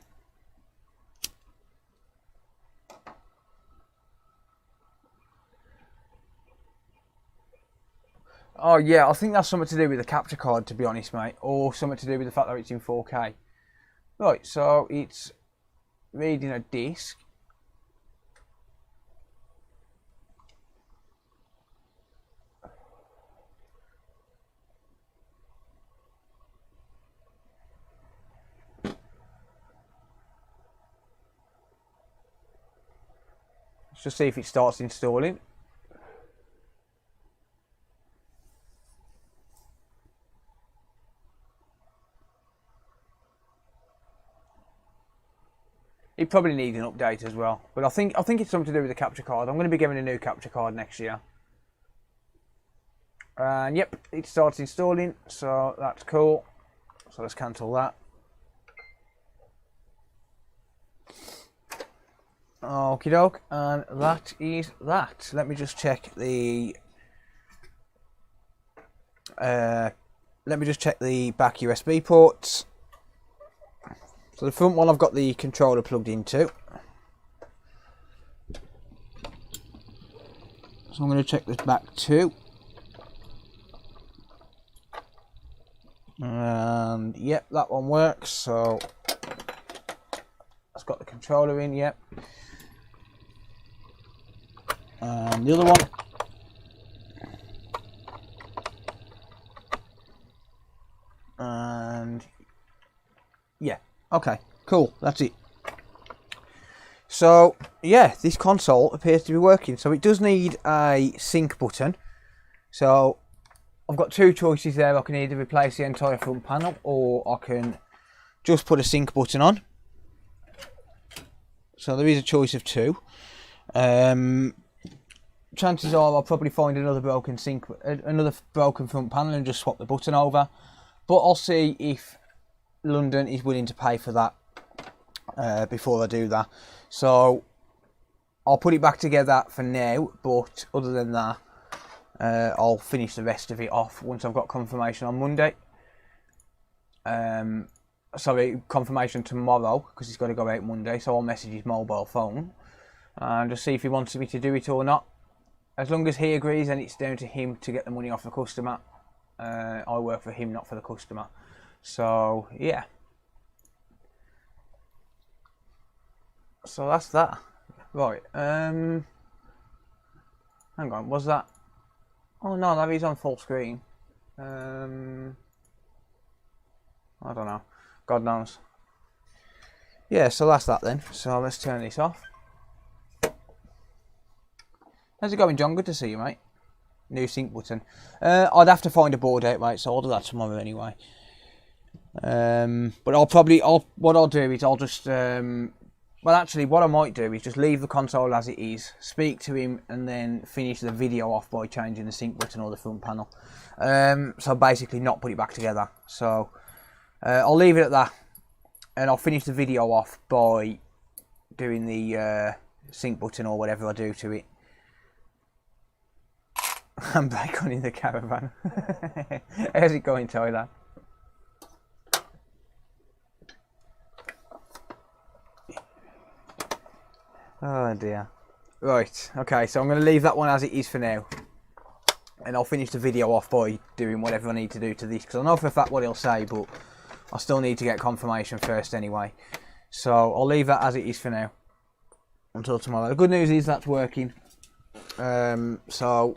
Oh yeah, I think that's something to do with the capture card, to be honest, mate, or something to do with the fact that it's in 4K. Right, so it's reading a disc. Let's just see if it starts installing. It probably needs an update as well, but I think it's something to do with the capture card. I'm going to be getting a new capture card next year. And yep, it starts installing, so that's cool. So let's cancel that. Okie doke, and that is that. Let me just check the back USB ports. So the front one I've got the controller plugged into. So I'm going to check this back too. And yep, that one works. So it's got the controller in, yep. And the other one. And yeah. Okay, cool, that's it. So, yeah, this console appears to be working. So it does need a sync button. So, I've got two choices there. I can either replace the entire front panel, or I can just put a sync button on. So there is a choice of two. Chances are I'll probably find another broken front panel and just swap the button over. But I'll see if London is willing to pay for that before I do that. So I'll put it back together for now, but other than that, I'll finish the rest of it off once I've got confirmation on Monday. Sorry, confirmation tomorrow, because it's got to go out Monday, so I'll message his mobile phone and just see if he wants me to do it or not. As long as he agrees, then it's down to him to get the money off the customer. I work for him, not for the customer. So, yeah. So that's that. Right. Hang on, was that? Oh no, that is on full screen. I don't know. God knows. Yeah, so that's that then. So let's turn this off. How's it going, John? Good to see you, mate. New sync button. I'd have to find a board out, mate, so I'll do that tomorrow anyway. But what I'll do is I'll just well, actually, what I might do is just leave the console as it is, speak to him, and then finish the video off by changing the sync button or the front panel. So basically, not put it back together. So I'll leave it at that, and I'll finish the video off by doing the sync button or whatever I do to it. I'm back on in the caravan. How's it going, Tyler? Oh dear. Right, okay, so I'm going to leave that one as it is for now. And I'll finish the video off by doing whatever I need to do to this, because I know for a fact what he'll say, but I still need to get confirmation first anyway. So I'll leave that as it is for now, until tomorrow. The good news is that's working. So,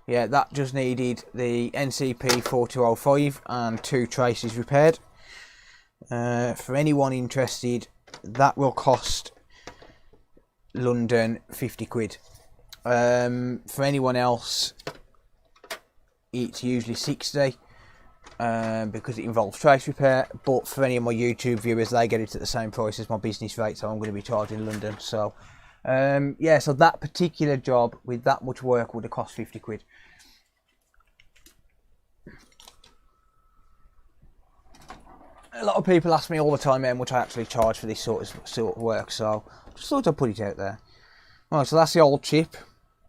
yeah, that just needed the NCP 4205 and 2 traces repaired. For anyone interested, that will cost London 50 quid. For anyone else, it's usually 60 because it involves trace repair. But for any of my YouTube viewers, they get it at the same price as my business rate, so I'm going to be charging London. So yeah, so that particular job with that much work would have cost 50 quid. A lot of people ask me all the time how much I actually charge for this sort of work, so just thought I'd put it out there. Right, so that's the old chip,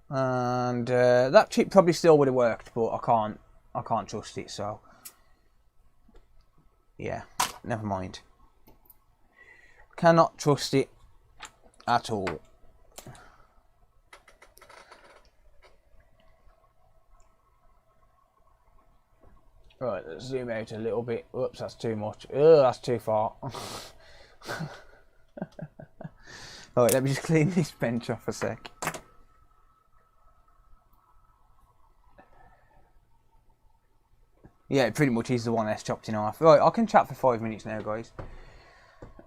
and that chip probably still would have worked, but I can't trust it, so yeah, never mind. Cannot trust it at all. Right, let's zoom out a little bit. Whoops, that's too much. Ugh, that's too far. Right, let me just clean this bench off a sec. Yeah, it pretty much is the 1S chopped in half. Right, I can chat for 5 minutes now, guys.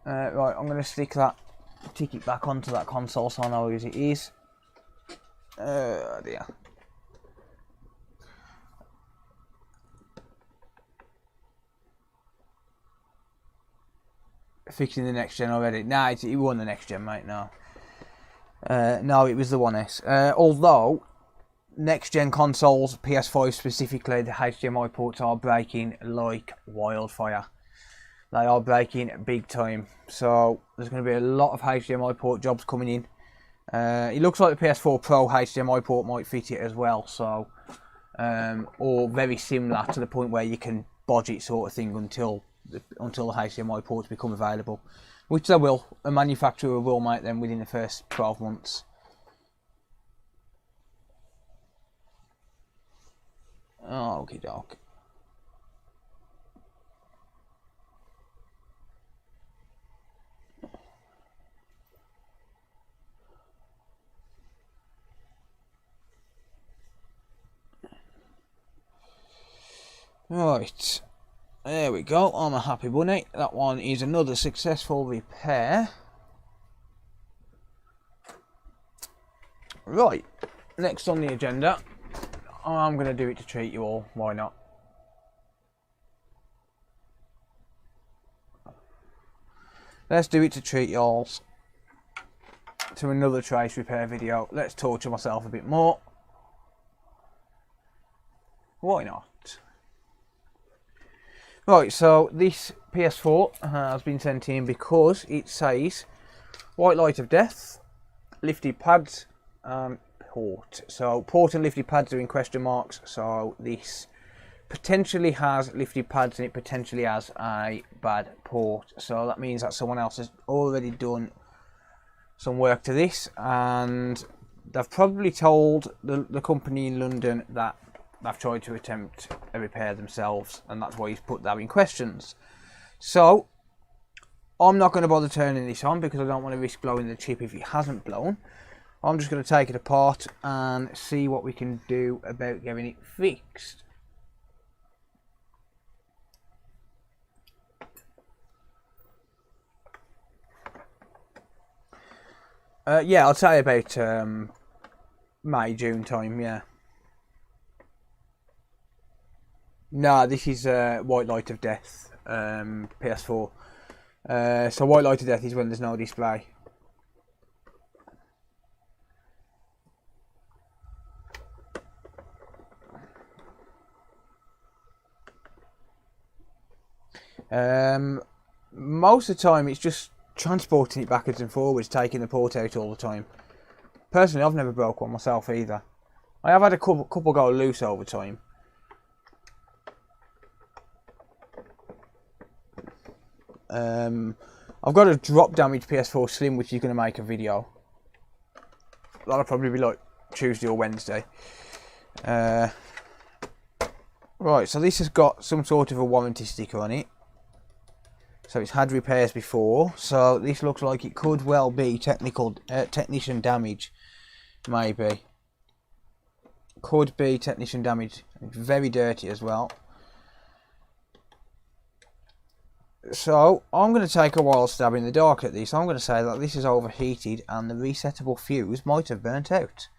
Right, I'm going to stick it back onto that console so I know as it is. Oh dear. Fixing the next gen already. Nah, it won the next gen, mate. No. No, it was the 1S. Although next gen consoles, PS5 specifically, the HDMI ports are breaking like wildfire. They are breaking big time. So there's going to be a lot of HDMI port jobs coming in. It looks like the PS4 Pro HDMI port might fit it as well. So, or very similar to the point where you can bodge it sort of thing until the HDMI ports become available, which they will. A manufacturer will make them within the first 12 months. Oh, okie doke. Right. There we go, I'm a happy bunny. That one is another successful repair. Right, next on the agenda, I'm going to do it to treat you all, why not? Let's do it to treat y'all to another trace repair video. Let's torture myself a bit more. Why not? Right, so this PS4 has been sent in because it says white light of death, lifted pads and port. So port and lifted pads are in question marks, so this potentially has lifted pads and it potentially has a bad port. So that means that someone else has already done some work to this, and they've probably told the company in London that they've tried to attempt a repair themselves, and that's why he's put that in questions. So I'm not going to bother turning this on because I don't want to risk blowing the chip if it hasn't blown. I'm just going to take it apart and see what we can do about getting it fixed. Yeah, I'd say about May, June time, yeah. No, this is White Light of Death. PS4. So white light to death is when there's no display. Most of the time it's just transporting it backwards and forwards, taking the port out all the time. Personally, I've never broke one myself either. I have had a couple go loose over time. I've got a drop damage PS4 Slim, which is going to make a video. That'll probably be like Tuesday or Wednesday. Right, so this has got some sort of a warranty sticker on it. So it's had repairs before, so this looks like it could well be technician damage, maybe. Could be technician damage. It's very dirty as well. So I'm going to take a wild stab in the dark at this. I'm going to say that this is overheated and the resettable fuse might have burnt out.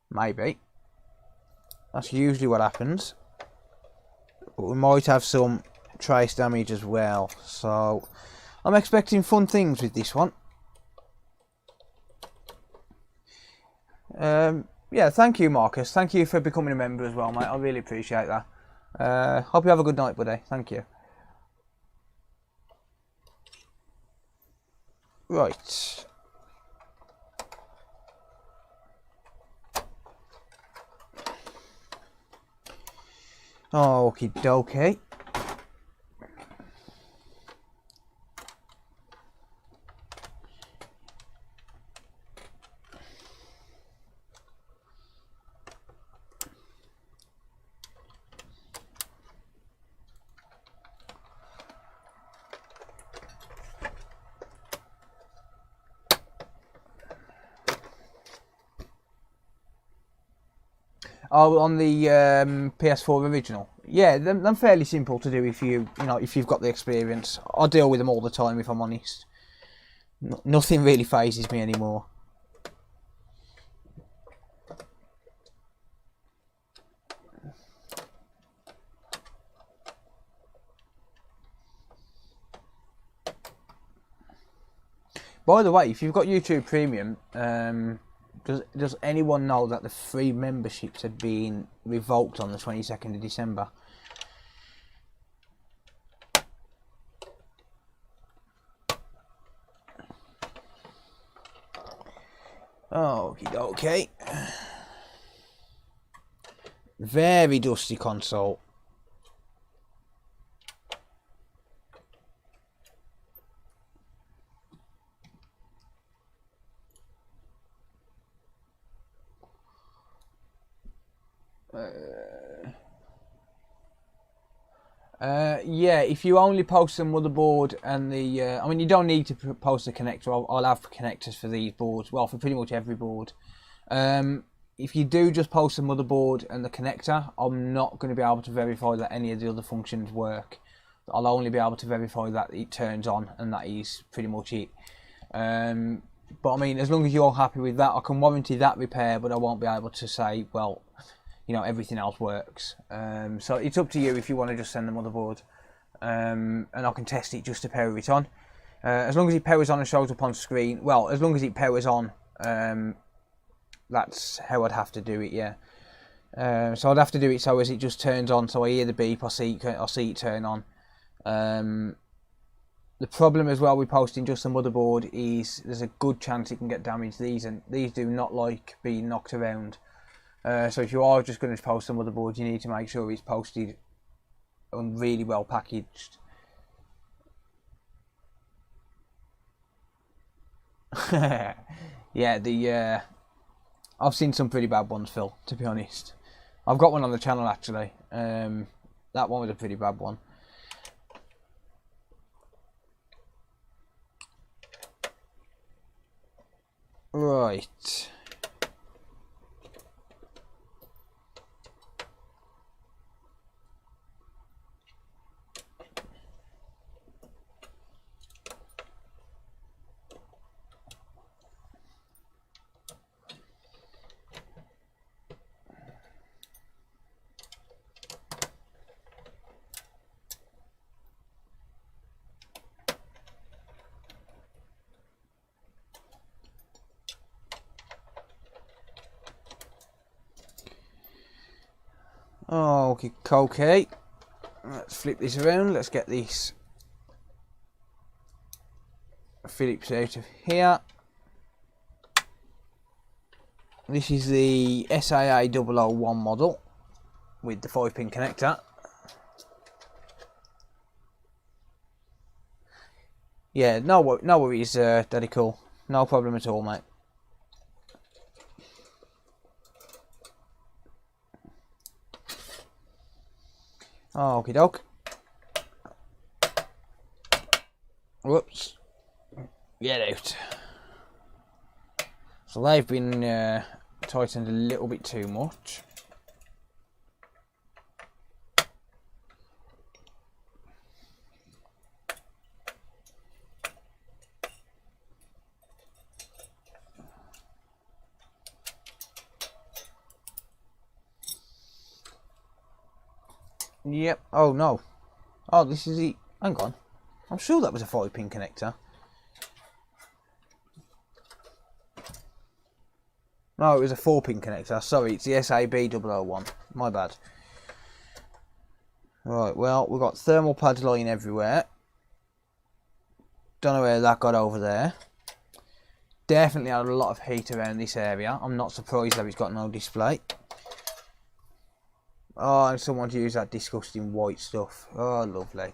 Maybe. That's usually what happens. But we might have some trace damage as well, so I'm expecting fun things with this one. Yeah, thank you, Marcus. Thank you for becoming a member as well, mate. I really appreciate that. Hope you have a good night, buddy. Thank you. Right. Okie dokie. Oh, on the PS4 original. Yeah, they're fairly simple to do if you've got the experience. I deal with them all the time, if I'm honest. Nothing really phases me anymore. By the way, if you've got YouTube Premium, does anyone know that the free memberships had been revoked on the 22nd of December? Okie dokie. Very dusty console. Yeah, if you only post the motherboard and the... I mean, you don't need to post the connector. I'll have connectors for these boards. Well, for pretty much every board. If you do just post the motherboard and the connector, I'm not going to be able to verify that any of the other functions work. I'll only be able to verify that it turns on, and that is pretty much it. But I mean, as long as you're happy with that, I can warranty that repair, but I won't be able to say, well, you know, everything else works. So it's up to you if you want to just send the motherboard, and I can test it just to power it on. As long as it powers on and shows up on screen, well, as long as it powers on, that's how I'd have to do it, yeah. So I'd have to do it so as it just turns on, so I hear the beep, I see it turn on. The problem as well with posting just the motherboard is there's a good chance it can get damaged. These do not like being knocked around. So if you are just going to post the motherboard, you need to make sure it's posted and really well packaged. Yeah, I've seen some pretty bad ones, Phil, to be honest. I've got one on the channel actually. That one was a pretty bad one. Right. Okay, okay. Let's flip this around. Let's get this Phillips out of here. This is the SIA 001 model with the 5-pin connector. Yeah, no worries, Daddy Cool. No problem at all, mate. Okie doke. Whoops. Get out. So they've been tightened a little bit too much. Yep. Oh no. Oh, this is the. Hang on. I'm sure that was a 5-pin connector. No, it was a 4-pin connector. Sorry, it's the SAB 001. My bad. Right, well, we've got thermal pads lying everywhere. Don't know where that got over there. Definitely had a lot of heat around this area. I'm not surprised that it's got no display. Oh, and someone to use that disgusting white stuff. Oh, lovely.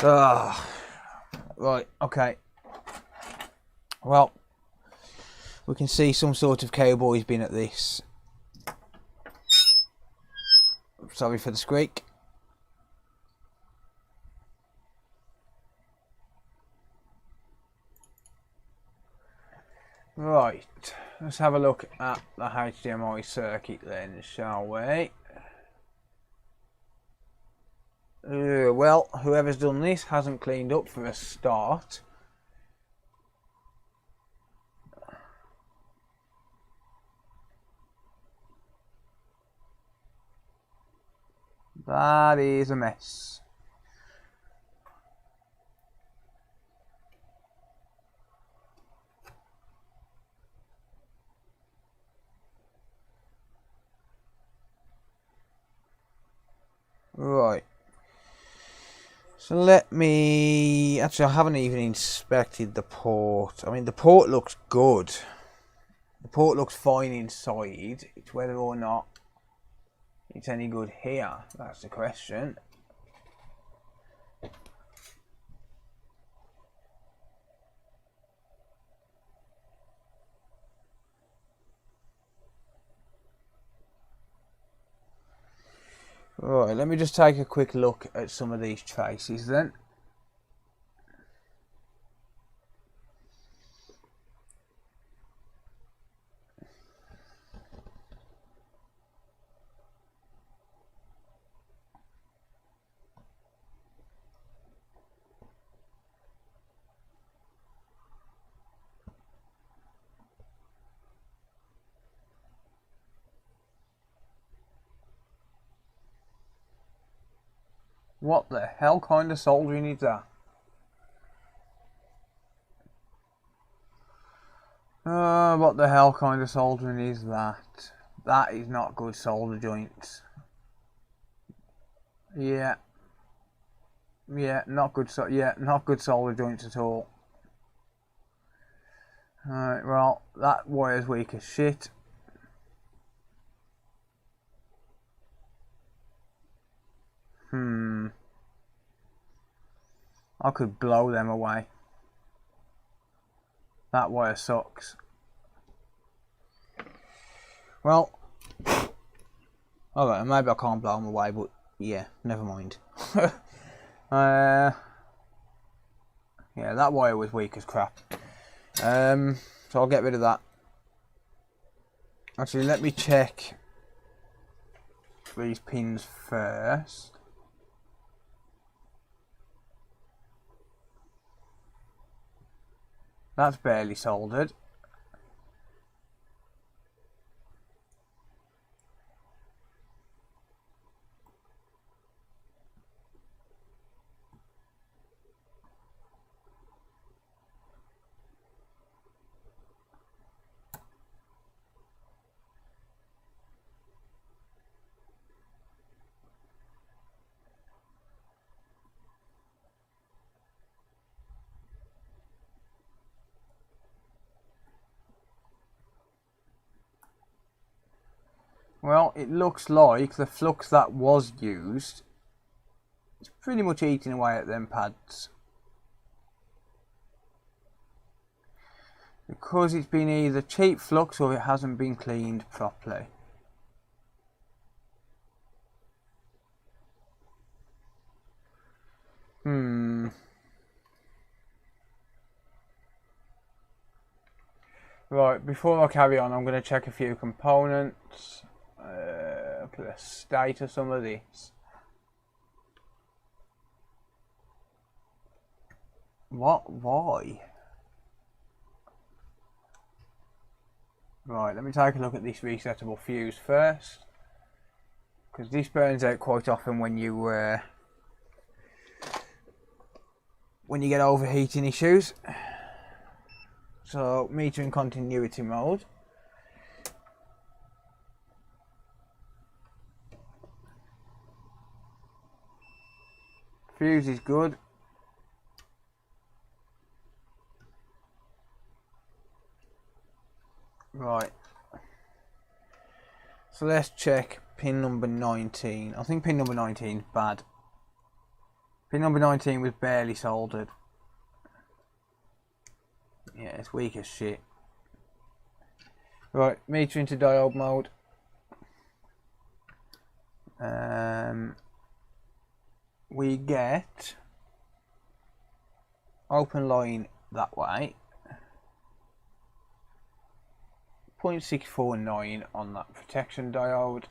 Oh, right, okay. Well, we can see some sort of cowboy's been at this. Sorry for the squeak. Right, let's have a look at the HDMI circuit then, shall we? Well, whoever's done this hasn't cleaned up for a start. That is a mess. Right. So let me... Actually, I haven't even inspected the port. I mean, the port looks good. The port looks fine inside. It's whether or not it's any good here. That's the question. Right, let me just take a quick look at some of these traces then. What the hell kind of soldering is that? What the hell kind of soldering is that? That is not good solder joints. Yeah. Yeah, not good not good solder joints at all. Alright, well, that wire's weak as shit. I could blow them away. That wire sucks. Well, alright, maybe I can't blow them away, but yeah, never mind. Yeah, that wire was weak as crap. So I'll get rid of that. Actually, let me check these pins first. That's barely soldered. Well, it looks like the flux that was used is pretty much eating away at them pads. Because it's been either cheap flux or it hasn't been cleaned properly. Right, before I carry on, I'm going to check a few components. Put a state of some of this. What? Why? Right, let me take a look at this resettable fuse first. Because this burns out quite often when you get overheating issues. So, meter in continuity mode. Fuse is good. Right. So let's check pin number 19. I think pin number 19 is bad. Pin number 19 was barely soldered. Yeah, it's weak as shit. Right, meter into diode mode. We get open line that way. 0.649 on that protection diode.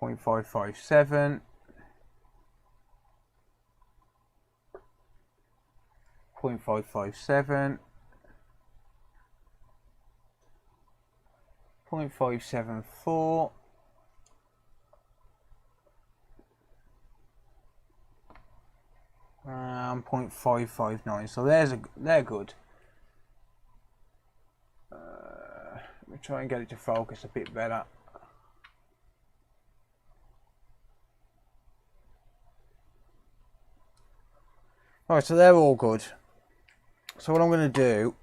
.557. 0.557. 0.574. And 0.559. So they're good. Let me try and get it to focus a bit better. Alright, so they're all good. So what I'm going to do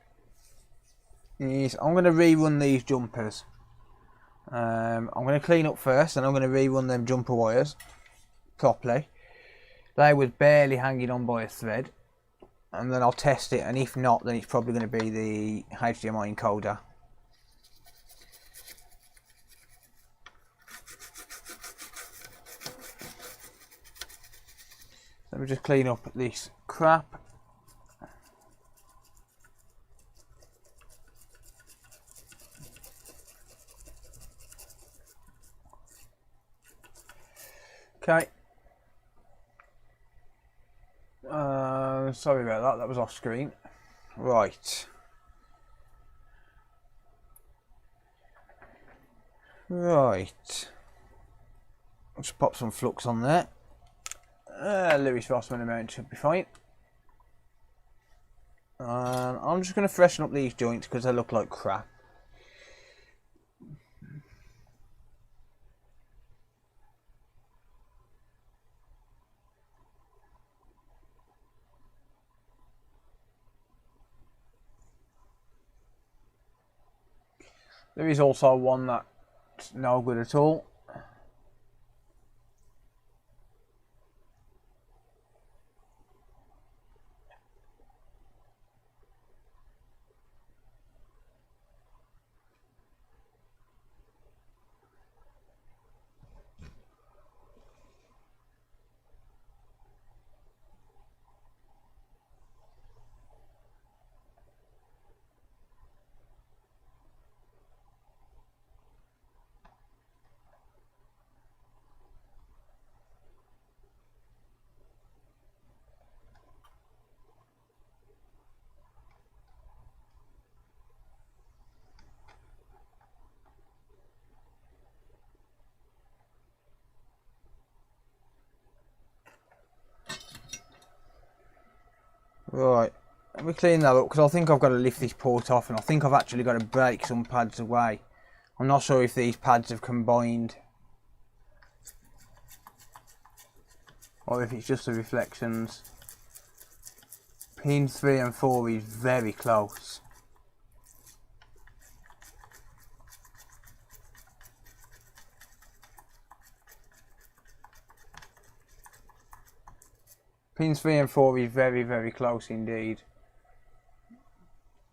is I'm going to rerun these jumpers. I'm going to clean up first, and I'm going to rerun them jumper wires properly. They was barely hanging on by a thread, and then I'll test it, and if not, then it's probably going to be the HDMI encoder. Let me just clean up this crap. Okay. Sorry about that, that was off screen. Right. Right. Let's pop some flux on there. Lewis Rossman amount should be fine. I'm just going to freshen up these joints because they look like crap. There is also one that's no good at all. Right, let me clean that up because I think I've got to lift this port off, and I think I've actually got to break some pads away. I'm not sure if these pads have combined or if it's just the reflections. Pins 3 and 4 is very close. Pins 3 and 4 is very, very close indeed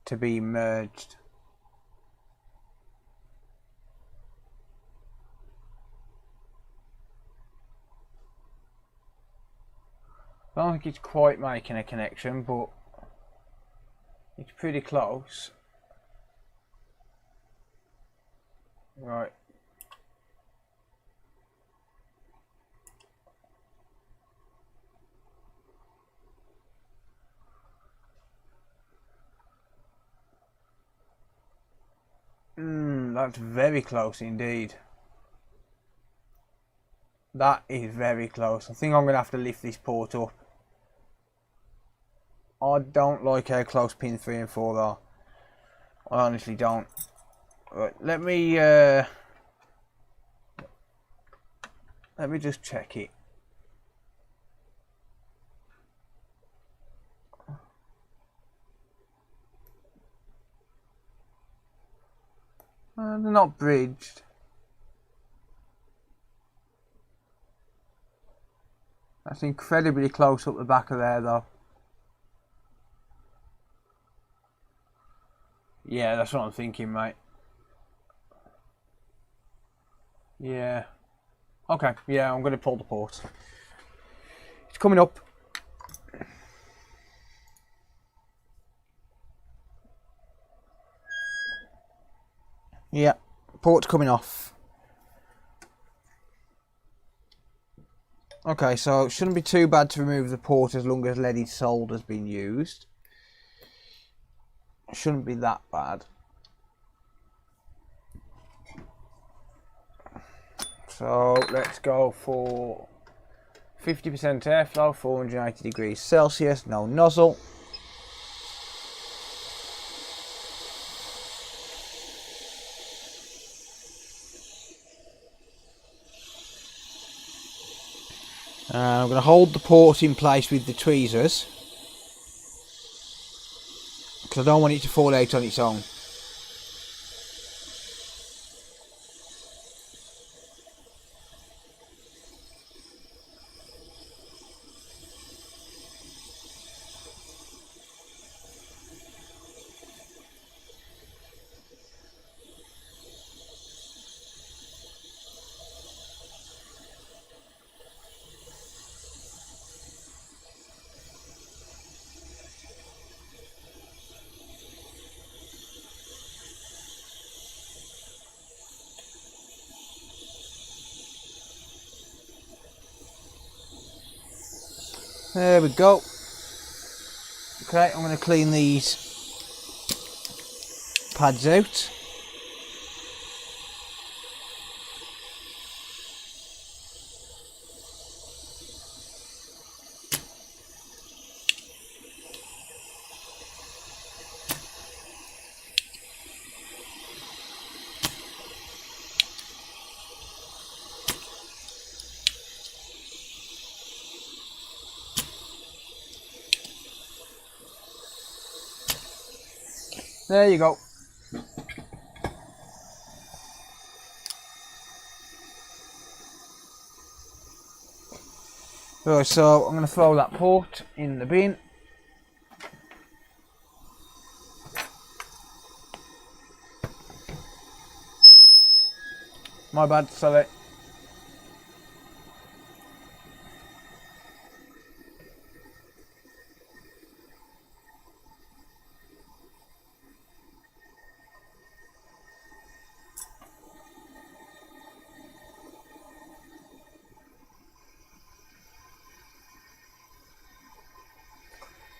to be merged. I don't think it's quite making a connection, but it's pretty close. Right. That's very close indeed. That is very close. I think I'm going to have to lift this port up. I don't like how close pin 3 and 4 are. I honestly don't. Right, let me just check it. They're not bridged. That's incredibly close up the back of there though. Yeah, that's what I'm thinking, mate. Yeah. Okay, yeah, I'm going to pull the port. It's coming up. Yeah, port's coming off. Okay, so it shouldn't be too bad to remove the port as long as leaded solder's been used. It shouldn't be that bad. So let's go for 50% airflow, 480 degrees Celsius, no nozzle. And I'm going to hold the port in place with the tweezers because I don't want it to fall out on its own. There we go. Okay, I'm going to clean these pads out. There you go. Right, so I'm going to throw that port in the bin. My bad, sorry.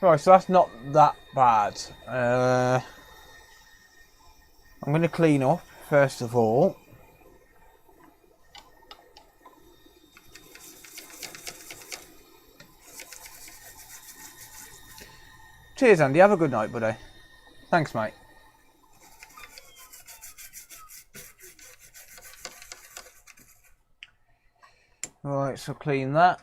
Right, so that's not that bad. I'm going to clean up first of all. Cheers, Andy. Have a good night, buddy. Thanks, mate. Right, so clean that.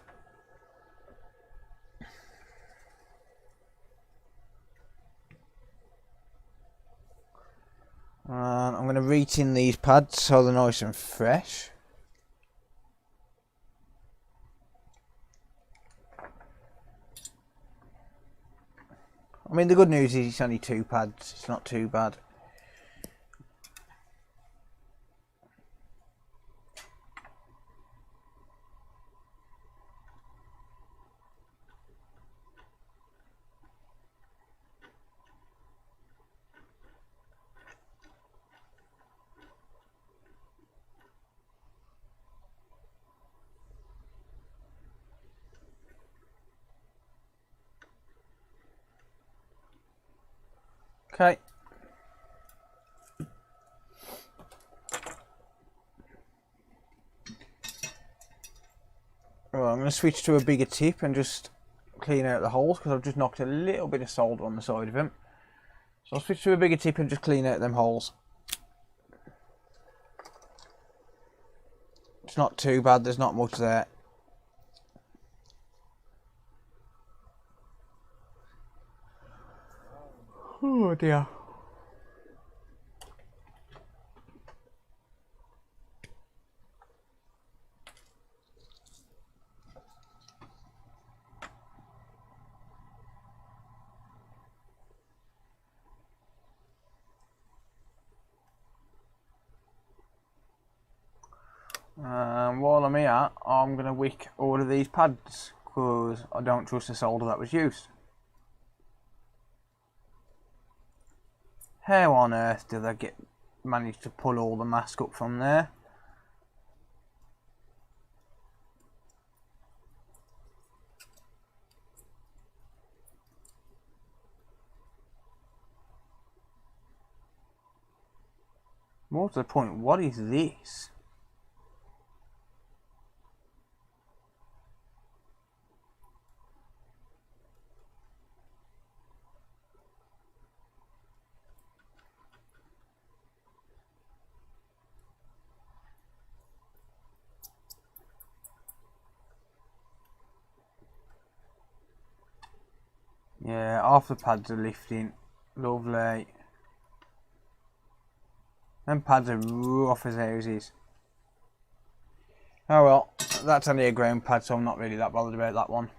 And I'm going to re-tin these pads so they're nice and fresh. I mean, the good news is it's only 2 pads, it's not too bad. Okay. Right, I'm going to switch to a bigger tip and just clean out the holes because I've just knocked a little bit of solder on the side of them. So I'll switch to a bigger tip and just clean out them holes. It's not too bad, there's not much there. Oh dear. While I'm here, I'm going to wick all of these pads because I don't trust the solder that was used. How on earth do they manage to pull all the mask up from there? More to the point, what is this? Yeah, half the pads are lifting. Lovely. Them pads are rough as houses. Oh well, that's only a ground pad, so I'm not really that bothered about that one.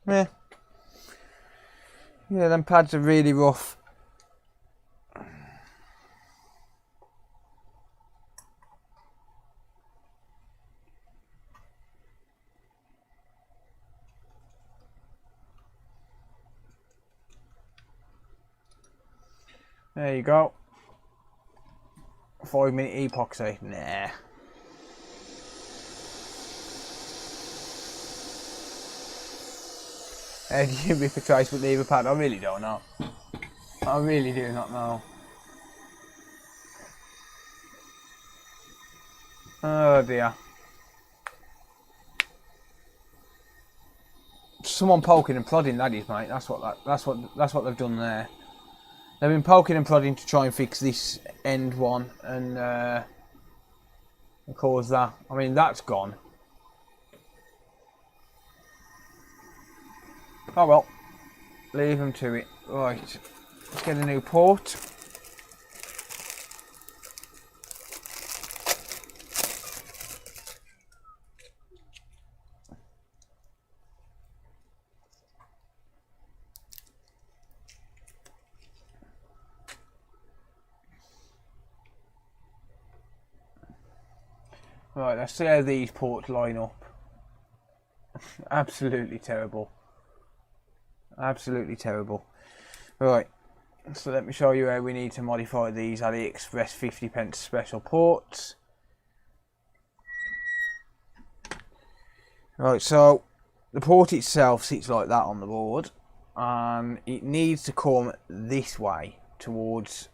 Yeah. Yeah, them pads are really rough. There you go. 5-minute epoxy. Nah. How do you rip a trace but leave a pad? I really don't know. I really do not know. Oh dear. Someone poking and prodding, that is, mate. That's what they've done there. They've been poking and prodding to try and fix this end one and cause that. I mean, that's gone. Oh well, leave them to it. Right, let's get a new port. Right, let's see how these ports line up. Absolutely terrible. Absolutely terrible. Right, so let me show you how we need to modify these AliExpress 50p special ports. Right, so the port itself sits like that on the board, and it needs to come this way towards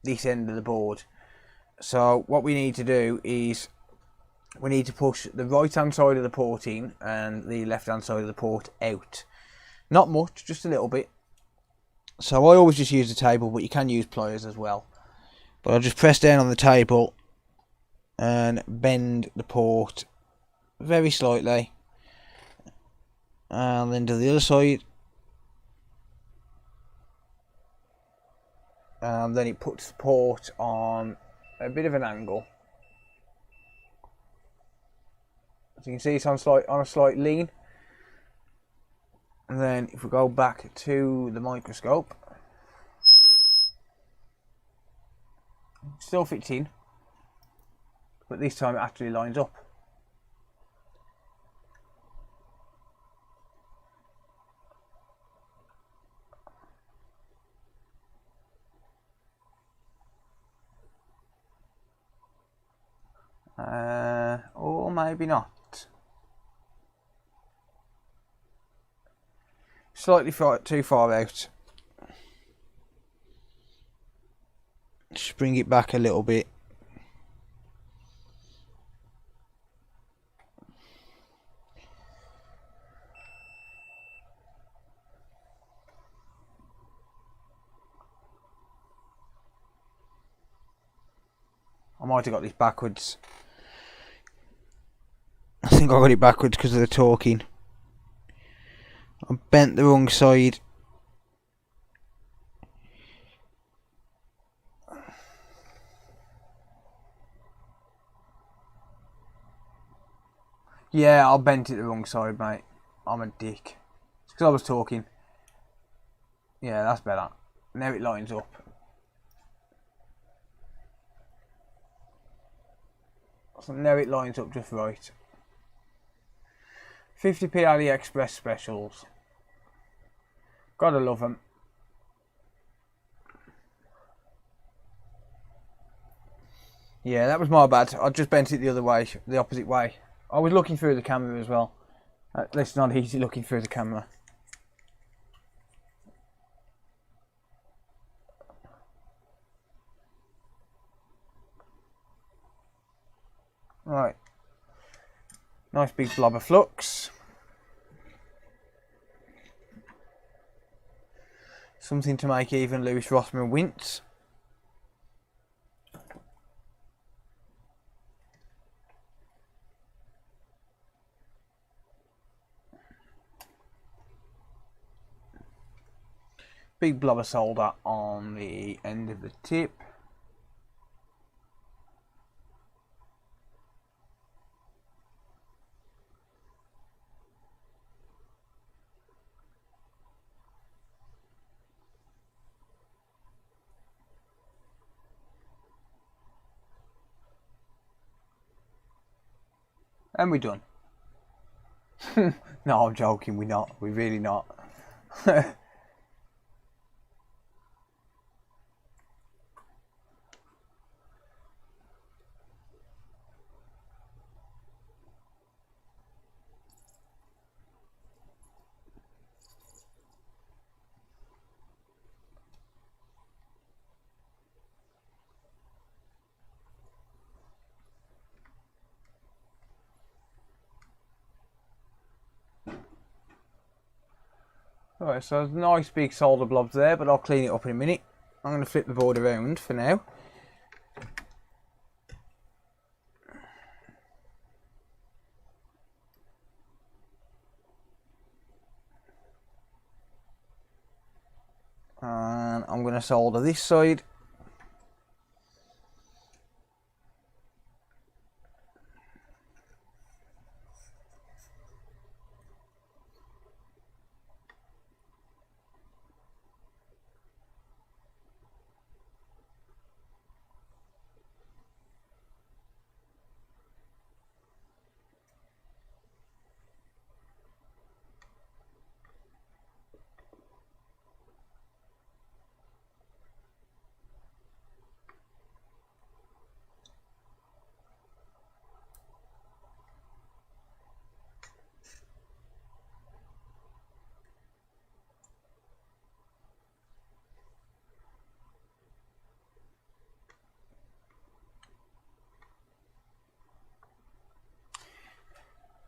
this end of the board. So what we need to do is we need to push the right hand side of the port in and the left hand side of the port out. Not much, just a little bit. So I always just use the table, but you can use pliers as well. But I'll just press down on the table and bend the port very slightly, and then to the other side, and then it puts the port on a bit of an angle. As you can see, it's on a slight lean. And then if we go back to the microscope, it still fits in, but this time it actually lines up. Or maybe not. Slightly too far out. Just bring it back a little bit. I might have got this backwards. I think I got it backwards because of the talking. I bent the wrong side. Yeah, I bent it the wrong side, mate. I'm a dick. It's because I was talking. Yeah, that's better. Now it lines up. So now it lines up just right. 50p AliExpress specials. Gotta love them. Yeah, that was my bad. I just bent it the other way, the opposite way. I was looking through the camera as well. It's not easy looking through the camera. Right. Nice big blob of flux. Something to make even Lewis Rossman wince. Big blob of solder on the end of the tip. And we're done. No, I'm joking, we're not. We're really not. Alright, so there's nice big solder blobs there, but I'll clean it up in a minute. I'm going to flip the board around for now. And I'm going to solder this side.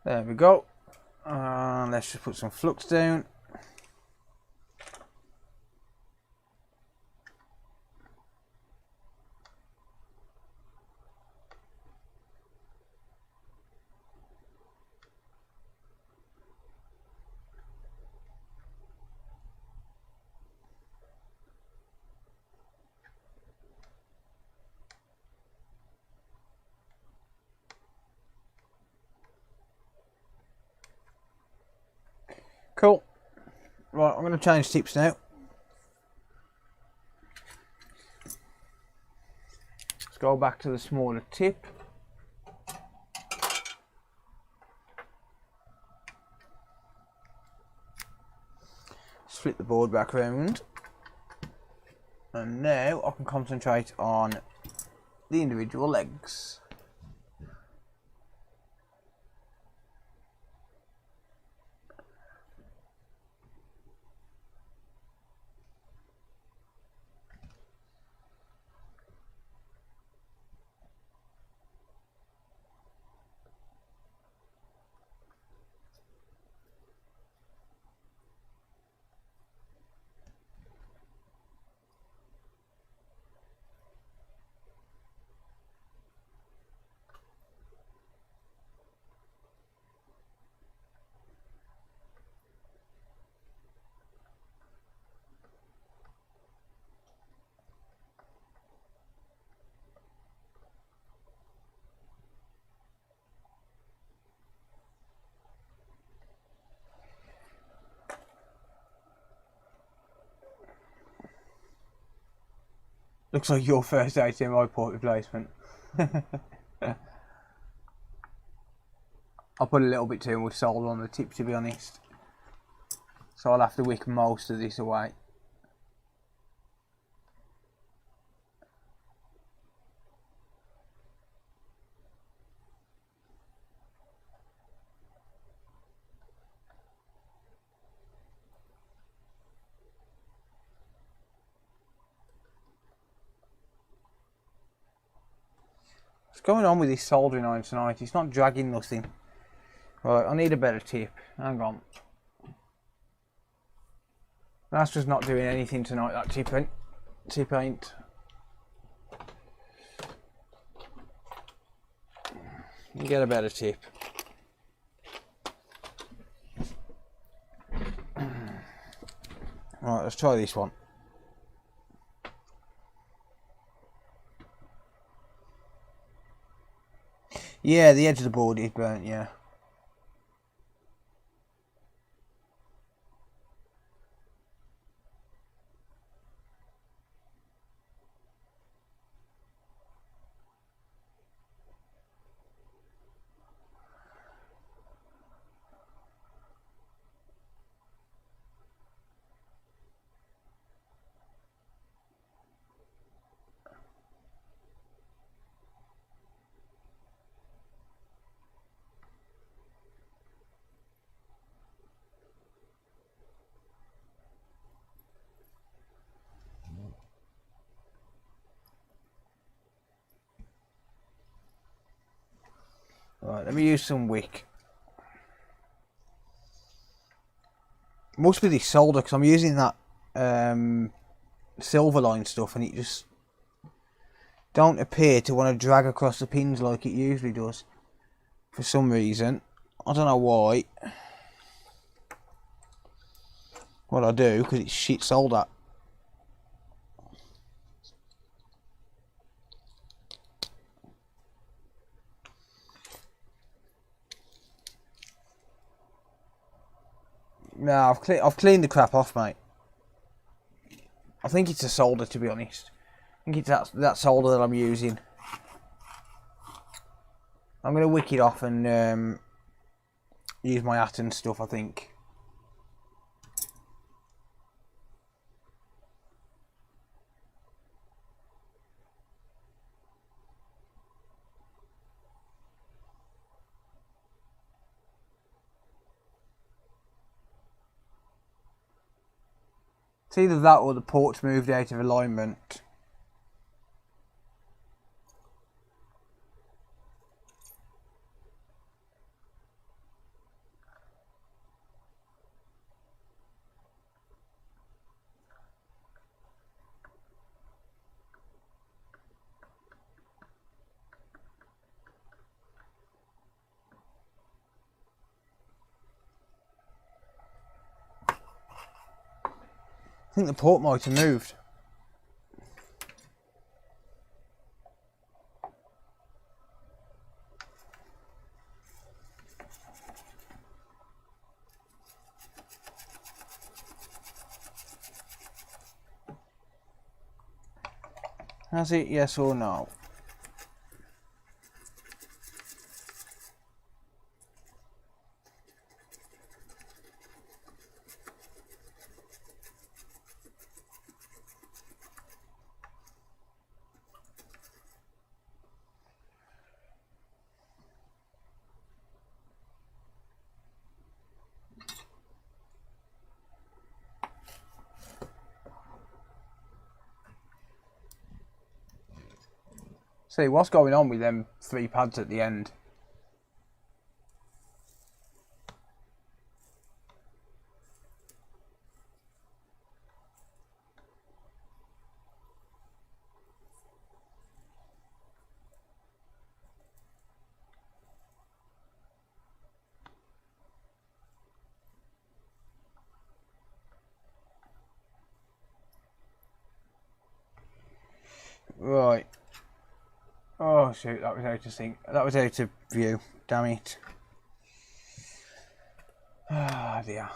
There we go. Let's just put some flux down. I'm going to change tips now. Let's go back to the smaller tip. Flip the board back around, and now I can concentrate on the individual legs. Looks like your first HDMI port replacement. I put a little bit too much solder on the tip, to be honest, so I'll have to wick most of this away. What's going on with this soldering iron tonight? It's not dragging nothing. Right, I need a better tip. Hang on. That's just not doing anything tonight, that tip ain't. Get a better tip. Right, let's try this one. Yeah, the edge of the board is burnt, yeah. Right, let me use some wick. Must be this solder, because I'm using that silver line stuff, and it just don't appear to want to drag across the pins like it usually does for some reason. I don't know why. Well, I do, because it's shit solder. No, I've cleaned the crap off, mate. I think it's a solder, to be honest. I think it's that solder that I'm using. I'm going to wick it off and use my Atten stuff, I think. It's either that or the port's moved out of alignment. I think the port might have moved. Has it? Yes or no? See, what's going on with them 3 pads at the end? Right. Oh shoot, that was out of sync. That was out of view. Damn it. Ah dear.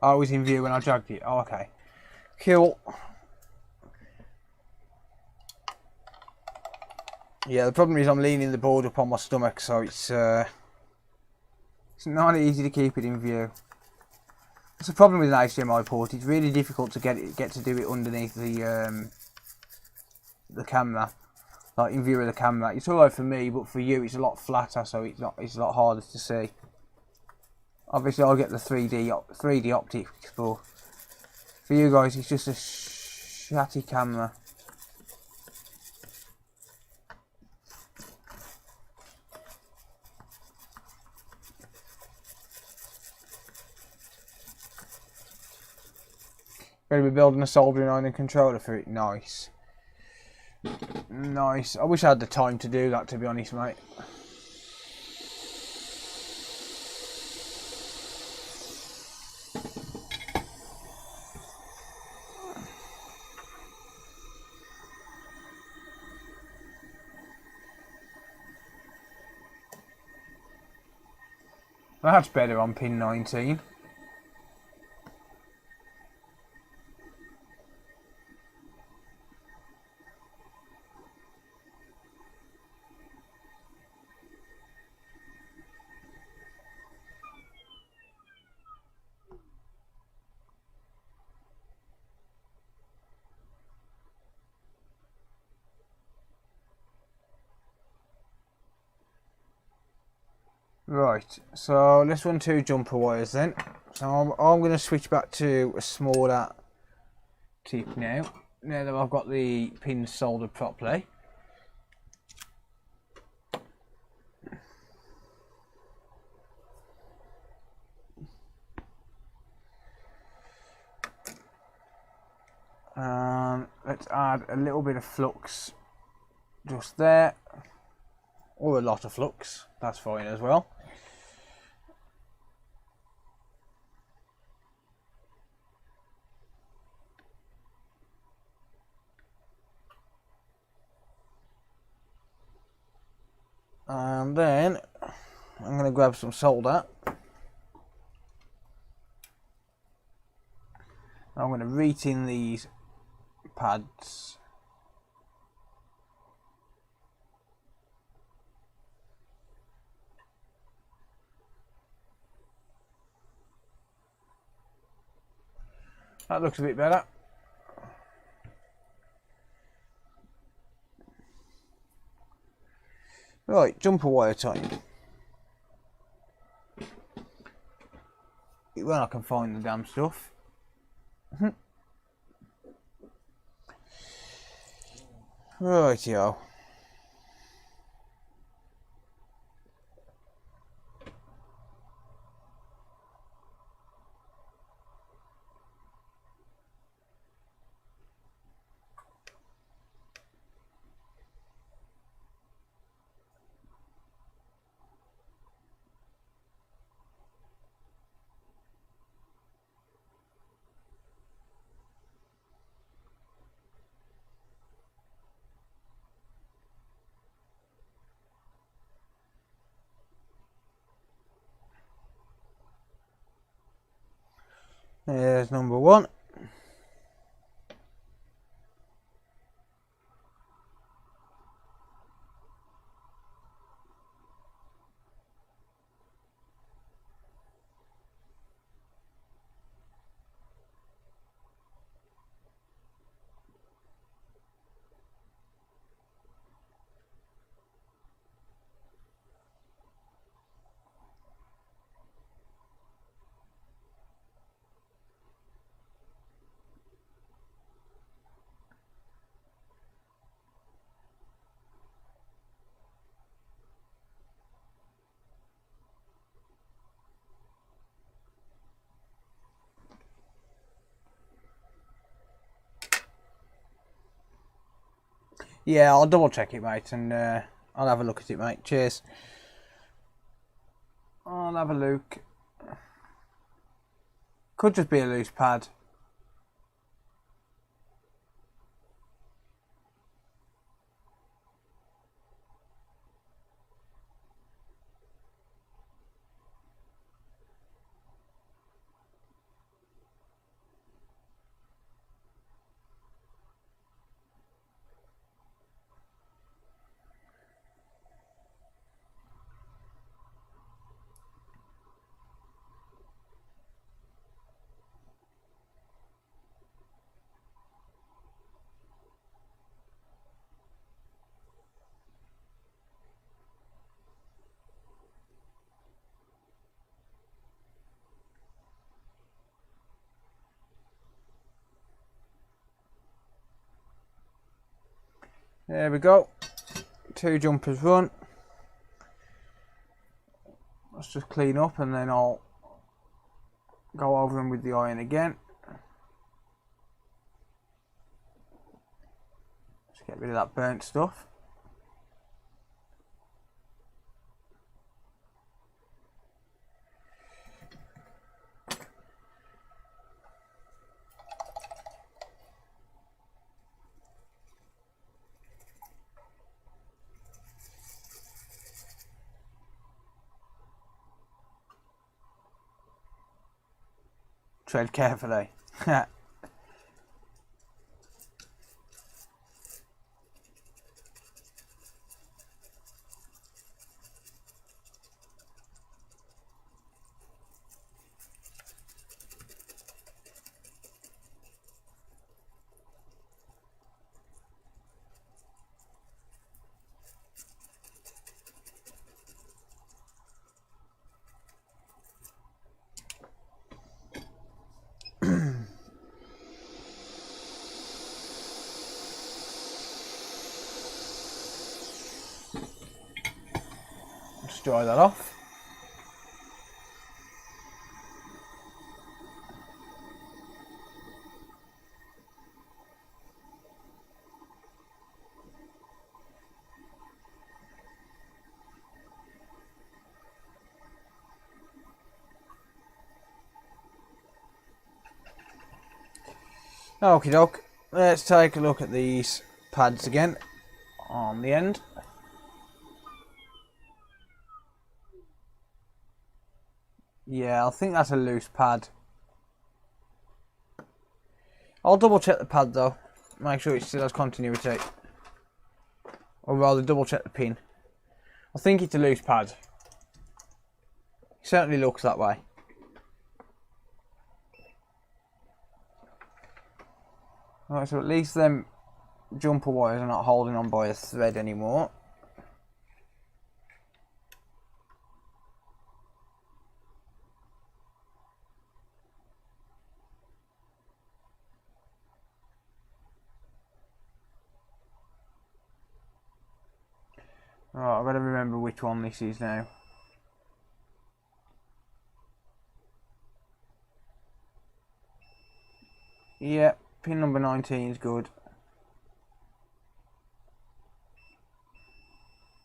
I was in view when I dragged it. Oh, okay. Cool. Yeah, the problem is I'm leaning the board up on my stomach, so it's not easy to keep it in view. It's a problem with an HDMI port. It's really difficult to get to do it underneath the camera, like in view of the camera. It's alright for me, but for you it's a lot flatter, so it's a lot harder to see. Obviously, I'll get the 3D optics, but for you guys, it's just a shatty camera. Going to be building a soldering iron and controller for it. Nice. Nice. I wish I had the time to do that, to be honest, mate. That's better on pin 19. Right, so let's run 2 jumper wires then. So I'm going to switch back to a smaller tip now that I've got the pins soldered properly. Let's add a little bit of flux just there, or a lot of flux, that's fine as well. And then I'm going to grab some solder. I'm going to retin these pads. That looks a bit better. Right, jumper wire time. when I can find the damn stuff. Right, yo. There's number one. Yeah, I'll double check it, mate, and I'll have a look at it, mate. Cheers. I'll have a look. Could just be a loose pad. There we go. 2 jumpers run. Let's just clean up and then I'll go over them with the iron again. Just get rid of that burnt stuff. Tread carefully. Just dry that off. Okie doke, let's take a look at these pads again on the end. Yeah, I think that's a loose pad. I'll double check the pad though, make sure it still has continuity. Or rather double check the pin. I think it's a loose pad. It certainly looks that way. Right, so at least them jumper wires are not holding on by a thread anymore. Right, I've got to remember which one this is now. Yeah, pin number 19 is good.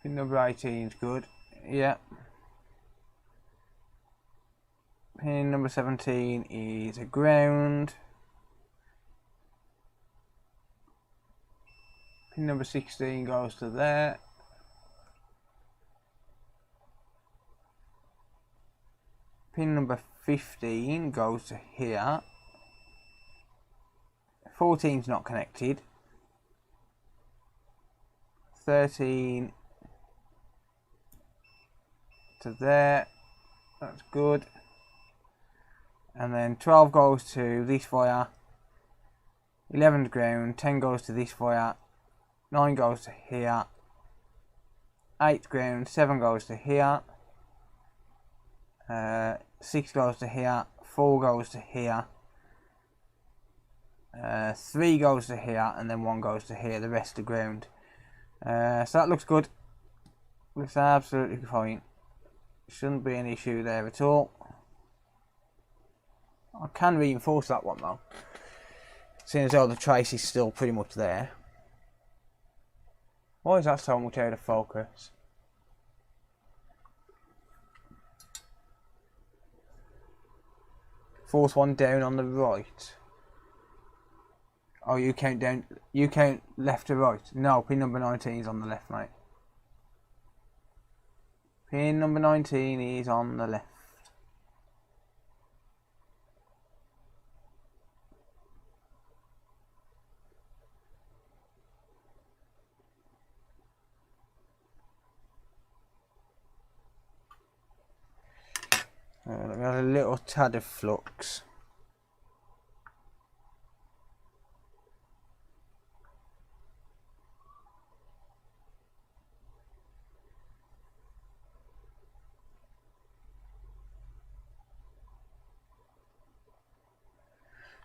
Pin number 18 is good. Yeah. Pin number 17 is a ground. Pin number 16 goes to there. Pin number 15 goes to here. 14's not connected. 13 to there. That's good. And then 12 goes to this wire. 11's ground. 10 goes to this wire. 9 goes to here. 8's ground. 7 goes to here. 6 goes to here. 4 goes to here. 3 goes to here, and then 1 goes to here. The rest are ground. So that looks good. Looks absolutely fine. Shouldn't be an issue there at all. I can reinforce that one though, seeing as though the trace is still pretty much there. Why is that so much out of focus? Fourth one down on the right. Oh, you count down. You count left to right. No, pin number 19 is on the left, mate. Pin number 19 is on the left. We got a little tad of flux.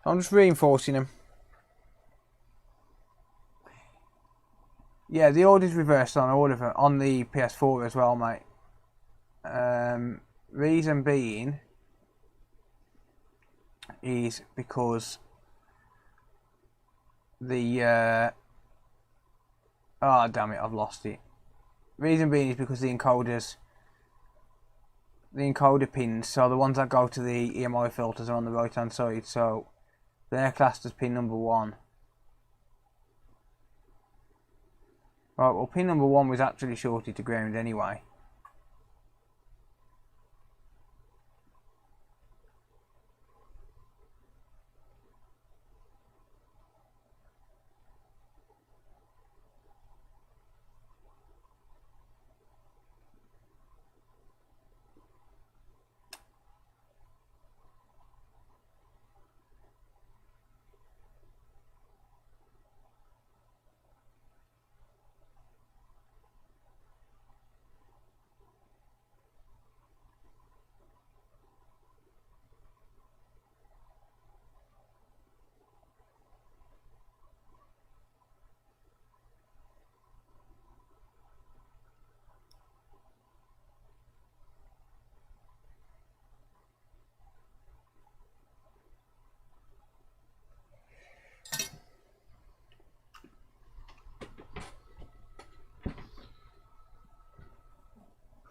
I'm just reinforcing them. Yeah, the order's reversed on all of it, on the PS4 as well, mate. Reason being is because the oh damn it, I've lost it. Reason being is because the encoder pins, so the ones that go to the EMI filters are on the right hand side, so they're classed as pin number 1. Right, well pin number 1 was actually shorted to ground anyway.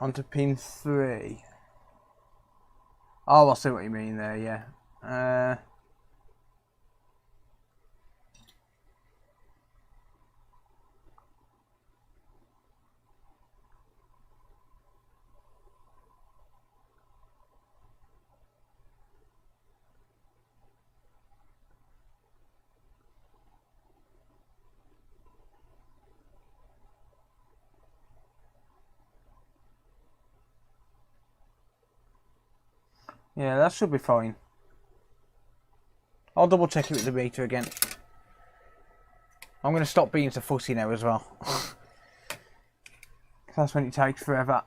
Onto pin 3. Oh, I see what you mean there, yeah. Yeah, that should be fine. I'll double check it with the meter again. I'm going to stop being so fussy now as well. That's when it takes forever.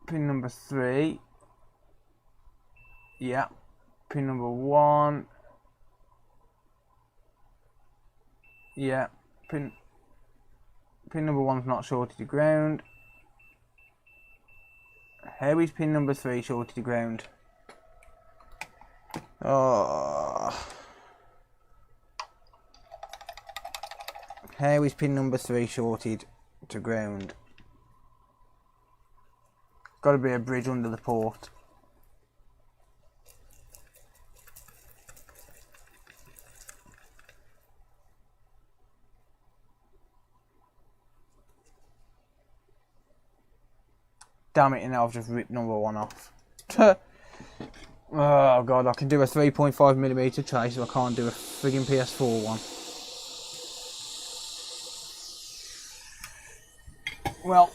Pin number 3. Yeah. Pin number 1. Yeah. Pin Pin number 1's not shorted to ground. How is pin number 3 shorted to ground? Oh. How is pin number 3 shorted to ground? Got to be a bridge under the port. Damn it, and I've just ripped number 1 off. Oh god, I can do a 3.5mm trace, so I can't do a friggin' PS4 one. Well,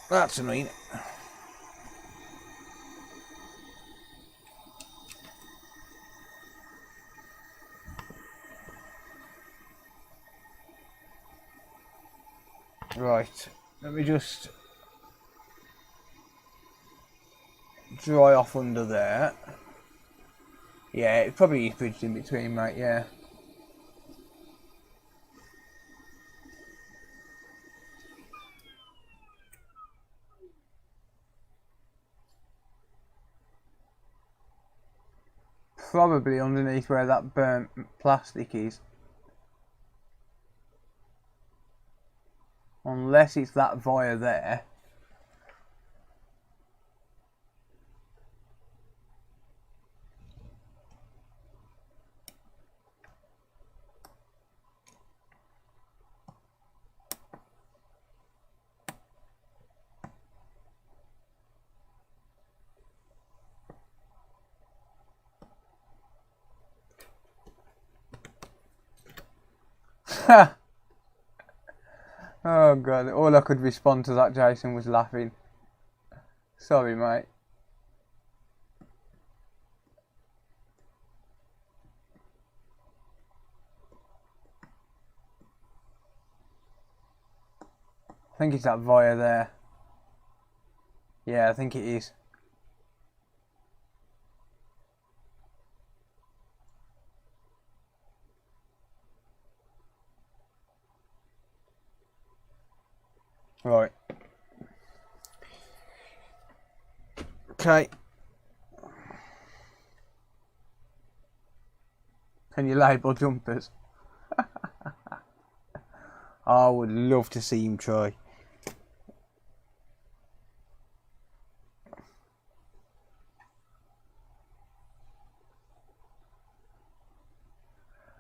that's annoying. Right, let me just dry off under there. Yeah, it probably is bridged in between, mate, yeah. Probably underneath where that burnt plastic is. Unless it's that via there. Oh god, all I could respond to that, Jason, was laughing. Sorry, mate. I think it's that via there. Yeah, I think it is. Right. Okay. Can you label jumpers? I would love to see him try.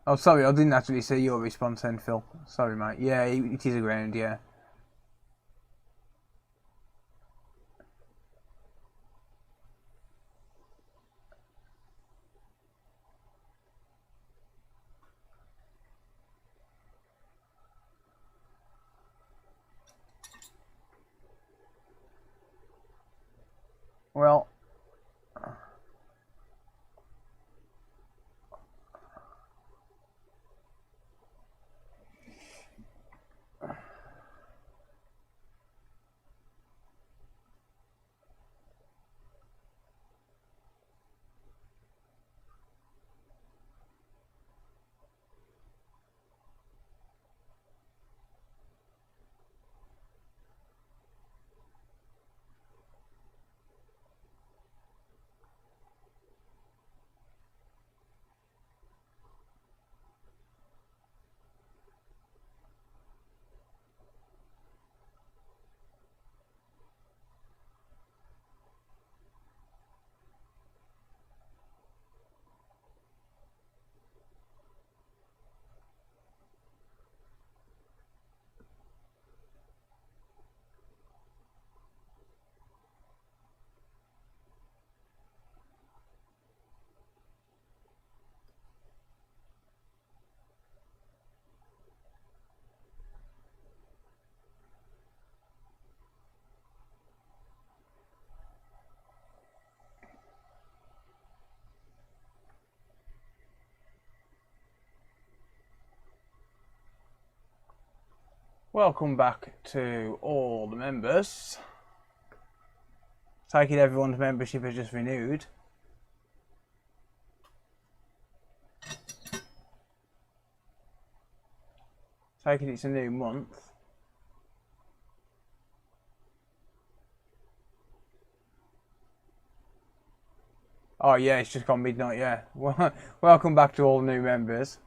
Oh, sorry, I didn't actually see your response then, Phil. Sorry, mate. Yeah, it is aground, yeah. Well, welcome back to all the members. Take it everyone's membership has just renewed. Take it it's a new month. Oh yeah, it's just gone midnight, yeah. Well, welcome back to all new members.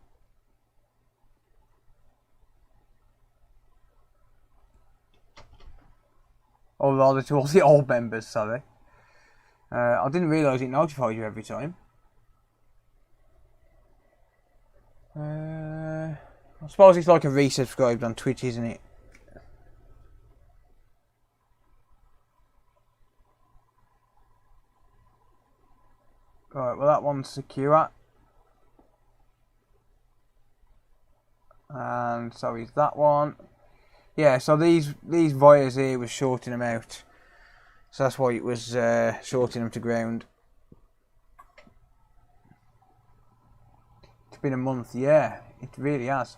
Or rather to all the old members, sorry. I didn't realise it notified you every time. I suppose it's like a resubscribed on Twitch, isn't it? Right, well that one's secure. And so is that one. Yeah, so these wires here was shorting them out. So that's why it was shorting them to ground. It's been a month, yeah, it really has.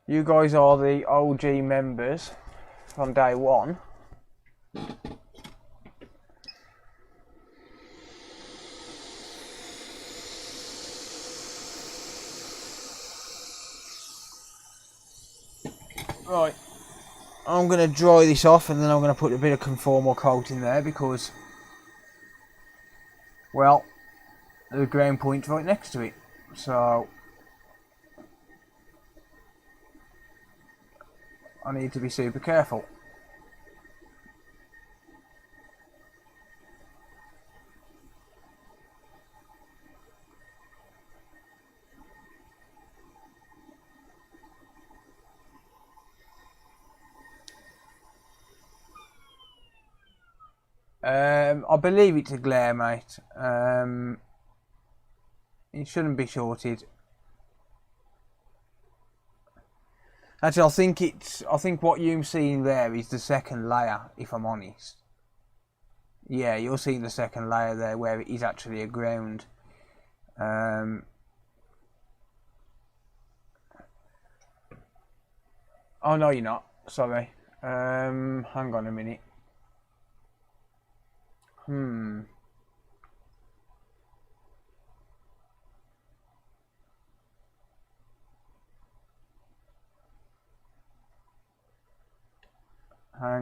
You guys are the OG members from day one. Right, I'm going to dry this off and then I'm going to put a bit of conformal coat in there because, well, the ground point's right next to it. So I need to be super careful. I believe it's a glare, mate. It shouldn't be shorted. Actually, I think what you're seeing there is the second layer, if I'm honest. Yeah, you're seeing the second layer there where it is actually a ground. Oh no, you're not. Sorry. Hang on a minute. Hang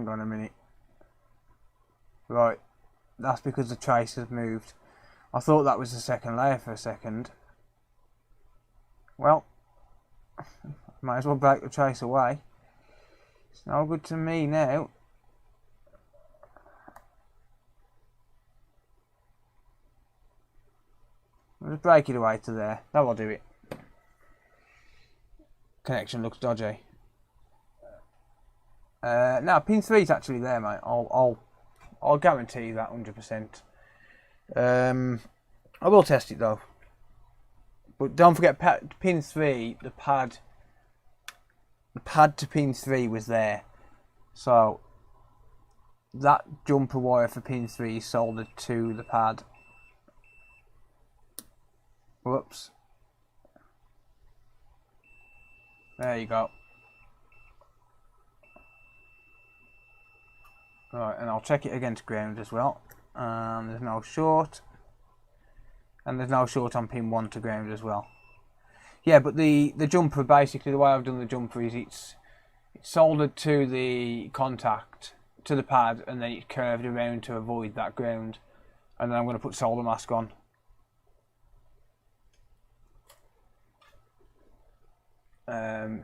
on a minute. Right, that's because the trace has moved. I thought that was the second layer for a second. Well, might as well break the trace away. It's no good to me now. I'll just break it away to there. That will do it. Connection looks dodgy. No, pin 3 is actually there, mate. I'll guarantee you that 100%. I will test it though. But don't forget, pin 3, the pad to pin 3 was there. So that jumper wire for pin 3 is soldered to the pad. Whoops. There you go. Right, and I'll check it against ground as well. There's no short. And there's no short on pin 1 to ground as well. Yeah, but the jumper, basically the way I've done the jumper is it's soldered to the contact, to the pad, and then it's curved around to avoid that ground. And then I'm going to put solder mask on.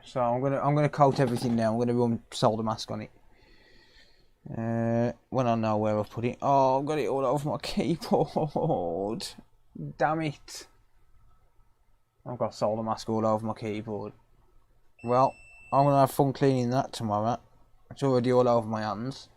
So I'm gonna coat everything now. I'm gonna run solder mask on it. When I know where I've put it. Oh, I've got it all over my keyboard. Damn it! I've got solder mask all over my keyboard. Well, I'm gonna have fun cleaning that tomorrow. It's already all over my hands.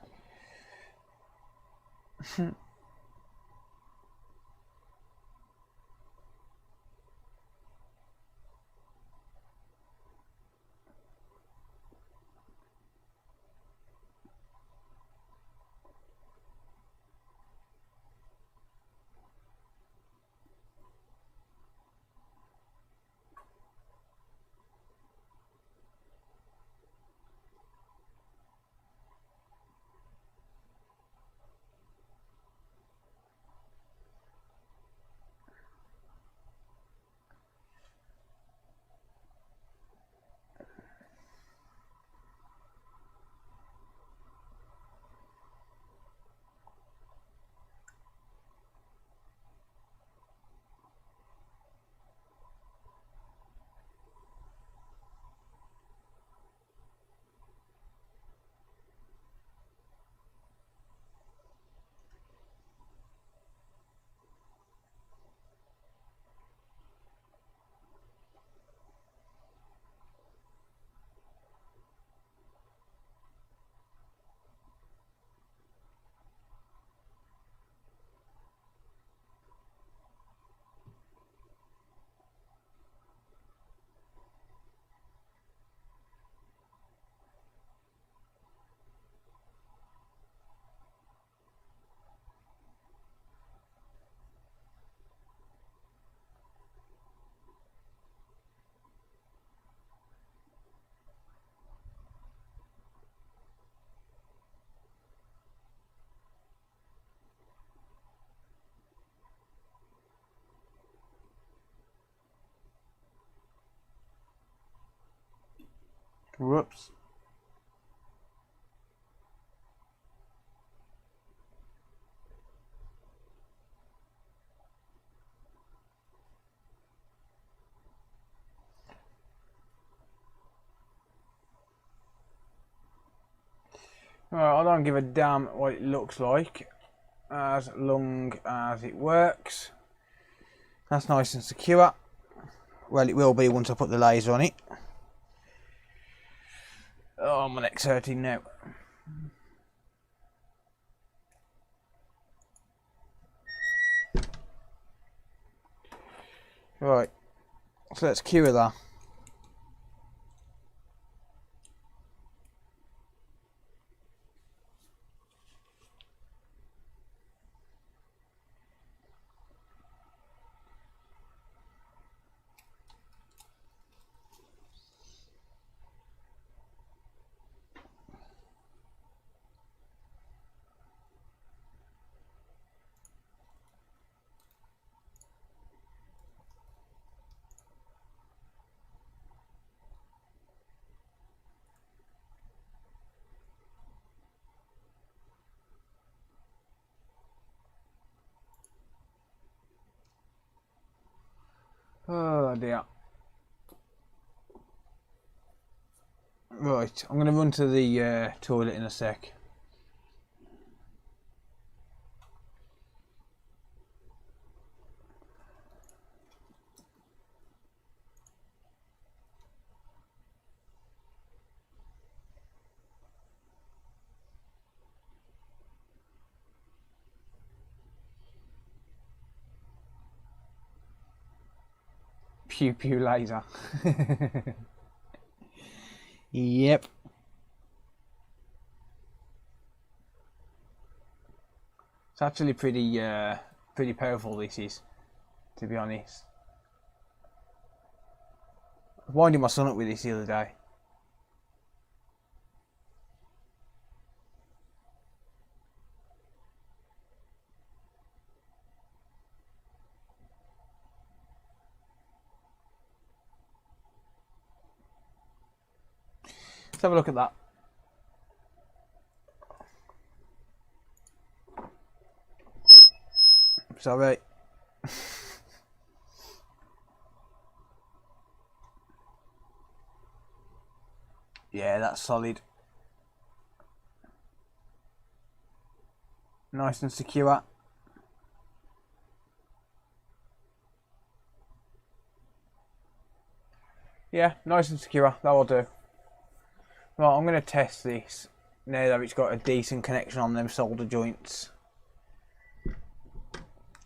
Whoops. Right, I don't give a damn what it looks like as long as it works. That's nice and secure. Well, it will be once I put the laser on it. Oh, my neck's hurting now. Right, so let's cure that. Oh dear. Right, I'm going to run to the toilet in a sec. Pew pew laser. Yep. It's actually pretty powerful, this is, to be honest. I was winding my son up with this the other day. Let's have a look at that. Sorry. Yeah, that's solid. Nice and secure. Yeah, nice and secure. That will do. Right, I'm going to test this now that it's got a decent connection on them solder joints.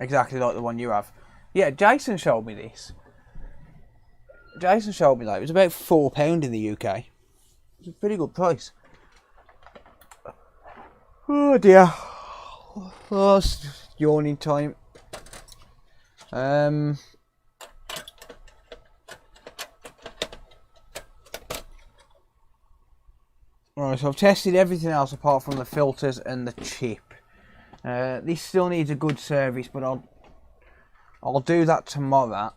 Exactly like the one you have. Yeah, Jason showed me this. Jason showed me that. It was about £4 in the UK. It's a pretty good price. Oh dear. Oh, it's yawning time. Right, so I've tested everything else apart from the filters and the chip. This still needs a good service, but I'll do that tomorrow.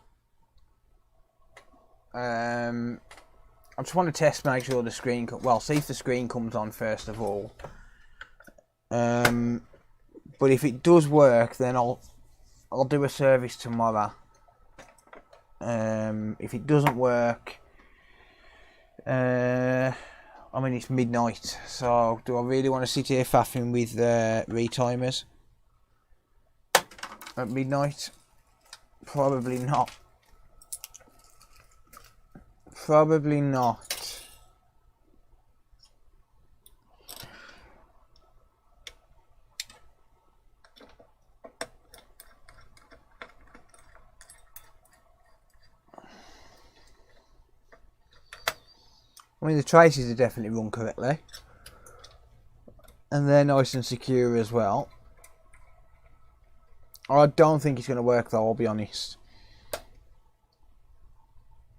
I just want to test, make sure the screen, well, see if the screen comes on first of all. But if it does work, then I'll do a service tomorrow. If it doesn't work, I mean, it's midnight, so do I really want to sit here faffing with retimers at midnight? Probably not. Probably not. I mean, the traces are definitely run correctly, and they're nice and secure as well. I don't think it's going to work though, I'll be honest.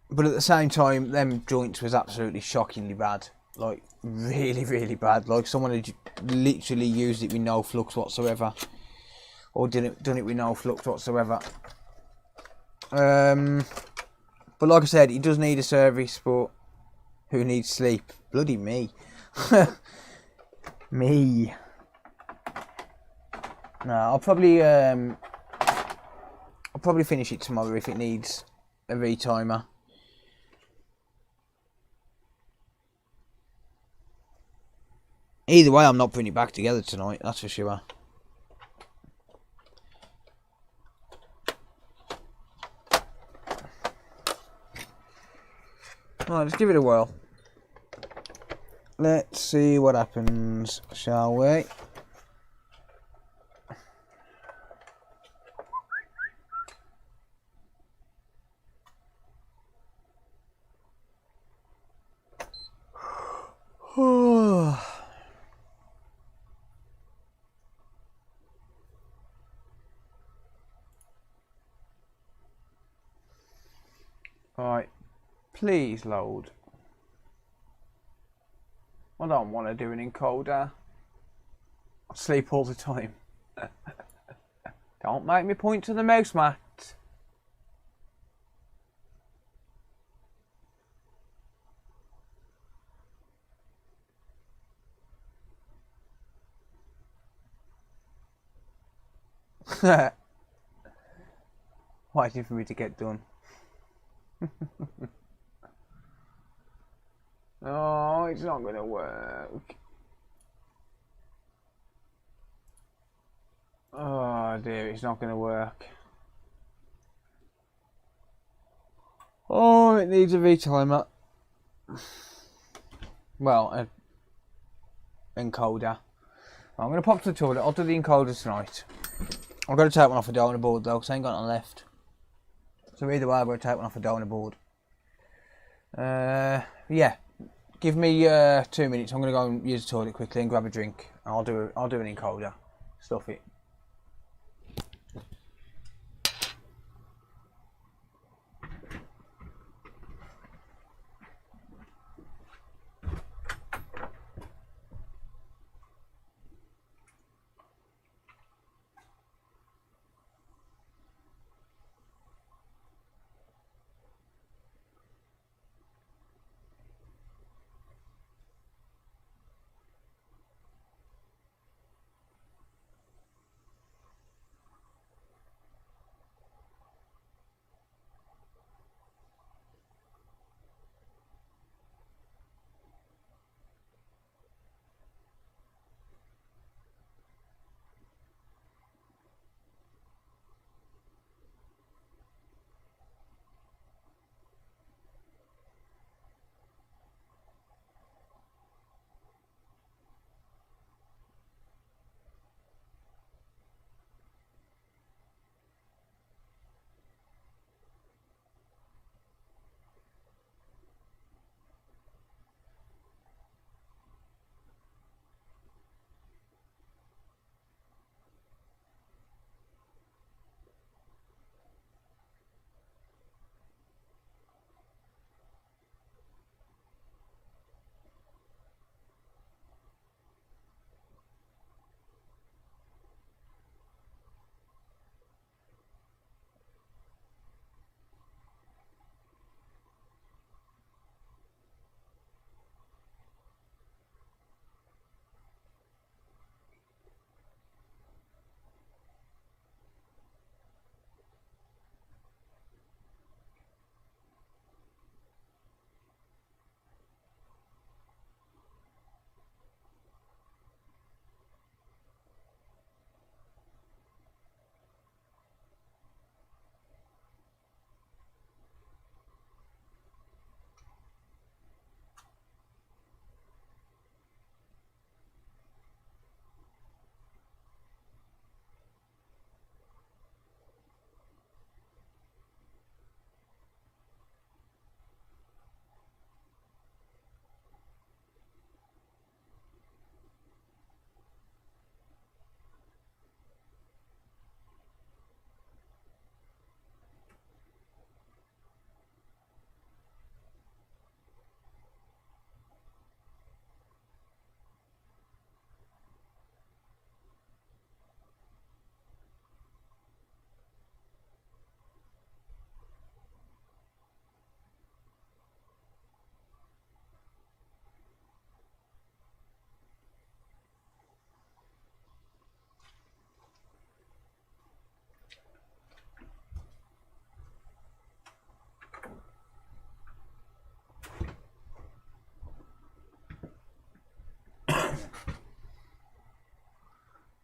But at the same time, them joints was absolutely shockingly bad. Like, really, really bad. Like, someone had literally used it with no flux whatsoever. Or done it with no flux whatsoever. But like I said, it does need a service, but Who needs sleep? Bloody me. Me. No, I'll probably finish it tomorrow if it needs a retimer. Either way, I'm not putting it back together tonight, that's for sure. Right, let's give it a whirl. Let's see what happens, shall we? Right, please load. I don't want to do an encoder. I sleep all the time. Don't make me point to the mouse mat. Waiting for me to get done. Oh, it's not going to work. Oh dear, it's not going to work. Oh, it needs a retimer. Well, an encoder. I'm going to pop to the toilet. I'll do the encoder tonight. I've got to take one off a donor board though, because I ain't got none left. So either way, I've got to take one off a donor board. Yeah. Give me 2 minutes. I'm going to go and use the toilet quickly and grab a drink. And I'll do an encoder. Stuff it.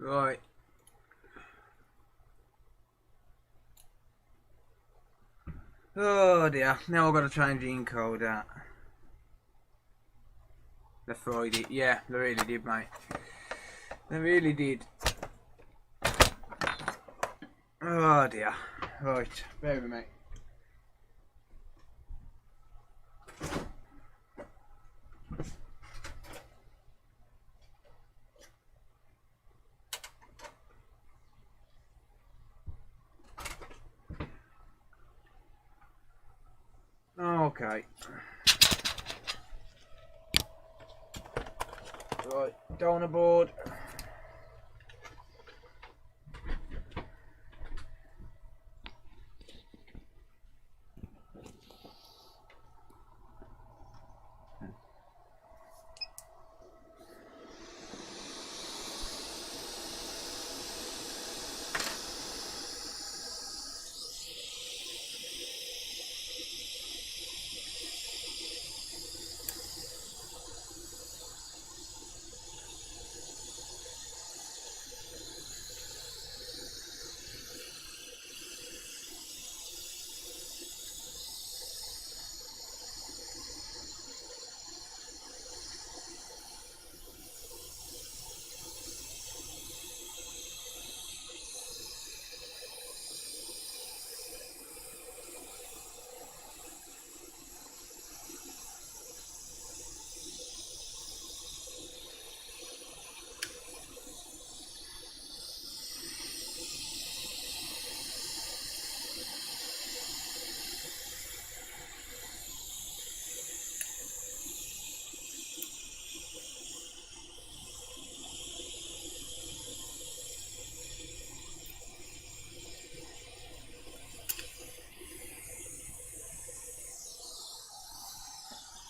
Right. Oh dear, now I've got to change the encoder. They fried it. Yeah, they really did, mate. They really did. Oh dear. Right, bear with me. Okay. Right, donor board.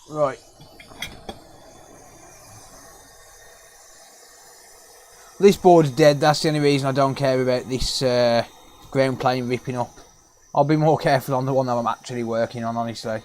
Right. This board's dead, that's the only reason I don't care about this ground plane ripping up. I'll be more careful on the one that I'm actually working on, honestly.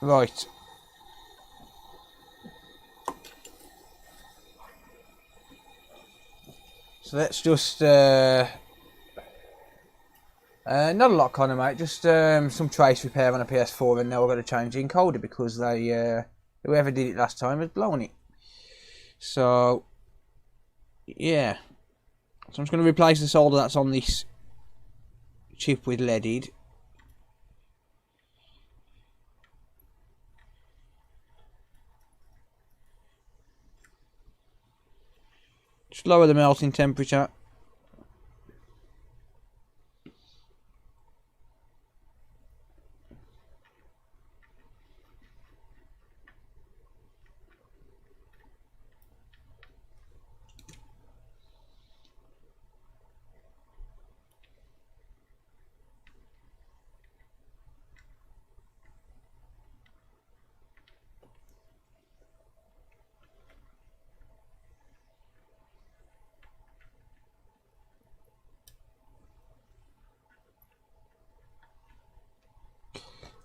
Right. So let's just not a lot, Connor, mate. Just some trace repair on a PS4, and now we're going to change the encoder because they whoever did it last time has blown it. So yeah, so I'm just going to replace the solder that's on this chip with leaded. Just lower the melting temperature.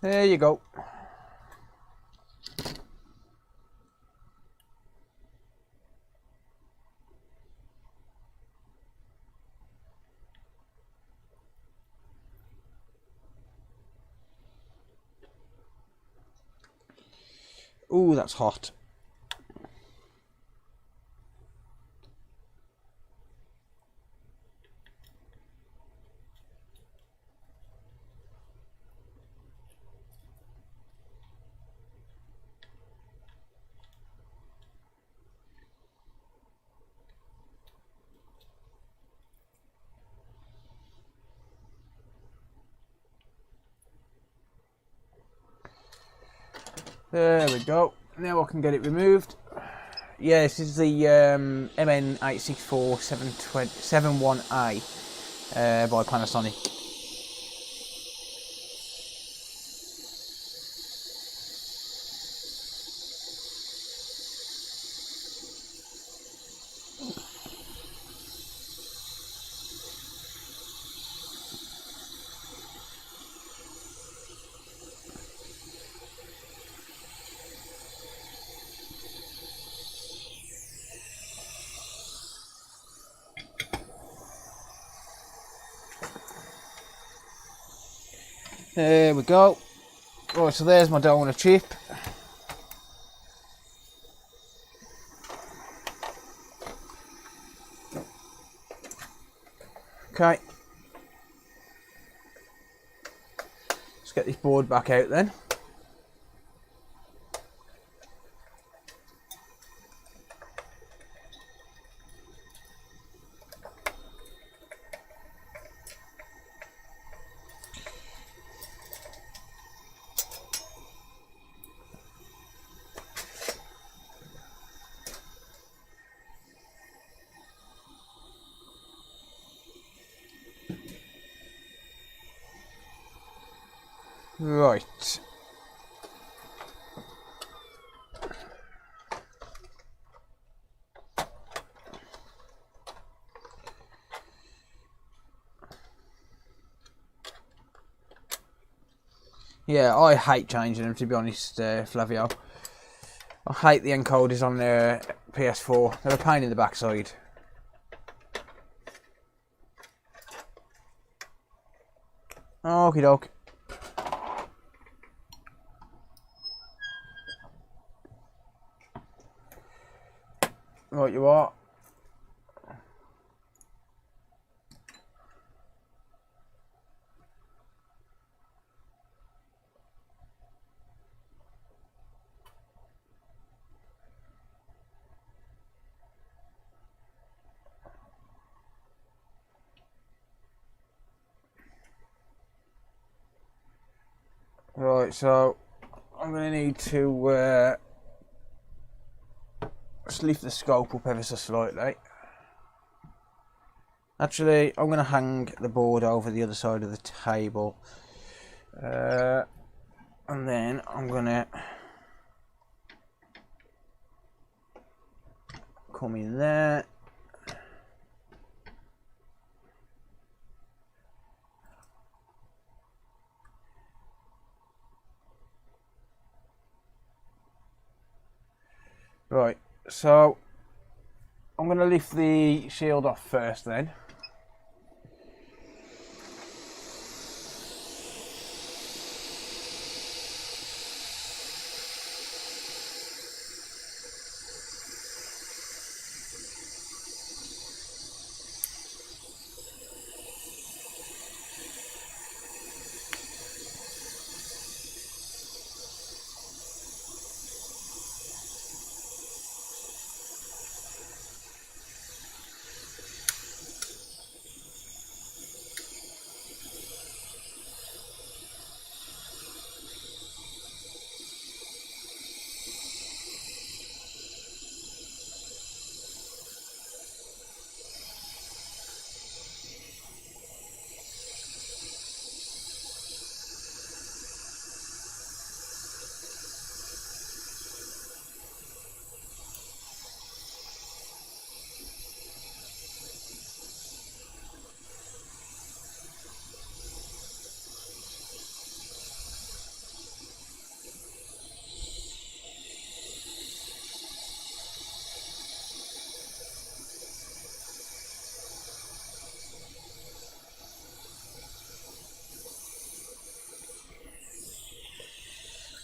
There you go. Ooh, that's hot. There we go. Now I can get it removed. Yeah, this is the MN864771A by Panasonic. There we go. Right, so there's my donor chip. Okay. Let's get this board back out then. Right. Yeah, I hate changing them, to be honest, Flavio. I hate the encoders on the PS4. They're a pain in the backside. Okie doke. Right, you are. Right, so I'm going to need to just lift the scope up ever so slightly. Actually, I'm going to hang the board over the other side of the table. And then I'm going to come in there. Right, so I'm going to lift the shield off first then.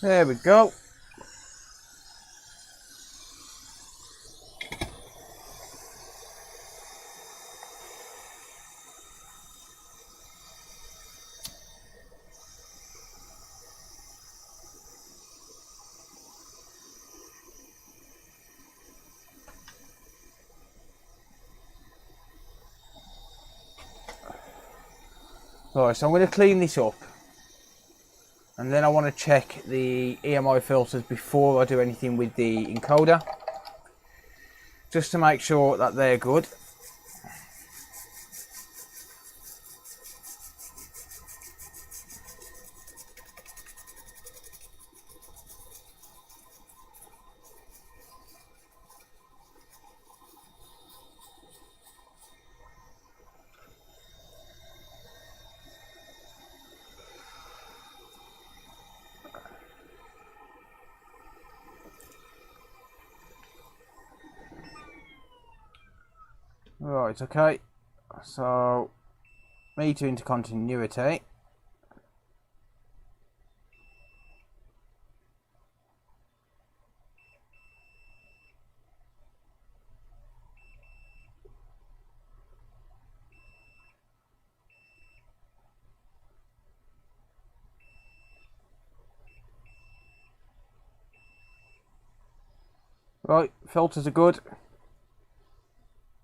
There we go. Right, so I'm going to clean this up. And then I want to check the EMI filters before I do anything with the encoder. just to make sure that they're good. Right, okay, so meter into continuity. Right, filters are good.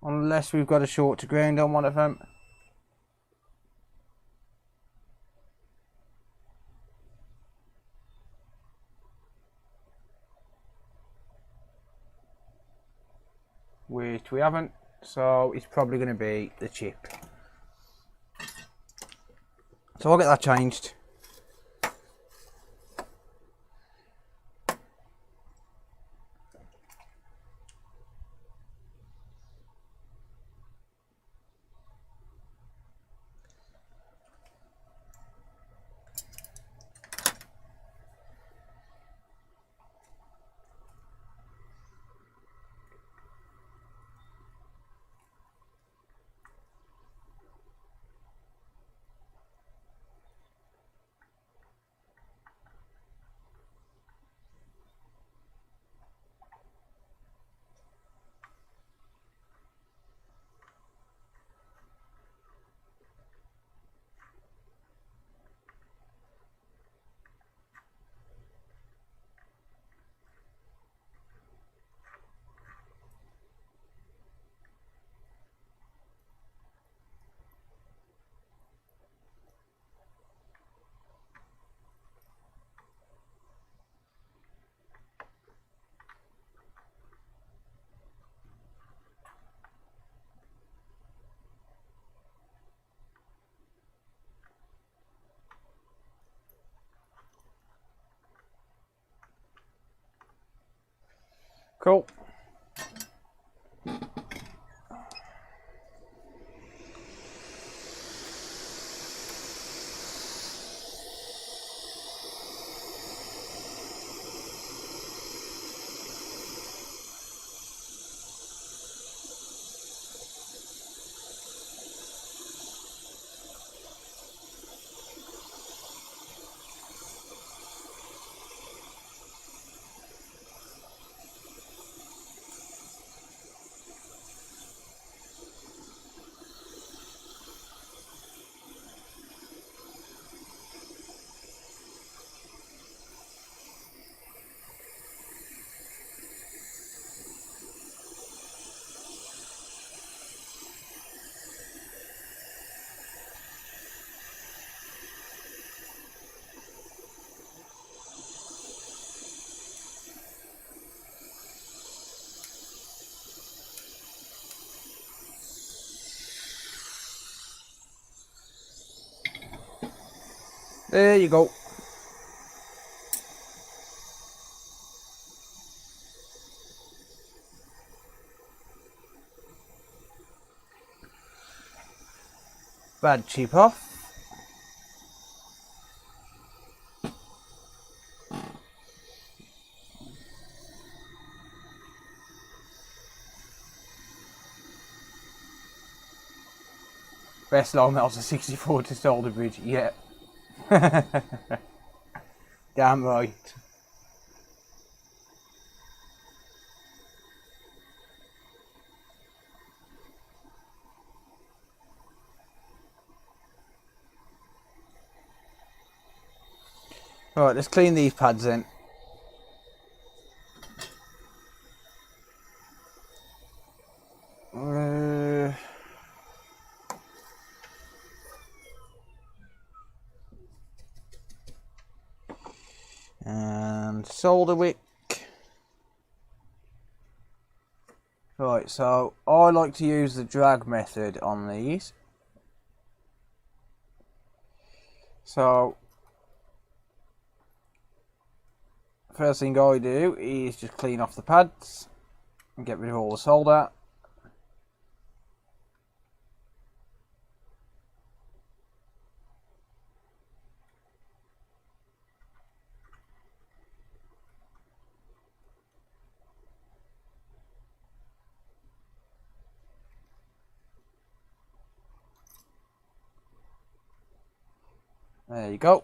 Unless we've got a short to ground on one of them. Which we haven't, so it's probably going to be the chip. So I'll get that changed. Cool. There you go. Bad chip off. Best low melter 64 to solder bridge, yeah. Damn right. Right, let's clean these pads in. And solder wick. Right, so I like to use the drag method on these. So first thing I do is just clean off the pads and get rid of all the solder. There you go.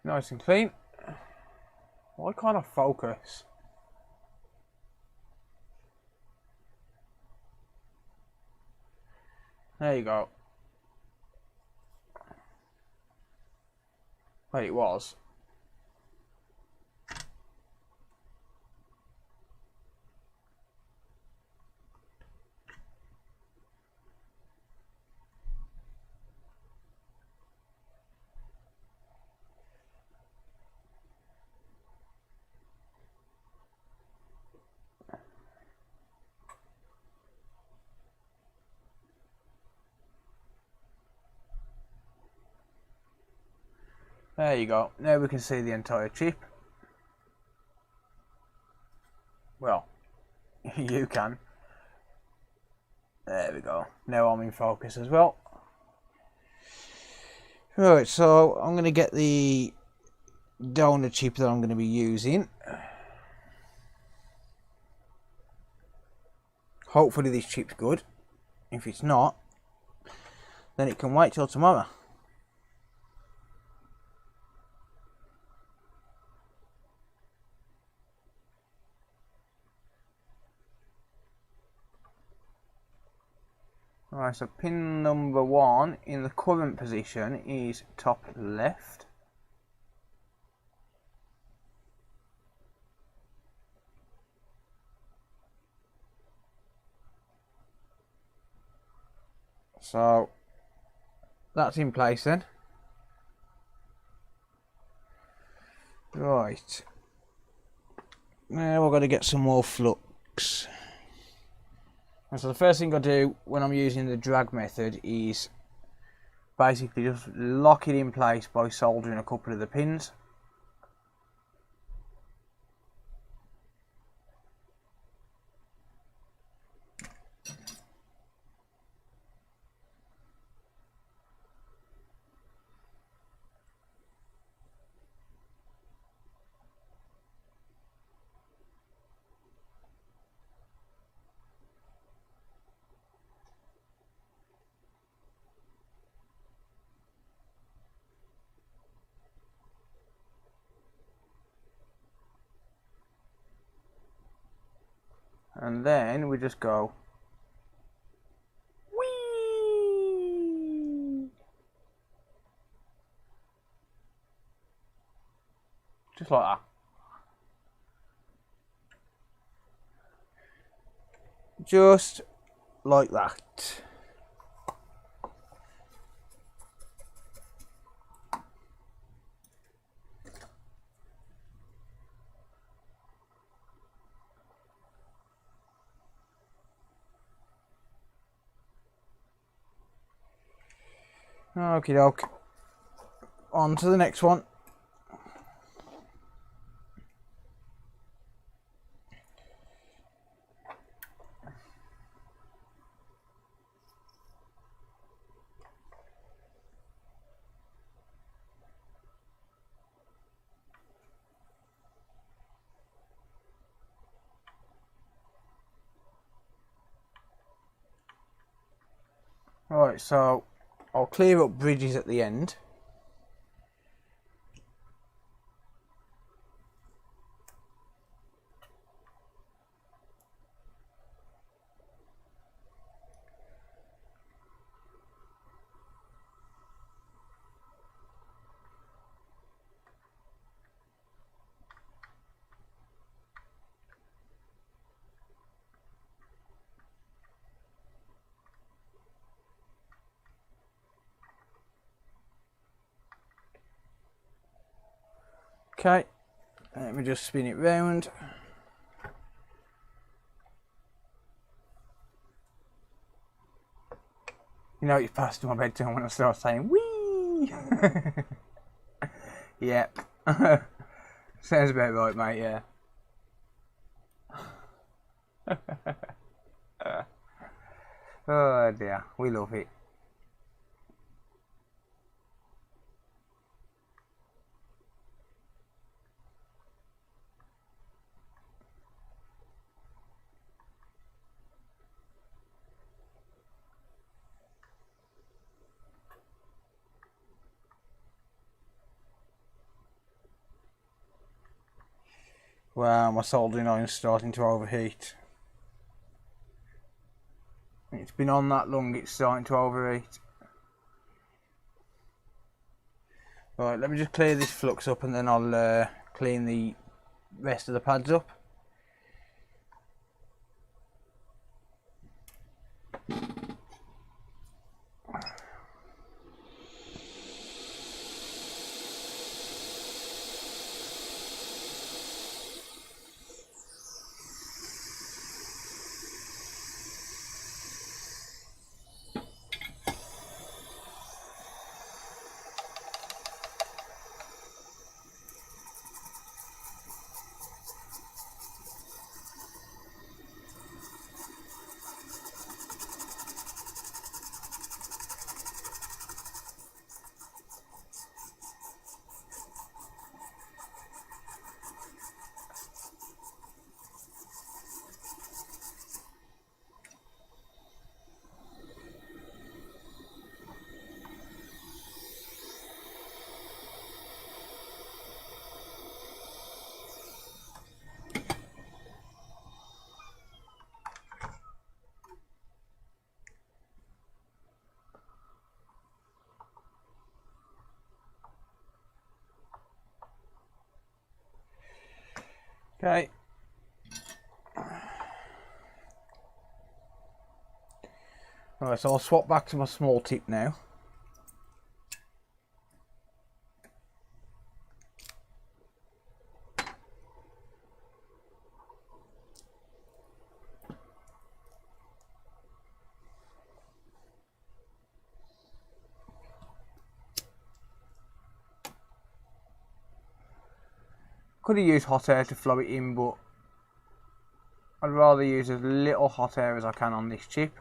Nice and clean. Why can't I focus? There you go. Wait, it was. There you go. Now we can see the entire chip. Well, you can. There we go. Now I'm in focus as well. Right, so I'm going to get the donor chip that I'm going to be using. Hopefully this chip's good. If it's not, then it can wait till tomorrow. Alright, so pin number 1 in the current position is top left. So that's in place then. Right. Now we're going to get some more flux. And so the first thing I do when I'm using the drag method is basically just lock it in place by soldering a couple of the pins. And then we just go whee, just like that. Just like that. Okie doke. On to the next one. Right, so I'll clear up bridges at the end. Okay, let me just spin it round. You know it's past my bedtime when I start saying wee. Yep. Sounds about right, mate, yeah. Oh dear, we love it. Wow, my soldering iron's starting to overheat. It's been on that long, it's starting to overheat. Right, let me just clear this flux up and then I'll clean the rest of the pads up. Okay. Alright, so I'll swap back to my small tip now. Could have used hot air to flow it in, but I'd rather use as little hot air as I can on this chip.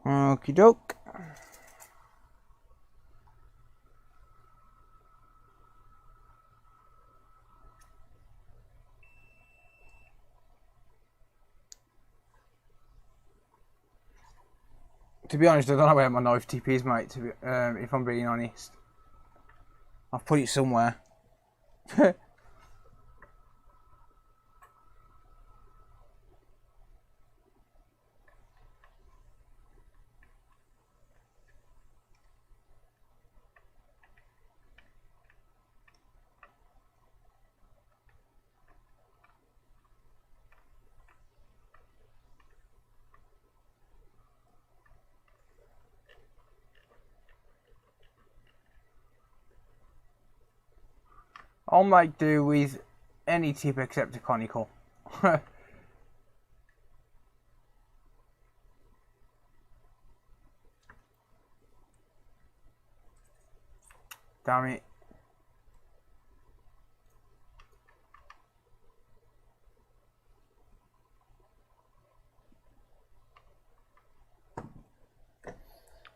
Okie doke. To be honest, I don't know where my knife tip is, mate, if I'm being honest. I've put it somewhere. I'll make do with any tip except a conical. Damn it.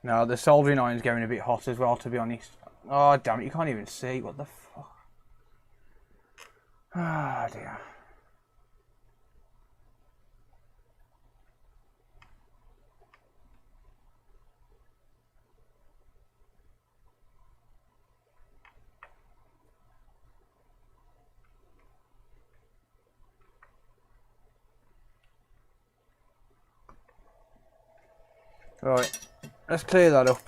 No, the soldering iron's getting a bit hot as well, to be honest. Oh, damn it, you can't even see. What the fuck? Ah, dear. Right, let's clear that up.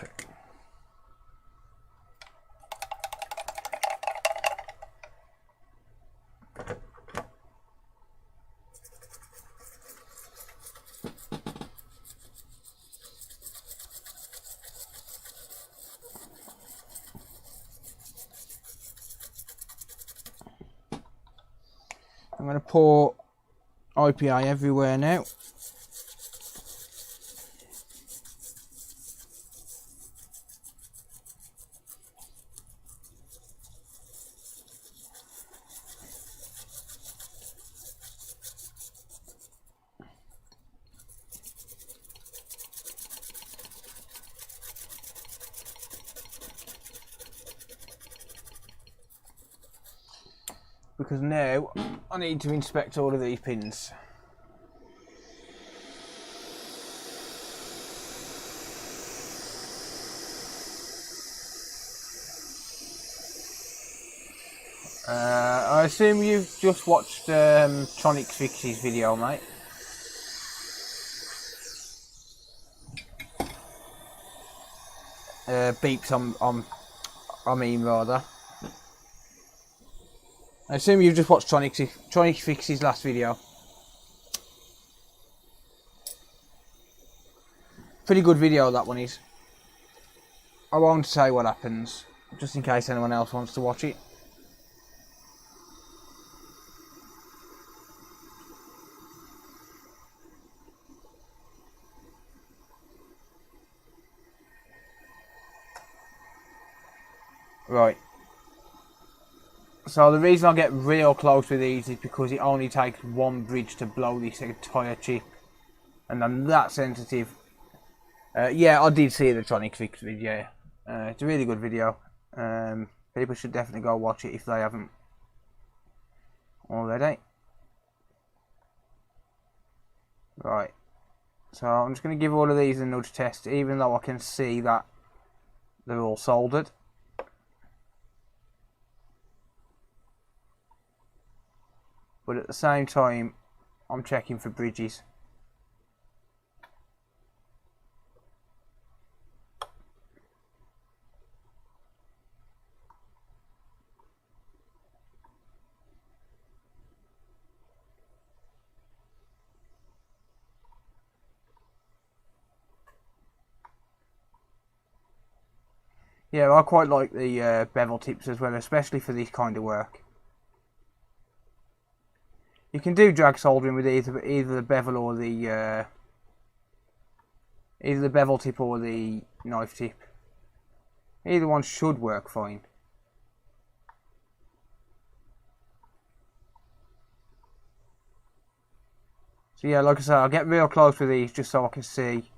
I'm going to pour IPA everywhere now. Because now I need to inspect all of these pins. I assume you've just watched Tronic Fix's video, mate. Beeps I mean rather. I assume you've just watched Tronic Fix's last video. Pretty good video that one is. I won't say what happens, just in case anyone else wants to watch it. Right. So the reason I get real close with these is because it only takes one bridge to blow this entire chip. And I'm that sensitive. Yeah, I did see the Tronic Fix video. It's a really good video. People should definitely go watch it if they haven't already. Right. So I'm just going to give all of these a nudge test, even though I can see that they're all soldered. But at the same time, I'm checking for bridges. Yeah, I quite like the bevel tips as well, especially for this kind of work. You can do drag soldering with either the bevel or the either the bevel tip or the knife tip. Either one should work fine. So yeah, like I said, I'll get real close with these just so I can see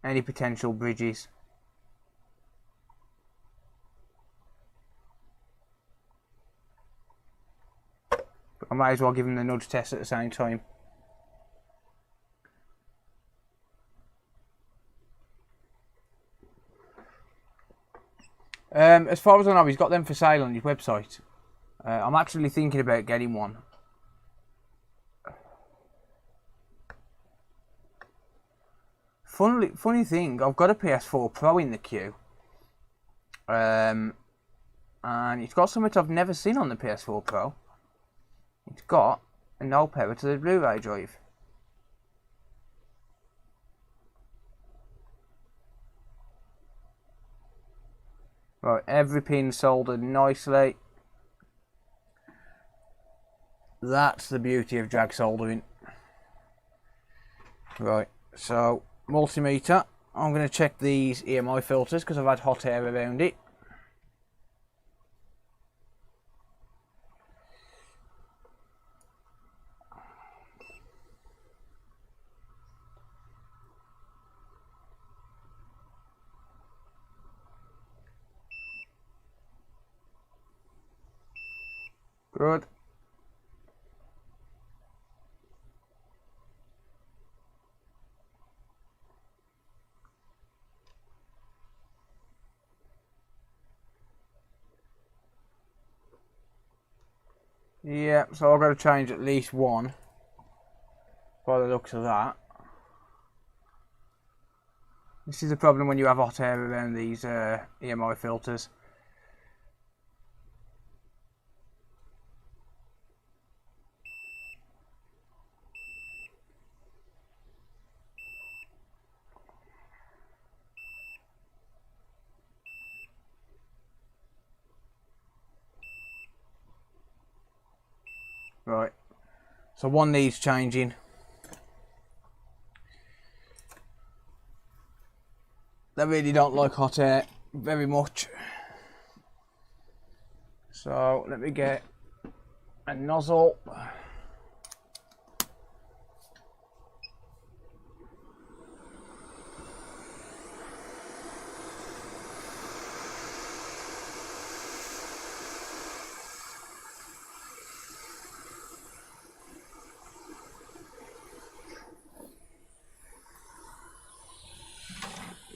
any potential bridges. But I might as well give them the nudge test at the same time. As far as I know, he's got them for sale on his website. I'm actually thinking about getting one. Funny thing, I've got a PS4 Pro in the queue. And it's got something I've never seen on the PS4 Pro. It's got a null power to the Blu-ray drive. Right, every pin soldered nicely. That's the beauty of drag soldering. Right, so multimeter. I'm going to check these EMI filters because I've had hot air around it. Good. Yeah, so I've got to change at least one by the looks of that. This is the problem when you have hot air around these EMI filters. Right, so one needs changing. They really don't like hot air very much. So let me get a nozzle.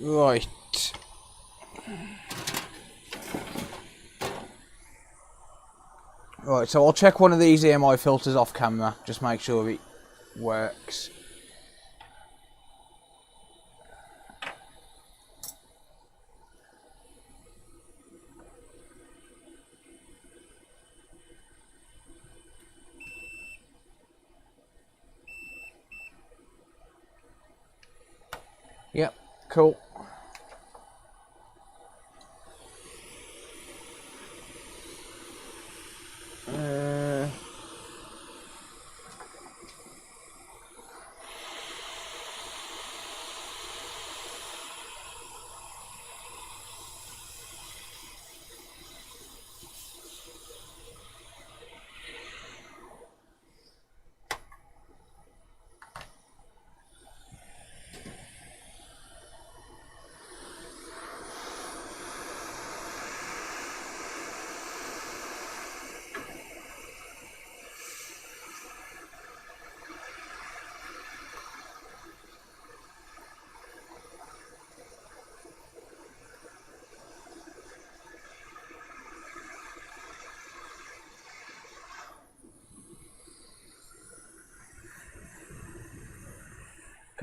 Right. Right, so I'll check one of these EMI filters off camera, just make sure it works. Yep, cool.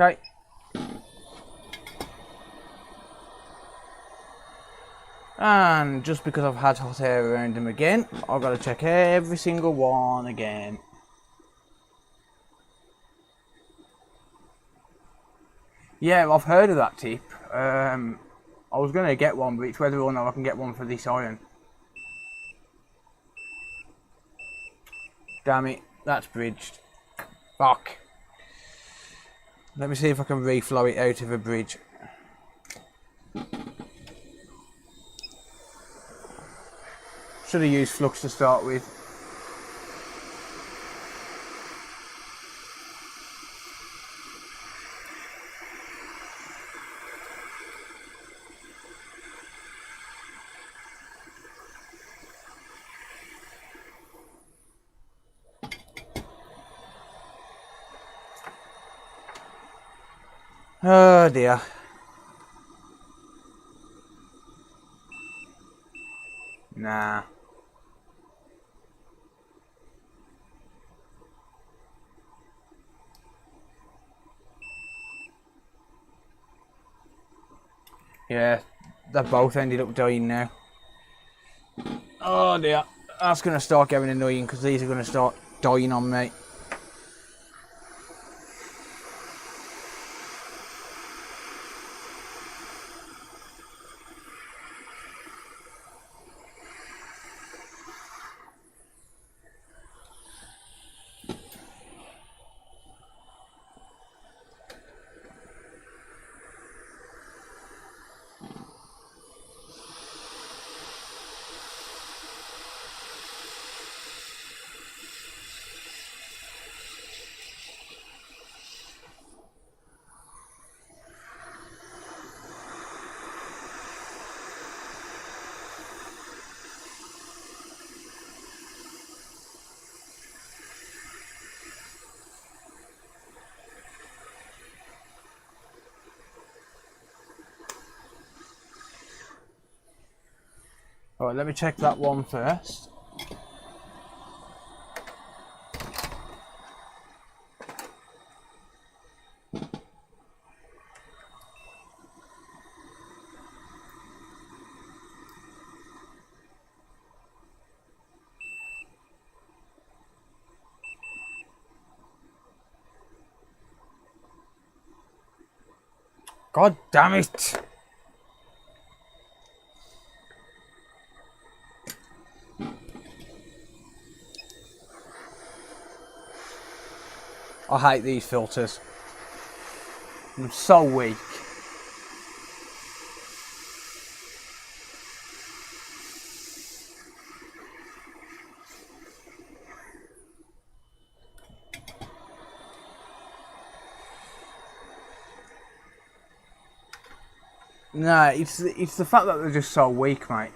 Okay. And just because I've had hot air around them again, I've got to check every single one again. Yeah, I've heard of that tip. I was going to get one, but it's whether or not I can get one for this iron. Damn it, that's bridged. Fuck. Let me see if I can reflow it out of a bridge. Should have used flux to start with. Oh dear. Nah. Yeah, they both ended up dying now. Oh dear. That's going to start getting annoying because these are going to start dying on me. Alright, let me check that one first. God damn it! I hate these filters. I'm so weak. Nah, it's the fact that they're just so weak, mate.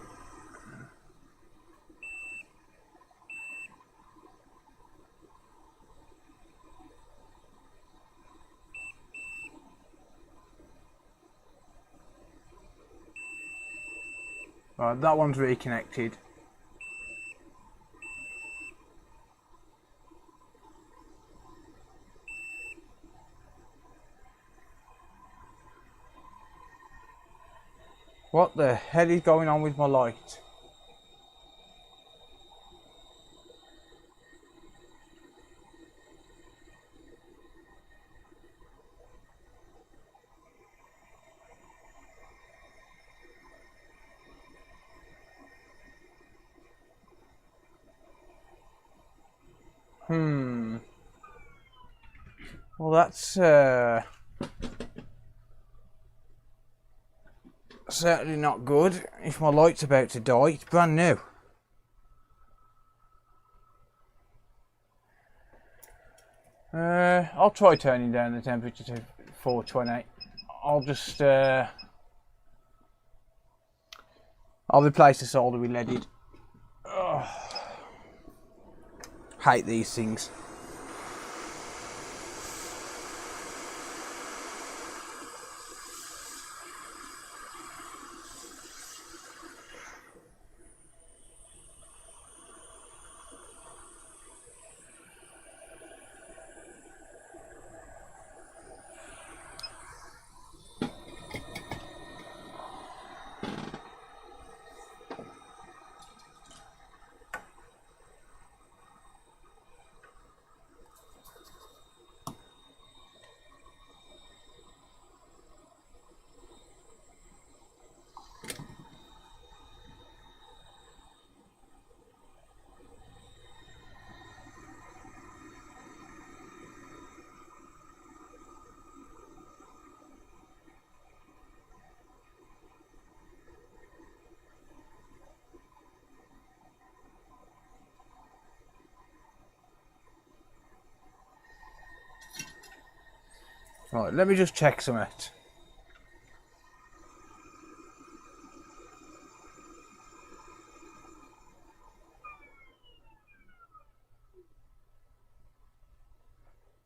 Right, that one's reconnected. What the hell is going on with my light? Well, that's certainly not good if my light's about to die. It's brand new. I'll try turning down the temperature to 420. I'll just I'll replace the solder with leaded. Ugh. Hate these things. Right, let me just check something.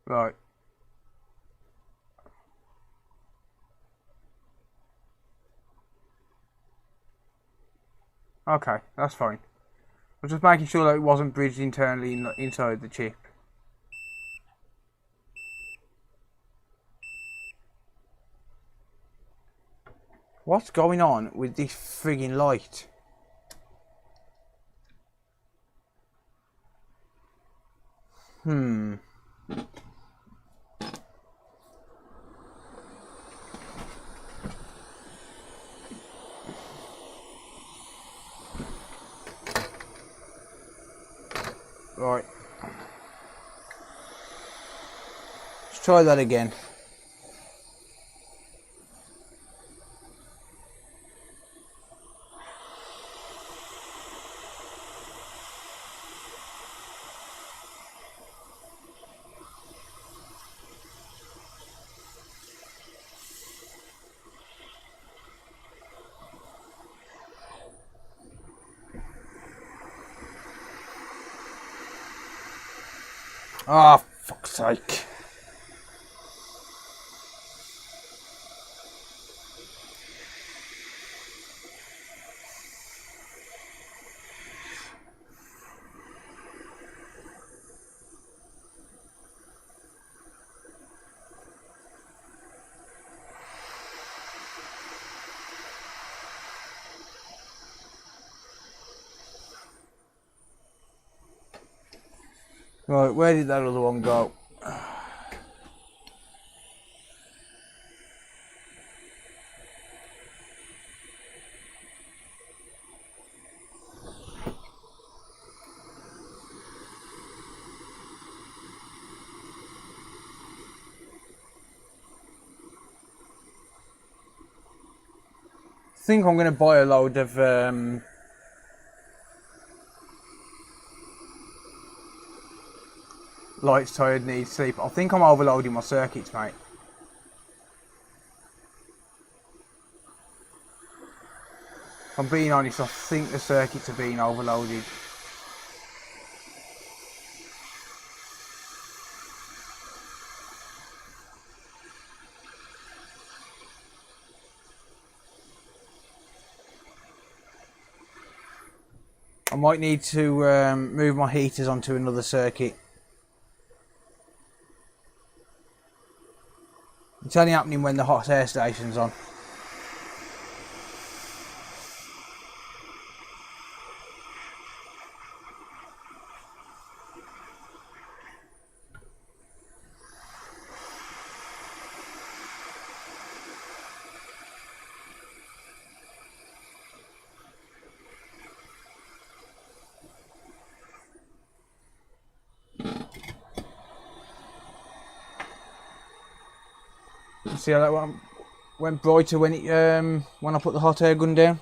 Right. Okay, that's fine. I was just making sure that it wasn't bridged internally inside the chip. What's going on with this frigging light? Right. Let's try that again. Ah, oh, fuck's sake. Right, where did that other one go? I think I'm going to buy a load of lights, tired, need sleep. I think I'm overloading my circuits, mate. If I'm being honest, I think the circuits are being overloaded. I might need to move my heaters onto another circuit. It's only happening when the hot air station's on. See how that one went brighter when I put the hot air gun down?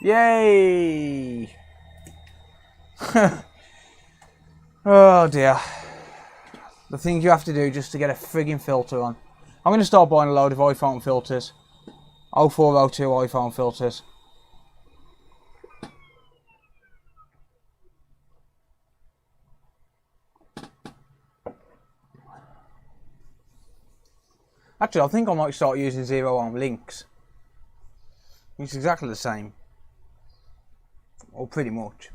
Yay! Oh dear. The things you have to do just to get a frigging filter on. I'm going to start buying a load of iPhone filters. 0402 iPhone filters. Actually, I think I might start using 0 ohm links. It's exactly the same. Or pretty much.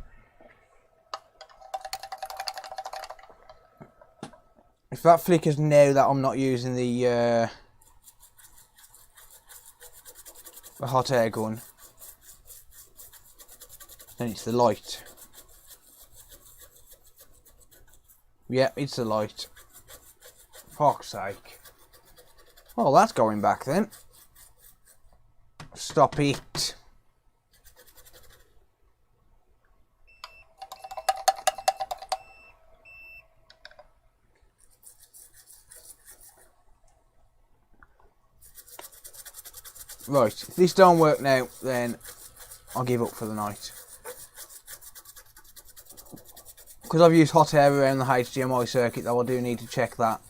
If that flickers now that I'm not using the hot air gun, then it's the light. Yeah, it's the light. Fuck's sake. Well, that's going back then. Stop it. Right, if this don't work now, then I'll give up for the night. Because I've used hot air around the HDMI circuit, though, I do need to check that.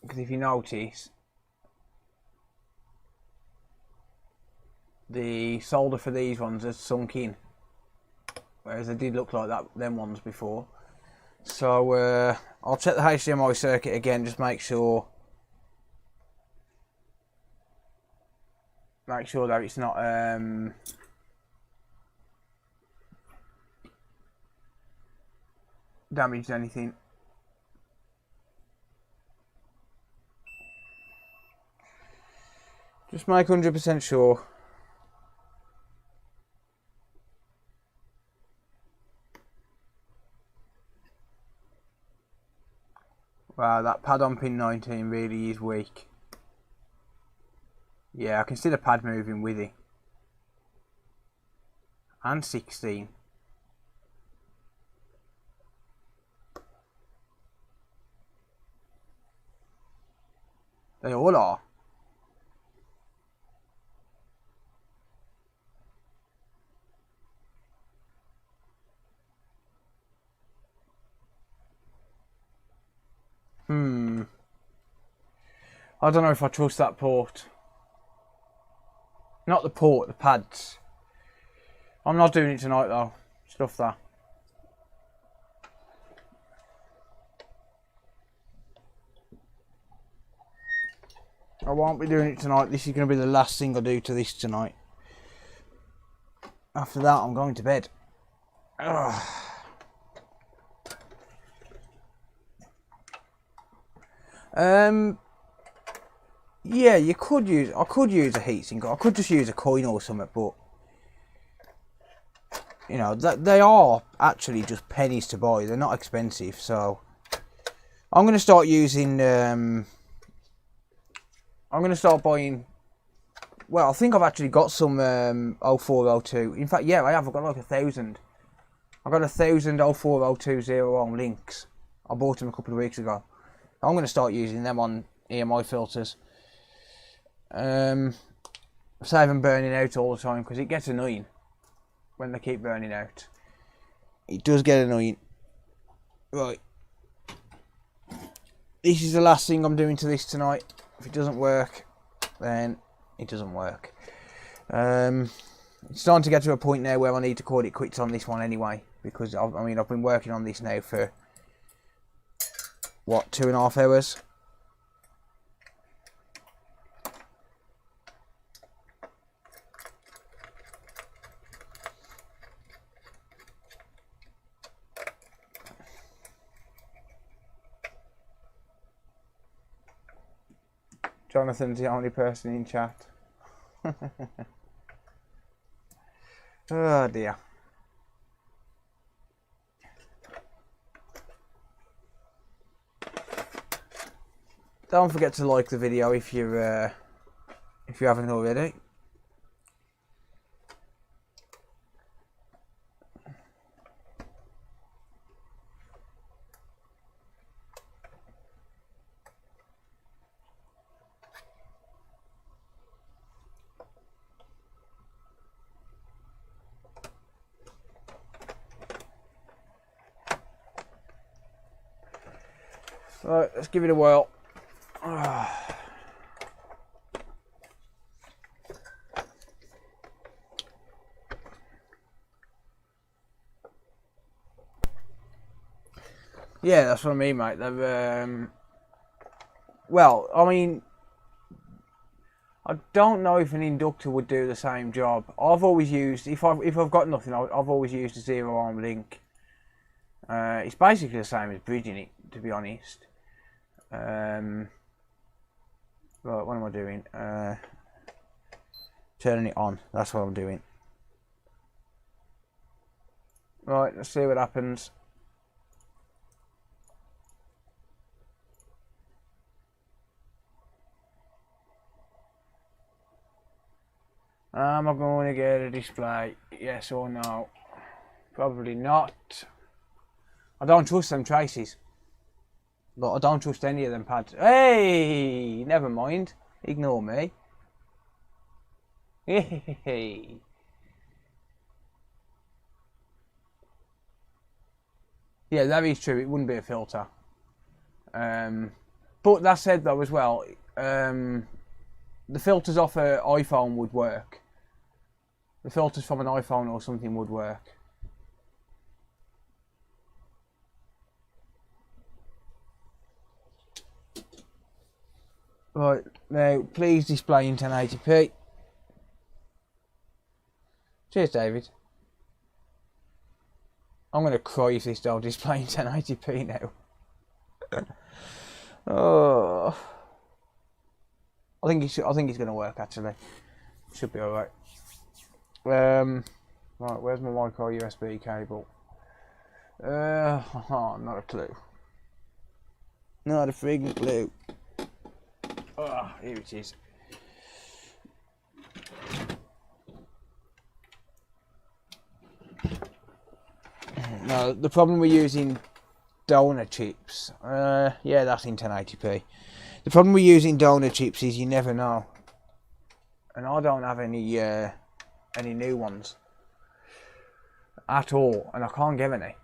Because if you notice, the solder for these ones has sunk in, whereas they did look like that them ones before. So I'll check the HDMI circuit again, just make sure that it's not damaged anything. Just make 100% sure. Wow, that pad on pin 19 really is weak. Yeah, I can see the pad moving with it. And 16. They all are. I don't know if I trust that port. Not the port, the pads. I'm not doing it tonight though. Stuff that. I won't be doing it tonight. This is going to be the last thing I do to this tonight. After that, I'm going to bed. Ugh. Yeah, I could use a heatsink. I could just use a coin or something, but you know that they are actually just pennies to buy. They're not expensive, so I'm going to start using. I'm going to start buying. Well, I think I've actually got some 0402. In fact, yeah, I have. I've got like 1,000. I've got 1,000 040201 links. I bought them a couple of weeks ago. I'm going to start using them on EMI filters. Save them burning out all the time because it gets annoying when they keep burning out. It does get annoying. Right. This is the last thing I'm doing to this tonight. If it doesn't work, then it doesn't work. It's starting to get to a point now where I need to call it quits on this one anyway, because I've been working on this now for what, 2.5 hours. Jonathan's the only person in chat. Oh dear. Don't forget to like the video if you haven't already. Right, let's give it a whirl. Yeah, that's what I mean, mate. They've well, I mean, I don't know if an inductor would do the same job. I've always used, if I've got nothing, I've always used a zero arm link. It's basically the same as bridging it, to be honest. Right, what am I doing? Turning it on. That's what I'm doing. Right, let's see what happens. Am I going to get a display? Yes or no? Probably not. I don't trust them traces. But I don't trust any of them pads. Hey, never mind. Ignore me. Hey. Yeah, that is true. It wouldn't be a filter. But that said, though, as well, the filters off an iPhone would work. The filters from an iPhone or something would work. Right, now, please display in 1080p. Cheers, David. I'm going to cry if this don't display in 1080p now. Oh, I think it's going to work, actually. Should be alright. Right, where's my micro USB cable? Not a clue. Not a friggin' clue. Oh, here it is. No, the problem we're using donor chips. Yeah, that's in 1080p. The problem we're using donor chips is you never know, and I don't have any new ones at all, and I can't get any.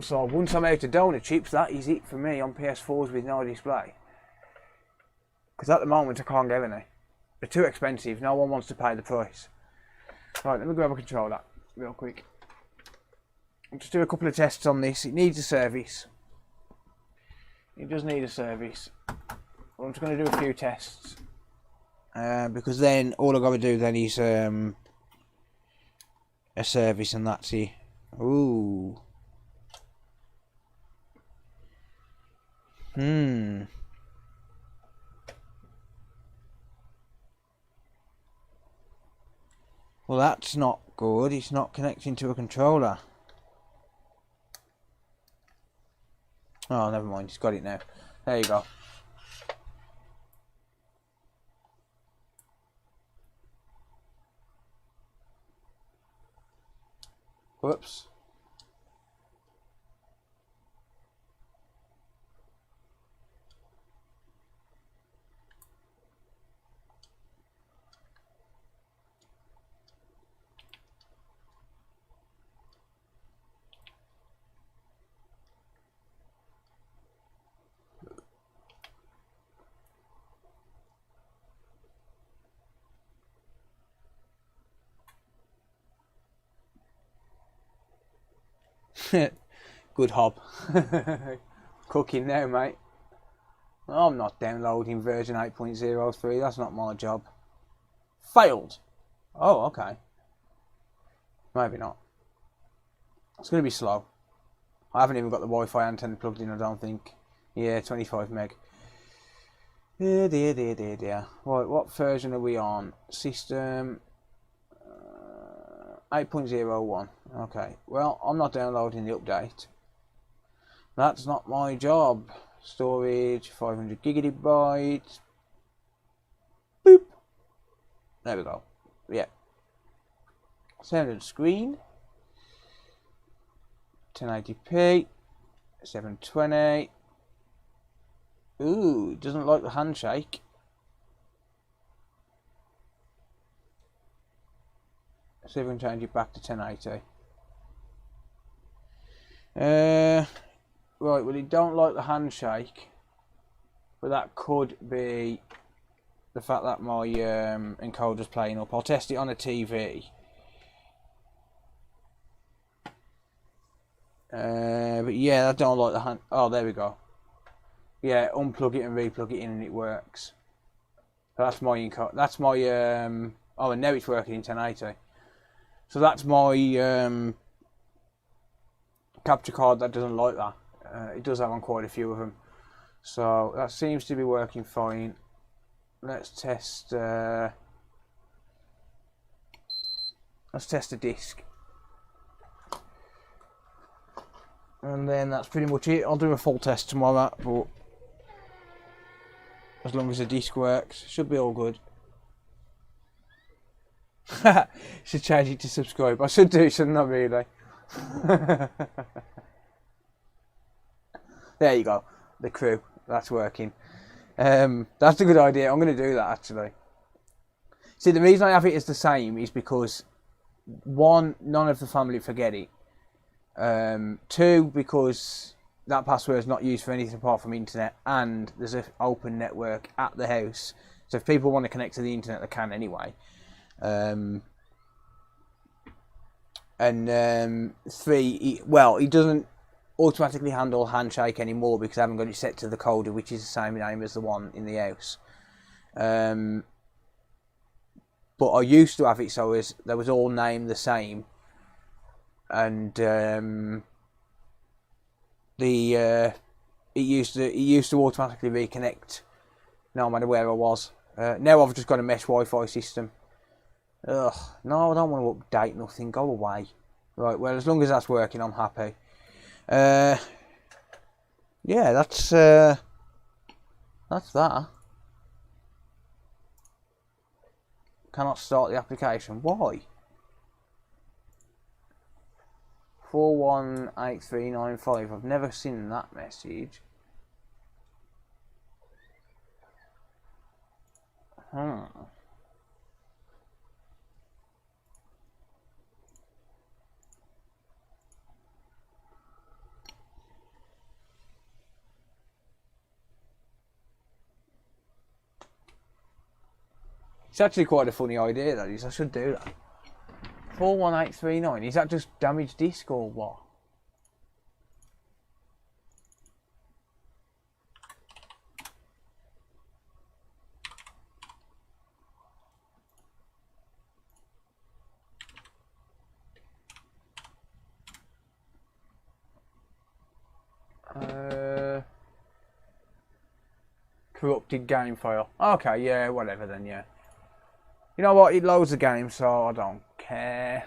So once I'm out of donor chips, that is it for me on PS4s with no display. Because at the moment I can't get any. They're too expensive. No one wants to pay the price. Right, let me grab a controller real quick. I'll just do a couple of tests on this. It needs a service. It does need a service. Well, I'm just going to do a few tests. Because then all I've got to do then is a service, and that's it. Ooh. Well, that's not good. It's not connecting to a controller. Oh, never mind. It's got it now. There you go. Whoops. Good hob. Cooking now, mate. I'm not downloading version 8.03. That's not my job. Failed. Oh, okay. Maybe not. It's going to be slow. I haven't even got the Wi-Fi antenna plugged in, I don't think. Yeah, 25 meg. Dear. Right, what version are we on? System 8.01. Okay, well, I'm not downloading the update. That's not my job. Storage 500 gigabytes. Boop. There we go. Yeah. Sound and screen. 1080p. 720. Ooh, doesn't like the handshake. See if we can change it back to 1080. Right, well, it don't like the handshake, but that could be the fact that my encoder's playing up. I'll test it on a TV. But yeah, I don't like the hand. Oh, there we go. Yeah, unplug it and replug it in, and it works. So that's my encoder. That's my oh, and now it's working in 1080. So that's my capture card that doesn't like that. It does have on quite a few of them. So that seems to be working fine. Let's test. Let's test the disc. And then that's pretty much it. I'll do a full test tomorrow, but as long as the disc works, should be all good. Should change it to subscribe. I should do, shouldn't I, really? There you go. The crew. That's working. That's a good idea. I'm going to do that actually. See, the reason I have it as the same is because one, none of the family forget it. Two, because that password is not used for anything apart from internet, and there's an open network at the house, so if people want to connect to the internet, they can anyway. Three, it doesn't automatically handle handshake anymore because I haven't got it set to the coder, which is the same name as the one in the house. But I used to have it so as they was all named the same, and it used to automatically reconnect no matter where I was. Now I've just got a mesh Wi-Fi system. Ugh, no, I don't want to update nothing. Go away. Right, well, as long as that's working, I'm happy. Yeah, that's that. Cannot start the application. Why? 418395. I've never seen that message. It's actually quite a funny idea, that is. I should do that. 41839. Is that just damaged disk or what? Corrupted game file. Okay, yeah, whatever then, yeah. You know what? It loads the game, so I don't care.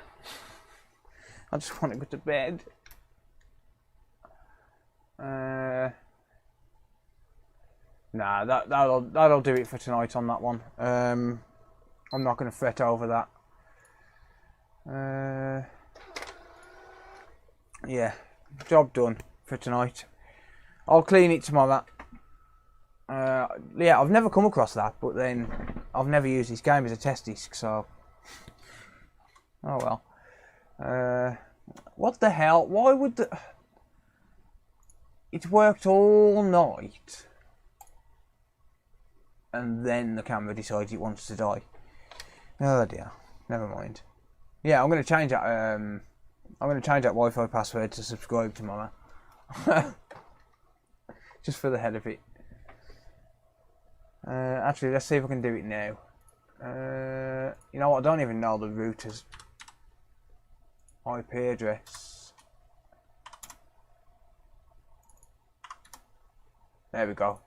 I just want to go to bed. Nah, that'll do it for tonight on that one. I'm not going to fret over that. Yeah, job done for tonight. I'll clean it tomorrow. Yeah, I've never come across that, but then I've never used this game as a test disc, so oh well. What the hell? Why would the... It's worked all night, and then the camera decides it wants to die. Oh dear. Never mind. Yeah, I'm going to change that. I'm going to change that Wi-Fi password to subscribe tomorrow. Just for the hell of it. Actually, let's see if I can do it now. You know what? I don't even know the router's IP address. There we go.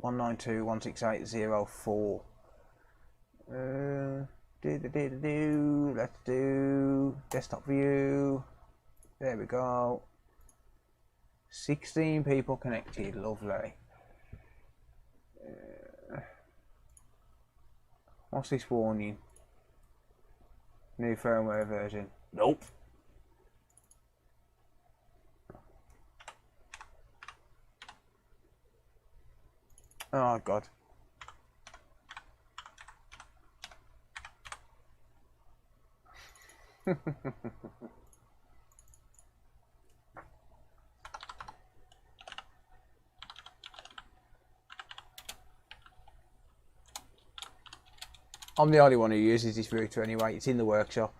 192.168.0.4. Let's do desktop view. There we go. 16 people connected. Lovely. What's this warning? New firmware version. Nope. Oh god. I'm the only one who uses this router anyway. It's in the workshop.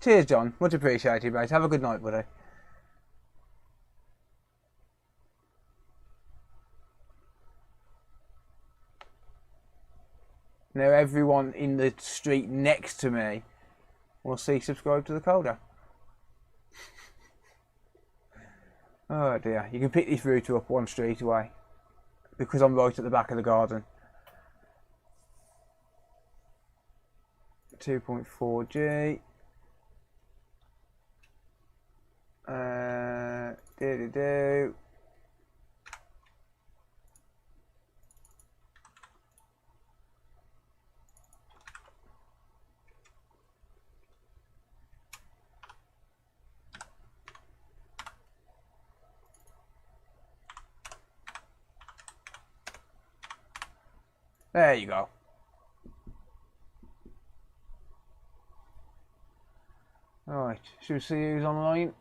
Cheers, John. Much appreciated, mate. Have a good night, buddy. Now everyone in the street next to me will see subscribe to the coder. Oh dear, you can pick this router up one street away because I'm right at the back of the garden. 2.4G. Do. There you go. Alright, should we see who's online?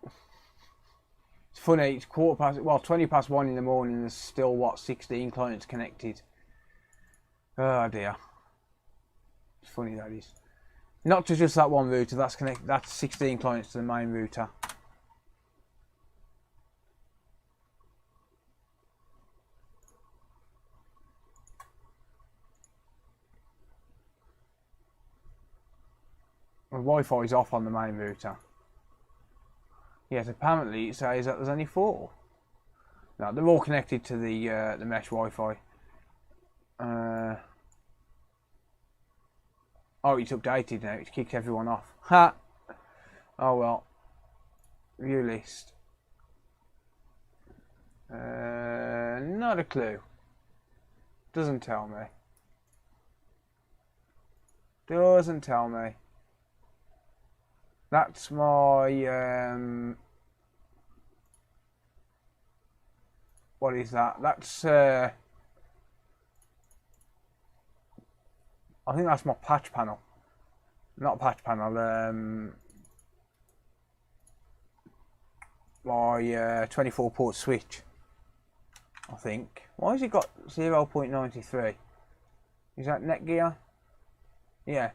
It's funny, it's 20 past 1 in the morning, there's still, what, 16 clients connected. Oh dear. It's funny that is. Not to just that one router, that's 16 clients to the main router. The Wi-Fi is off on the main router. Yes, apparently it says that there's only 4. No, they're all connected to the mesh Wi-Fi. Oh, it's updated now. It's kicked everyone off. Ha! Oh well. View list. Not a clue. Doesn't tell me. Doesn't tell me. That's my what is that? That's I think that's my patch panel. Not patch panel, my 24 port switch, I think. Why has it got 0.93? Is that Netgear? Yeah.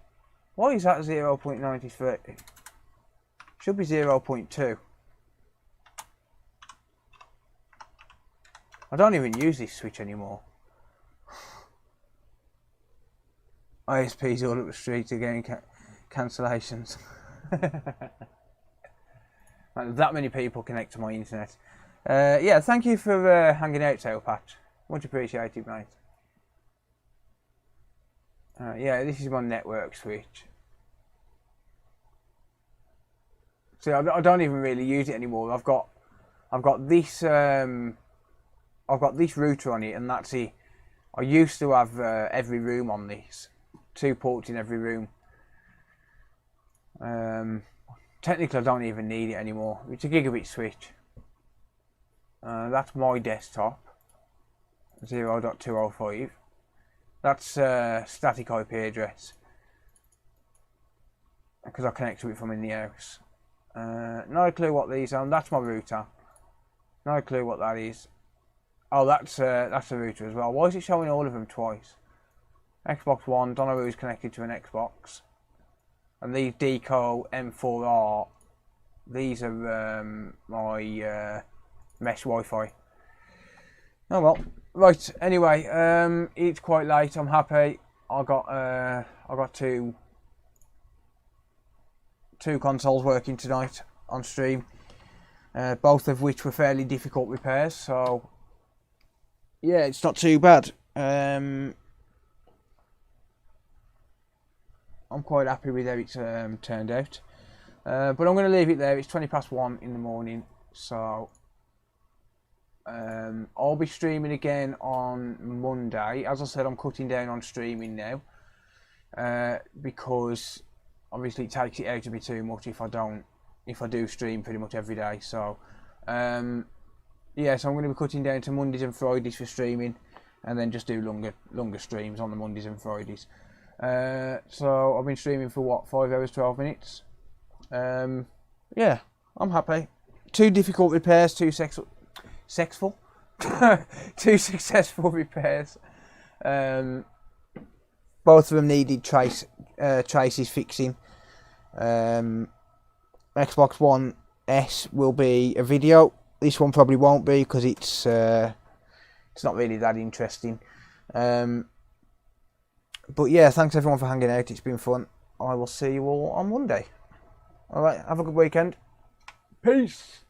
Why is that 0.93? Should be 0.2. I don't even use this switch anymore. ISP's all up the street again, cancellations. That many people connect to my internet. Yeah, thank you for hanging out, Tailpatch. Much appreciated, mate. Yeah, this is my network switch. See, I don't even really use it anymore. I've got this router on it, and that's it. I used to have every room on this, 2 ports in every room. Technically, I don't even need it anymore. It's a gigabit switch. That's my desktop, 0.205. That's static IP address because I connect to it from in the house. No clue what these are. That's my router. No clue what that is. Oh, that's the router as well. Why is it showing all of them twice? Xbox One. Don't know who's connected to an Xbox. And these Deco M4R. These are my mesh Wi-Fi. Oh well. Right. Anyway, it's quite late. I'm happy. I got two consoles working tonight on stream, both of which were fairly difficult repairs, so yeah, it's not too bad. I'm quite happy with how it's turned out, but I'm going to leave it there. It's 20 past 1 in the morning, so I'll be streaming again on Monday. As I said, I'm cutting down on streaming now, because obviously it takes it out of me too much if I do stream pretty much every day. So yeah, so I'm going to be cutting down to Mondays and Fridays for streaming, and then just do longer streams on the Mondays and Fridays. So I've been streaming for what, 5 hours 12 minutes. Yeah, I'm happy. 2 difficult repairs, 2 2 successful repairs. Both of them needed traces fixing. Xbox One S will be a video. This one probably won't be because it's not really that interesting. But yeah, thanks everyone for hanging out. It's been fun. I will see you all on Monday. Alright, have a good weekend. Peace.